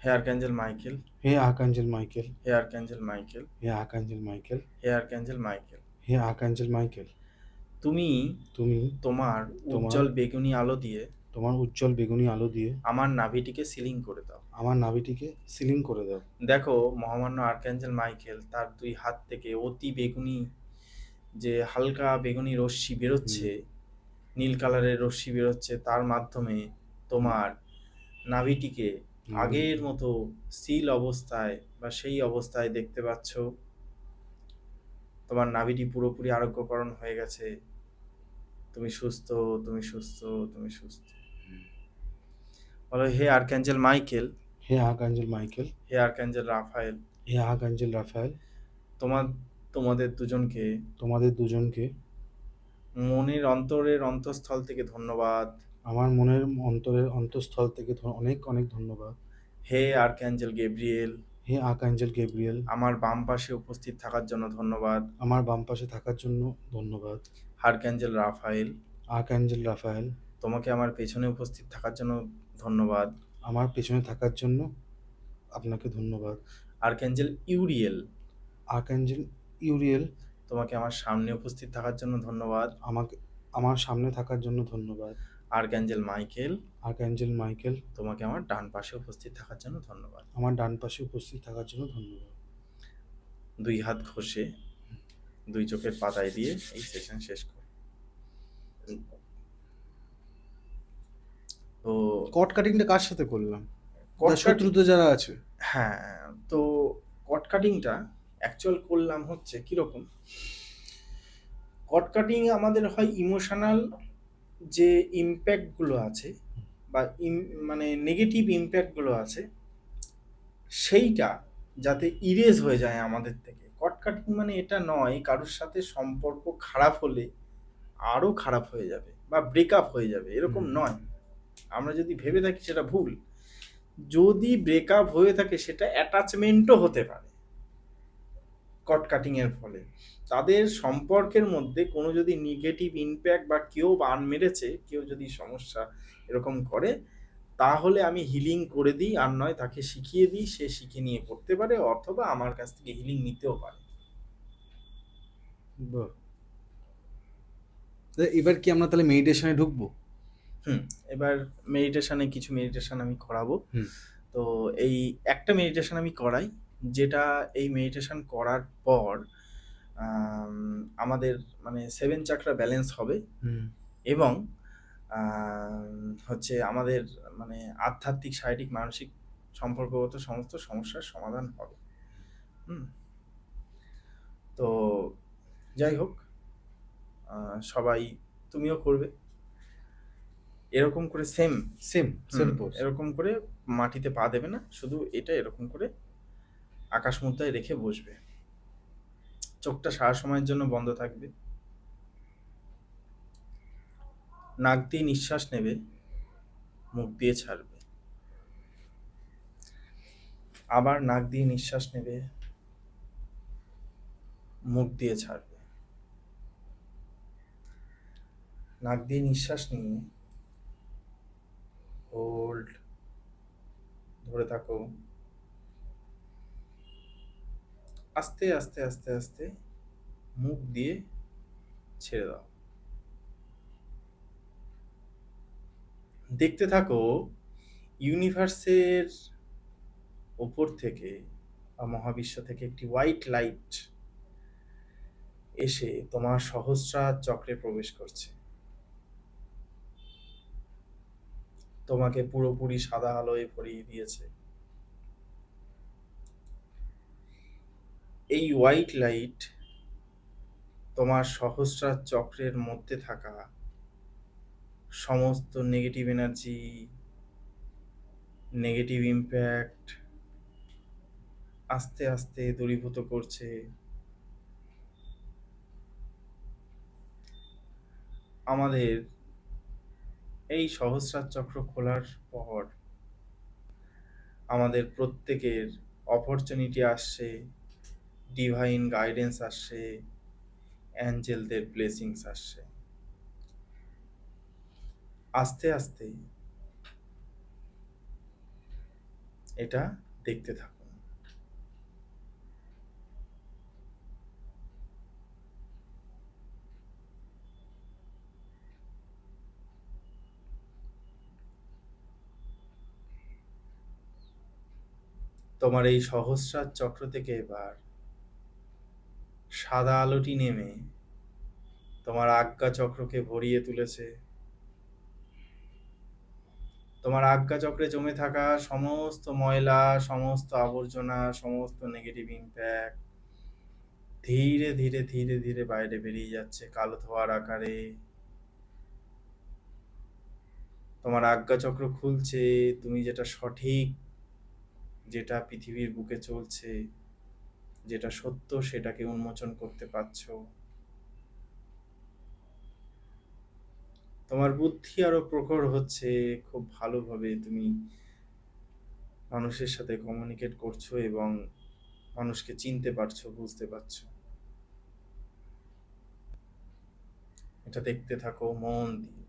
হে আর্কাঞ্জেল মাইকেল, হে আর্কাঞ্জেল মাইকেল, হে আর্কাঞ্জেল মাইকেল, হে আর্কাঞ্জেল মাইকেল, হে আর্কাঞ্জেল মাইকেল, হে আর্কাঞ্জেল মাইকেল, তুমি তুমি তোমার তোমার উজ্জ্বল বেগুনি আলো দিয়ে তোমার উজ্জ্বল বেগুনি আলো দিয়ে আমার নাভিটিকে সিলিং করে দাও। আমার নাভিটিকে সিলিং করে দাও। দেখো, মহামান্য আর্কাঞ্জেল মাইকেল তার দুই হাত থেকে অতি বেগুনি, যে হালকা বেগুনি রশ্মি বেরোচ্ছে, নীল কালারের রশ্মি বেরোচ্ছে, তার মাধ্যমে তোমার নাভিটিকে আগের মতো স্থির অবস্থায় বা সেই অবস্থায় দেখতে পাচ্ছ। তোমার নাভিটি পুরোপুরি আরোগ্যকরণ হয়ে গেছে। তুমি সুস্থ, তুমি সুস্থ, তুমি সুস্থ। বলো, হে আর্কাঞ্জেল মাইকেল, হে আর্কাঞ্জেল মাইকেল, হে আর্কাঞ্জেল রাফায়েল, হে আর্কাঞ্জেল রাফায়েল, তোমার তোমাদের দুজনকে তোমাদের দুজনকে মনের অন্তরের অন্তঃস্থল থেকে ধন্যবাদ। আমার মনের অন্তরের অন্তঃস্থল থেকে অনেক অনেক ধন্যবাদ। হে আর্কাঞ্জেল গেব্রিয়েল, হে আর্কাঞ্জেল গেব্রিয়েল, আমার বাম পাশে উপস্থিত থাকার জন্য ধন্যবাদ। আমার বাম পাশে থাকার জন্য ধন্যবাদ। আর্কাঞ্জেল রাফায়েল, আর্কাঞ্জেল রাফায়েল, তোমাকে আমার পেছনে উপস্থিত থাকার জন্য ধন্যবাদ। আমার পেছনে থাকার জন্য আপনাকে ধন্যবাদ। আর্কাঞ্জেল ইউরিয়েল, আর্কাঞ্জেল ইউরিয়েল, তোমাকে আমার সামনে উপস্থিত থাকার জন্য ধন্যবাদ। আমার সামনে থাকার জন্য ধন্যবাদ। আর্কাঞ্জেল মাইকেল, আর্কাঞ্জেল মাইকেল, তোমাকে আমার ডান পাশে উপস্থিত থাকার জন্য ধন্যবাদ। আমার ডান পাশে উপস্থিত থাকার জন্য ধন্যবাদ। দুই হাত ঘষে দুই চোখের পাতায় দিয়ে এই সেশন শেষ কর। তো কট কাটিংটা কার সাথে করলাম? কট শত্রুতে যারা আছে। হ্যাঁ, তো কট কাটিংটা অ্যাকচুয়াল করলাম হচ্ছে কীরকম, কট কাটিং আমাদের হয় ইমোশনাল যে ইম্প্যাক্টগুলো আছে বা মানে নেগেটিভ ইম্প্যাক্টগুলো আছে সেইটা যাতে ইরেজ হয়ে যায় আমাদের থেকে। কট কাটিং মানে এটা নয় কারোর সাথে সম্পর্ক খারাপ হলে আরও খারাপ হয়ে যাবে বা ব্রেকআপ হয়ে যাবে, এরকম নয়। আমরা যদি ভেবে থাকি সেটা ভুল। যদি ব্রেকআপ হয়ে থাকে সেটা অ্যাটাচমেন্টও হতে পারে কট কাটিংয়ের ফলে। তাদের সম্পর্কের মধ্যে কোনো যদি নেগেটিভ ইম্প্যাক্ট বা কেউ বান মেরেছে, কেউ যদি সমস্যা এরকম করে, তাহলে আমি হিলিং করে দিই, আর নয় তাকে শিখিয়ে দিই, সে শিখে নিয়ে করতে পারে অথবা আমার কাছ থেকে হিলিং নিতেও পারে। এবার কি আমরা তাহলে মেডিটেশনে ঢুকবো? এবার মেডিটেশনে কিছু মেডিটেশন আমি করাবো। তো এই একটা মেডিটেশন আমি করাই, যেটা এই মেডিটেশন করার পর আমাদের মানে 7 চাকরা ব্যালেন্স হবে এবং হচ্ছে আমাদের মানে আধ্যাত্মিক, শারীরিক, মানসিক সম্পর্কগত সমস্ত সমস্যার সমাধান হবে। তো যাই হোক, সবাই তুমিও করবে এরকম করে সেম এরকম করে মাটিতে পা দেবে না, শুধু এটা এরকম করে আকাশ মুদ্রায় রেখে বসবে। চোখটা সারা সময়ের জন্য বন্ধ থাকবে। নাক দিয়ে নিঃশ্বাস নেবে, মুখ দিয়ে ছাড়বে। আবার নাক দিয়ে নিঃশ্বাস নেবে, মুখ দিয়ে ছাড়বে। নাক দিয়ে নিঃশ্বাস নিয়ে হোল্ড, ধরে থাকো। আস্তে আস্তে আস্তে আস্তে মুখ দিয়ে ছেড়ে দাও। দেখতে থাকো ইউনিভার্সের ওপর থেকে বা মহাবিশ্ব থেকে একটি হোয়াইট লাইট এসে তোমার সহস্রার চক্রে প্রবেশ করছে, তোমাকে পুরোপুরি সাদা আলোয় ভরিয়ে দিয়েছে। এই হোয়াইট লাইট তোমার সহস্রার চক্রের মধ্যে থাকা সমস্ত নেগেটিভ এনার্জি, নেগেটিভ ইম্প্যাক্ট আস্তে আস্তে দূরীভূত করছে। আমাদের এই সহস্রার চক্র খোলার পর আমাদের প্রত্যেকের অপরচুনিটি আসছে, ডিভাইন গাইডেন্স আসছে, অ্যাঞ্জেলদের ব্লেসিংস আসছে। আস্তে আস্তে এটা দেখতে থাকুন। তোমার এই সহস্রার চক্র থেকে এবার সাদা আলোটি নেমে তোমার আজ্ঞা চক্রকে ভরিয়ে তুলেছে। তোমার আজ্ঞা চক্রে জমে থাকা সমস্ত ময়লা, সমস্ত আবর্জনা, সমস্ত নেগেটিভ ইম্প্যাক্ট ধীরে ধীরে ধীরে ধীরে বাইরে বেরিয়ে যাচ্ছে কালো ধোঁয়ার আকারে। তোমার আজ্ঞা চক্র খুলছে, তুমি যেটা সঠিক, যেটা পৃথিবীর বুকে চলছে, যেটা সত্য, সেটাকে উন্মোচন করতে পারছো। তোমার বুদ্ধি আরো প্রখর হচ্ছে, খুব ভালোভাবে তুমি মানুষের সাথে কমিউনিকেট করছো এবং মানুষকে চিনতে পারছো, বুঝতে পারছো। এটা দেখতে থাকো মন দিয়ে।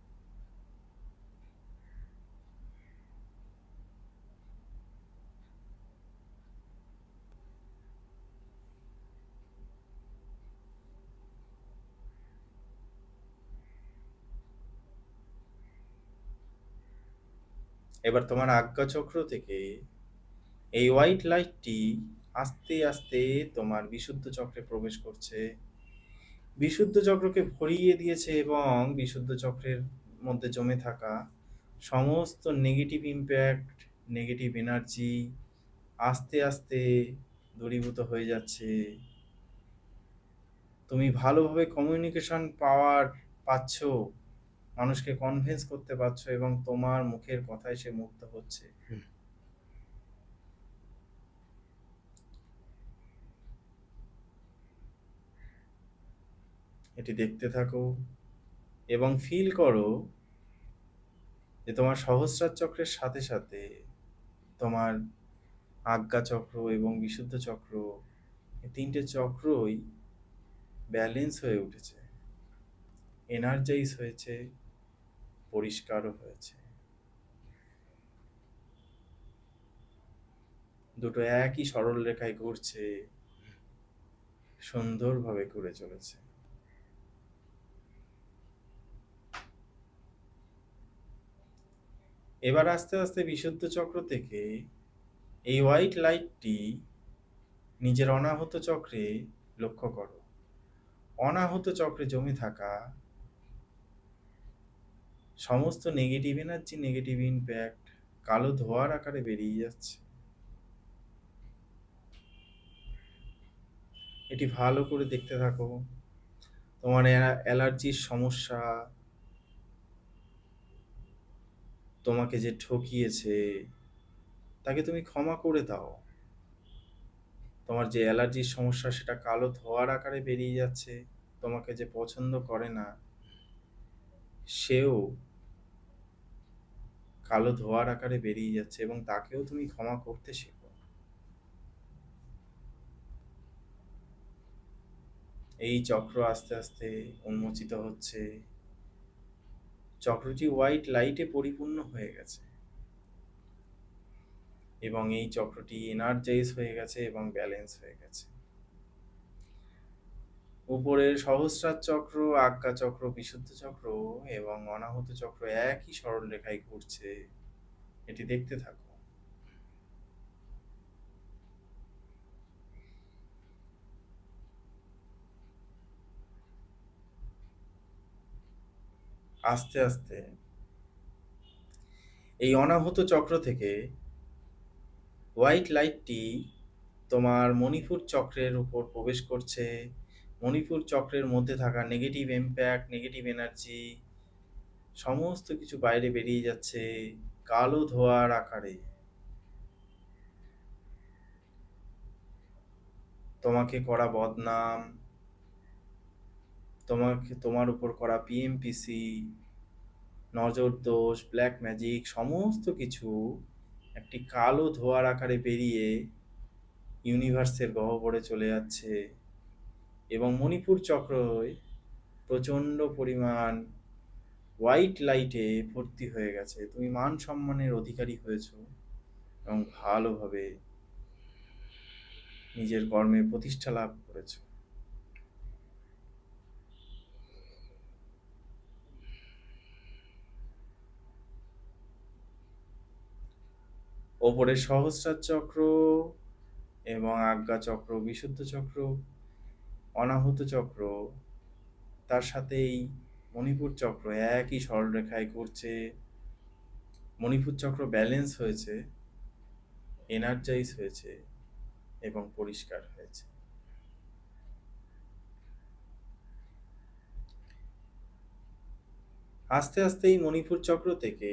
এবার তোমার আজ্ঞা চক্র থেকে এই হোয়াইট লাইটটি আস্তে আস্তে তোমার বিশুদ্ধ চক্রে প্রবেশ করছে, বিশুদ্ধ চক্রকে ভরিয়ে দিয়েছে এবং বিশুদ্ধ চক্রের মধ্যে জমে থাকা সমস্ত নেগেটিভ ইম্প্যাক্ট, নেগেটিভ এনার্জি আস্তে আস্তে দূরীভূত হয়ে যাচ্ছে। তুমি ভালোভাবে কমিউনিকেশন পাচ্ছো, মানুষকে কনভিন্স করতে পারছো এবং তোমার মুখের কথায় সে মুগ্ধ হচ্ছে। এটি দেখতে থাকো এবং ফিল করো যে তোমার সহস্রার চক্রের সাথে সাথে তোমার আজ্ঞা চক্র এবং বিশুদ্ধ চক্র, এই তিনটে চক্রই ব্যালেন্স হয়ে উঠেছে, এনার্জাইজ হয়েছে, পরিষ্কারও হয়েছে। দুটো একই সরল রেখায় ঘুরছে, সুন্দরভাবে ঘুরে চলেছে। এবার আস্তে আস্তে বিশুদ্ধ চক্র থেকে এই হোয়াইট লাইটটি নিজের অনাহত চক্রে লক্ষ্য করো। অনাহত চক্রে জমে থাকা সমস্ত নেগেটিভ এনার্জি, নেগেটিভ ইম্প্যাক্ট কালো ধোঁয়ার আকারে বেরিয়ে যাচ্ছে। এটি ভালো করে দেখতে থাকো। তোমার অ্যালার্জির সমস্যা, তোমাকে যে ঠকিয়েছে তাকে তুমি ক্ষমা করে দাও। তোমার যে অ্যালার্জির সমস্যা সেটা কালো ধোঁয়ার আকারে বেরিয়ে যাচ্ছে। তোমাকে যে পছন্দ করে না সেও কালো ধোঁয়ার আকারে বেরিয়ে যাচ্ছে এবং তাকেও তুমি ক্ষমা করতে শেখো। এই চক্র আস্তে আস্তে উন্মোচিত হচ্ছে। চক্রটি হোয়াইট লাইটে পরিপূর্ণ হয়ে গেছে এবং এই চক্রটি এনার্জাইজ হয়ে গেছে এবং ব্যালেন্স হয়ে গেছে। উপরের সহস্রার চক্র, আজ্ঞা চক্র, বিশুদ্ধ চক্র এবং অনাহত চক্র একই সরল রেখায় ঘুরছে। এটি দেখতে থাকো। আস্তে আস্তে এই অনাহত চক্র থেকে হোয়াইট লাইটটি তোমার মণিপুর চক্রের উপর প্রবেশ করছে। মণিপুর চক্রের মধ্যে থাকা নেগেটিভ ইম্প্যাক্ট, নেগেটিভ এনার্জি সমস্ত কিছু বাইরে বেরিয়ে যাচ্ছে কালো ধোঁয়ার আকারে। তোমাকে করা বদনাম, তোমার উপর করা পিএমপিসি, নজর দোষ, ব্ল্যাক ম্যাজিক সমস্ত কিছু একটি কালো ধোঁয়ার আকারে বেরিয়ে ইউনিভার্সের গহ্বরে চলে যাচ্ছে এবং মণিপুর চক্রয় প্রচণ্ড পরিমাণ হোয়াইট লাইটে ভর্তি হয়ে গেছে। তুমি মান সম্মানের অধিকারী হয়েছ এবং ভালোভাবে নিজের কর্মে প্রতিষ্ঠা লাভ করেছ। ওপরে সহস্রার চক্র এবং আজ্ঞা চক্র, বিশুদ্ধ চক্র, অনাহত চক্র, তার সাথেই মণিপুর চক্র একই সরলরেখায় ঘুরছে। মণিপুর চক্র ব্যালেন্স হয়েছে, এনার্জাইজ হয়েছে এবং পরিষ্কার হয়েছে। আস্তে আস্তে এই মণিপুর চক্র থেকে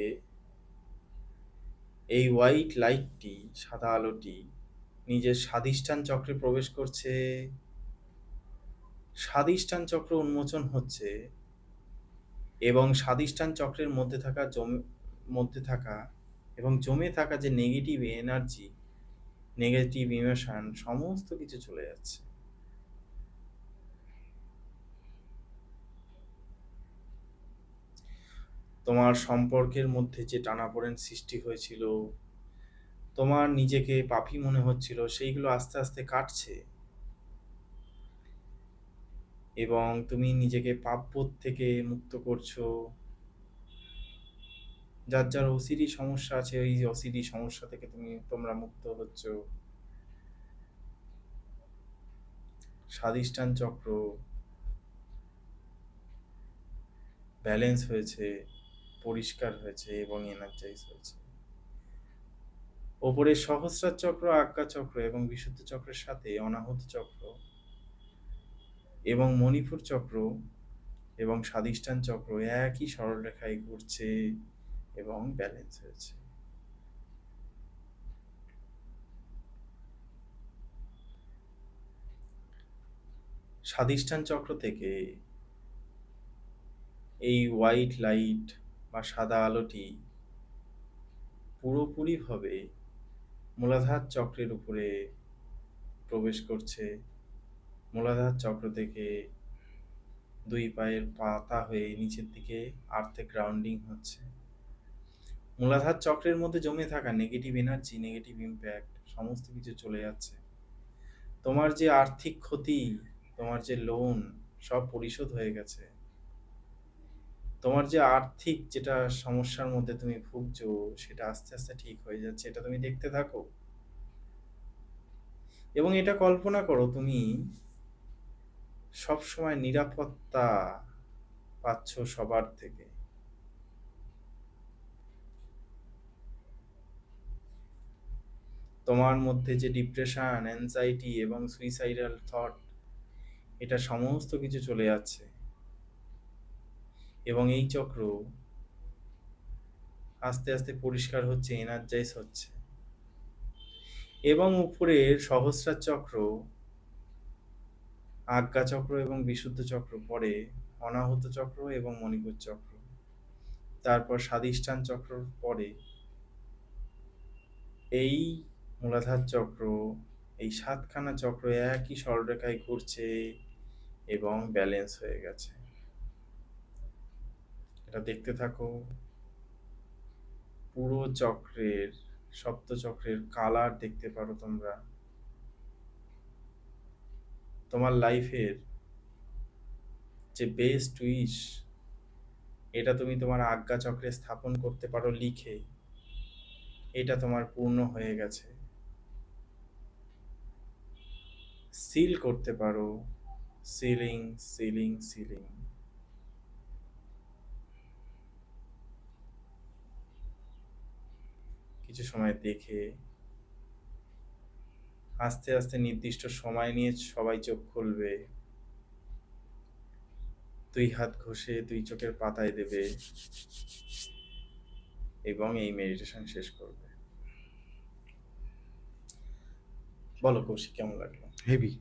এই হোয়াইট লাইটটি, সাদা আলোটি নিজের স্বাধিষ্ঠান চক্রে প্রবেশ করছে। স্বাধিষ্ঠান চক্র উন্মোচন হচ্ছে এবং স্বাধিষ্ঠান চক্রের মধ্যে থাকা এবং জমে থাকা যে নেগেটিভ এনার্জি, নেগেটিভ ইমোশন সমস্ত কিছু চলে যাচ্ছে। তোমার সম্পর্কের মধ্যে যে টানাপোড়েন সৃষ্টি হয়েছিল, তোমার নিজেকে পাপী মনে হচ্ছিল, সেইগুলো আস্তে আস্তে কাটছে এবং তুমি নিজেকে পাপবোধ থেকে মুক্ত করছো। যার যার ওসিডি সমস্যা আছে, ওই ওসিডি সমস্যা থেকে তোমরা মুক্ত হচ্ছ। স্বাধিষ্ঠান চক্র ব্যালেন্স হয়েছে, পরিষ্কার হয়েছে এবং এনার্জাইজ হয়েছে। ওপরের সহস্রার চক্র, আজ্ঞা চক্র এবং বিশুদ্ধ চক্রের সাথে অনাহত চক্র এবং মণিপুর চক্র এবং স্বাধিষ্ঠান চক্র একই সরলরেখায় ঘুরছে এবং ব্যালেন্স হয়েছে। স্বাধিষ্ঠান চক্র থেকে এই হোয়াইট লাইট বা সাদা আলোটি পুরোপুরিভাবে মূলাধার চক্রের উপরে প্রবেশ করছে। মূলাধার চক্র থেকে দুই পায়ের পাতা হয়ে নিচের দিকে আর্থে গ্রাউন্ডিং হচ্ছে। মূলাধার চক্রের মধ্যে জমে থাকা নেগেটিভ এনার্জি, নেগেটিভ ইম্প্যাক্ট সমস্ত কিছু চলে যাচ্ছে। তোমার যে আর্থিক ক্ষতি, তোমার যে লোন সব পরিশোধ হয়ে গেছে। তোমার যে আর্থিক যেটা সমস্যার মধ্যে তুমি ভুগছো সেটা আস্তে আস্তে ঠিক হয়ে যাচ্ছে। এটা তুমি দেখতে থাকো এবং এটা কল্পনা করো তুমি সবসময় নিরাপত্তা পাচ্ছ সবার থেকে। তোমার মধ্যে যে ডিপ্রেশন, অ্যাংজাইটি এবং সুইসাইডাল থট এটা সমস্ত কিছু চলে যাচ্ছে এবং এই চক্র আস্তে আস্তে পরিষ্কার হচ্ছে, এনার্জাইজ হচ্ছে এবং উপরের সহস্রার চক্র, আজ্ঞা চক্র এবং বিশুদ্ধ চক্র, পরে অনাহত চক্র এবং মণিপুর চক্র, তারপর স্বাধিষ্ঠান চক্র, পরে এই মূলাধার চক্র, এই সাতখানা চক্র একই সরলরেখায় ঘুরছে এবং ব্যালেন্স হয়ে গেছে। এটা দেখতে থাকো। পুরো চক্রের, সপ্তচক্রের কালার দেখতে পারো তোমরা। তোমার লাইফের যে বেস্ট উইশ, এটা তুমি তোমার আজ্ঞা চক্রে স্থাপন করতে পারো লিখে, এটা তোমার পূর্ণ হয়ে গেছে। সিল করতে পারো, সিলিং সিলিং সিলিং। কিছু সময় দেখে আস্তে আস্তে নির্দিষ্ট সময় নিয়ে সবাই চোখ খুলবে, 2 হাত ঘষে 2 চোখের পাতায় দেবে এবং এই মেডিটেশন শেষ করবে। বলো কৌশিক, কেমন লাগলো? হেভি।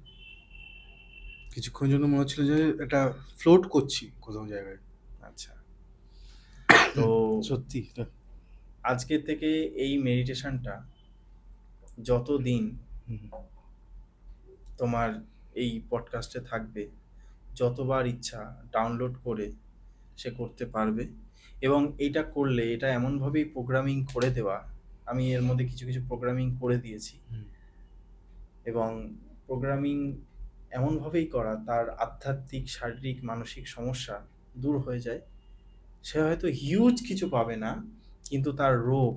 কিছুক্ষণ জন্য মনে হচ্ছিল যে এটা ফ্লোট করছি কোথাও জায়গায়। আচ্ছা, তো সত্যি আজকে থেকে এই মেডিটেশনটা যতদিন তোমার এই পডকাস্টে থাকবে, যতবার ইচ্ছা ডাউনলোড করে সে করতে পারবে। এবং এটা করলে, এটা এমনভাবেই প্রোগ্রামিং করে দেওয়া, আমি এর মধ্যে কিছু কিছু প্রোগ্রামিং করে দিয়েছি, এবং প্রোগ্রামিং এমনভাবেই করা তার আধ্যাত্মিক, শারীরিক, মানসিক সমস্যা দূর হয়ে যায়। সে হয়তো হিউজ কিছু পাবে না, কিন্তু তার রোগ,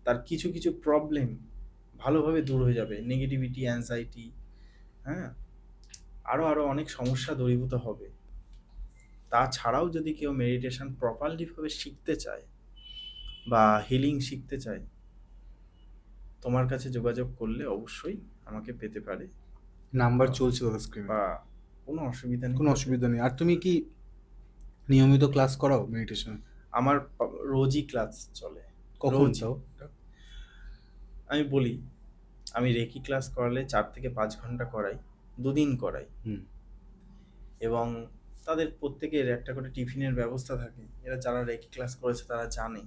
তার কিছু কিছু প্রবলেম ভালোভাবে দূর হয়ে যাবে। নেগেটিভিটি, অ্যাংজাইটি, হ্যাঁ, আরও আরও অনেক সমস্যা দূরীভূত হবে। তাছাড়াও যদি কেউ মেডিটেশন প্রপারলিভাবে শিখতে চায় বা হিলিং শিখতে চায়, তোমার কাছে যোগাযোগ করলে অবশ্যই আমাকে পেতে পারে। নাম্বার চলছে দাদা স্ক্রিনে, বা কোনো অসুবিধা নেই, কোনো অসুবিধা নেই। আর তুমি কি নিয়মিত ক্লাস করাও মেডিটেশন? আমার রোজই ক্লাস চলে। কখন রোজই। তাও? আমি বলি, আমি রেকি ক্লাস করালে 4 থেকে 5 ঘন্টা করাই, 2 দিন করাই। এবং তাদের প্রত্যেকের একটা করে টিফিনের ব্যবস্থা থাকে। এরা যারা রেকি ক্লাস করেছে তারা জানে,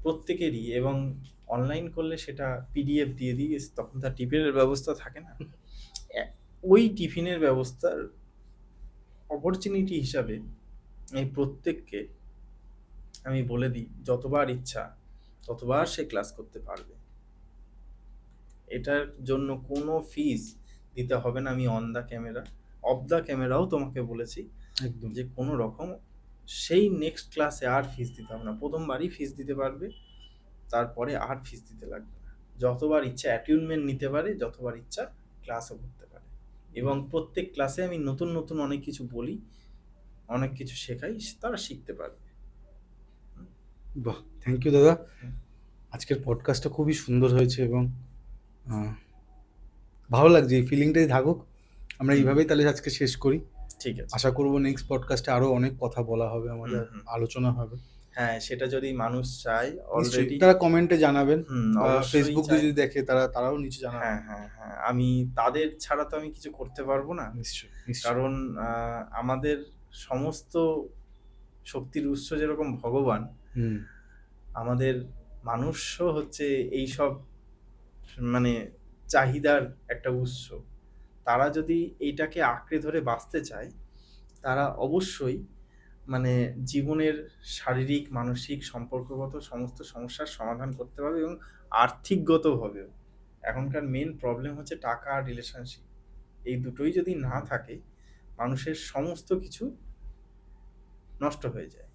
প্রত্যেকেরই। এবং অনলাইন করলে সেটা পিডিএফ দিয়ে দিই, তখন তার টিফিনের ব্যবস্থা থাকে না। ওই টিফিনের ব্যবস্থার অপরচুনিটি হিসাবে এই প্রত্যেককে আমি বলে দিই, যতবার ইচ্ছা ততবার সে ক্লাস করতে পারবে। এটার জন্য কোনো ফিস দিতে হবে না। আমি on the camera, of the ক্যামেরাও তোমাকে বলেছি একদম যে কোনো রকম সেই নেক্সট ক্লাসে আর ফিস দিতে হবে না। প্রথমবারই ফিস দিতে পারবে, তারপরে আর ফিস দিতে লাগবে না। যতবার ইচ্ছা অ্যাটিউনমেন্ট নিতে পারে, যতবার ইচ্ছা ক্লাসও করতে পারে। এবং প্রত্যেক ক্লাসে আমি নতুন নতুন অনেক কিছু বলি, অনেক কিছু শেখাই, তারা শিখতে পারবে। বাহ, থ্যাংক ইউ দাদা। আজকের পডকাস্টটা খুবই সুন্দর হয়েছে এবং ভালো লাগছে। এই ফিলিংটাই থাকুক। আমরা এইভাবেই তাহলে আজকে শেষ করি। ঠিক আছে, আশা করবো নেক্সট পডকাস্টে আরো অনেক কথা বলা হবে, আমাদের আলোচনা হবে। হ্যাঁ, সেটা যদি মানুষ চায় অলরেডি তারা কমেন্টে জানাবেন, অবশ্যই ফেসবুক চাই। যদি দেখে তারাও নিচে জানাবেন। হ্যাঁ হ্যাঁ হ্যাঁ, আমি তাদের ছাড়া তো আমি কিছু করতে পারবো না। নিশ্চয়ই। কারণ আমাদের সমস্ত শক্তির উৎস যেরকম ভগবান, আমাদের মানুষও হচ্ছে এইসব মানে চাহিদার একটা উৎস। তারা যদি এইটাকে আঁকড়ে ধরে বাঁচতে চায়, তারা অবশ্যই মানে জীবনের শারীরিক, মানসিক, সম্পর্কগত সমস্ত সমস্যার সমাধান করতে পারবে, এবং আর্থিকগতভাবেও। এখনকার মেন প্রবলেম হচ্ছে টাকা আর রিলেশনশিপ। এই দুটোই যদি না থাকে, মানুষের সমস্ত কিছু নষ্ট হয়ে যায়,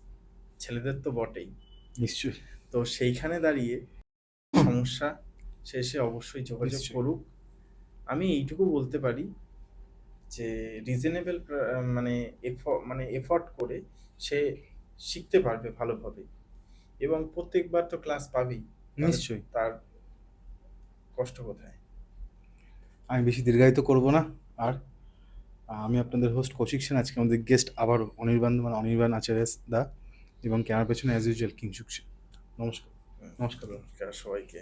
ছেলেদের তো বটেই। নিশ্চয়ই। তো সেইখানে দাঁড়িয়ে সমস্যা শেষে অবশ্যই যোগাযোগ করুক। আমি এইটুকু বলতে পারি যে রিজনেবল মানে এফর্ট করে সে শিখতে পারবে ভালোভাবে, এবং প্রত্যেকবার তো ক্লাস পাবেই। নিশ্চয়ই। তার কষ্ট কোথায়? আমি বেশি দীর্ঘায়িত করব না। আর আমি আপনাদের হোস্ট কৌশিক সেন। আজকে আমাদের গেস্ট আবারও অনির্বাণ আচার্য দা, এবং ক্যামেরার পেছনে অ্যাজ ইউজুয়াল কিংসুক সেন। নমস্কার। নমস্কার সবাইকে।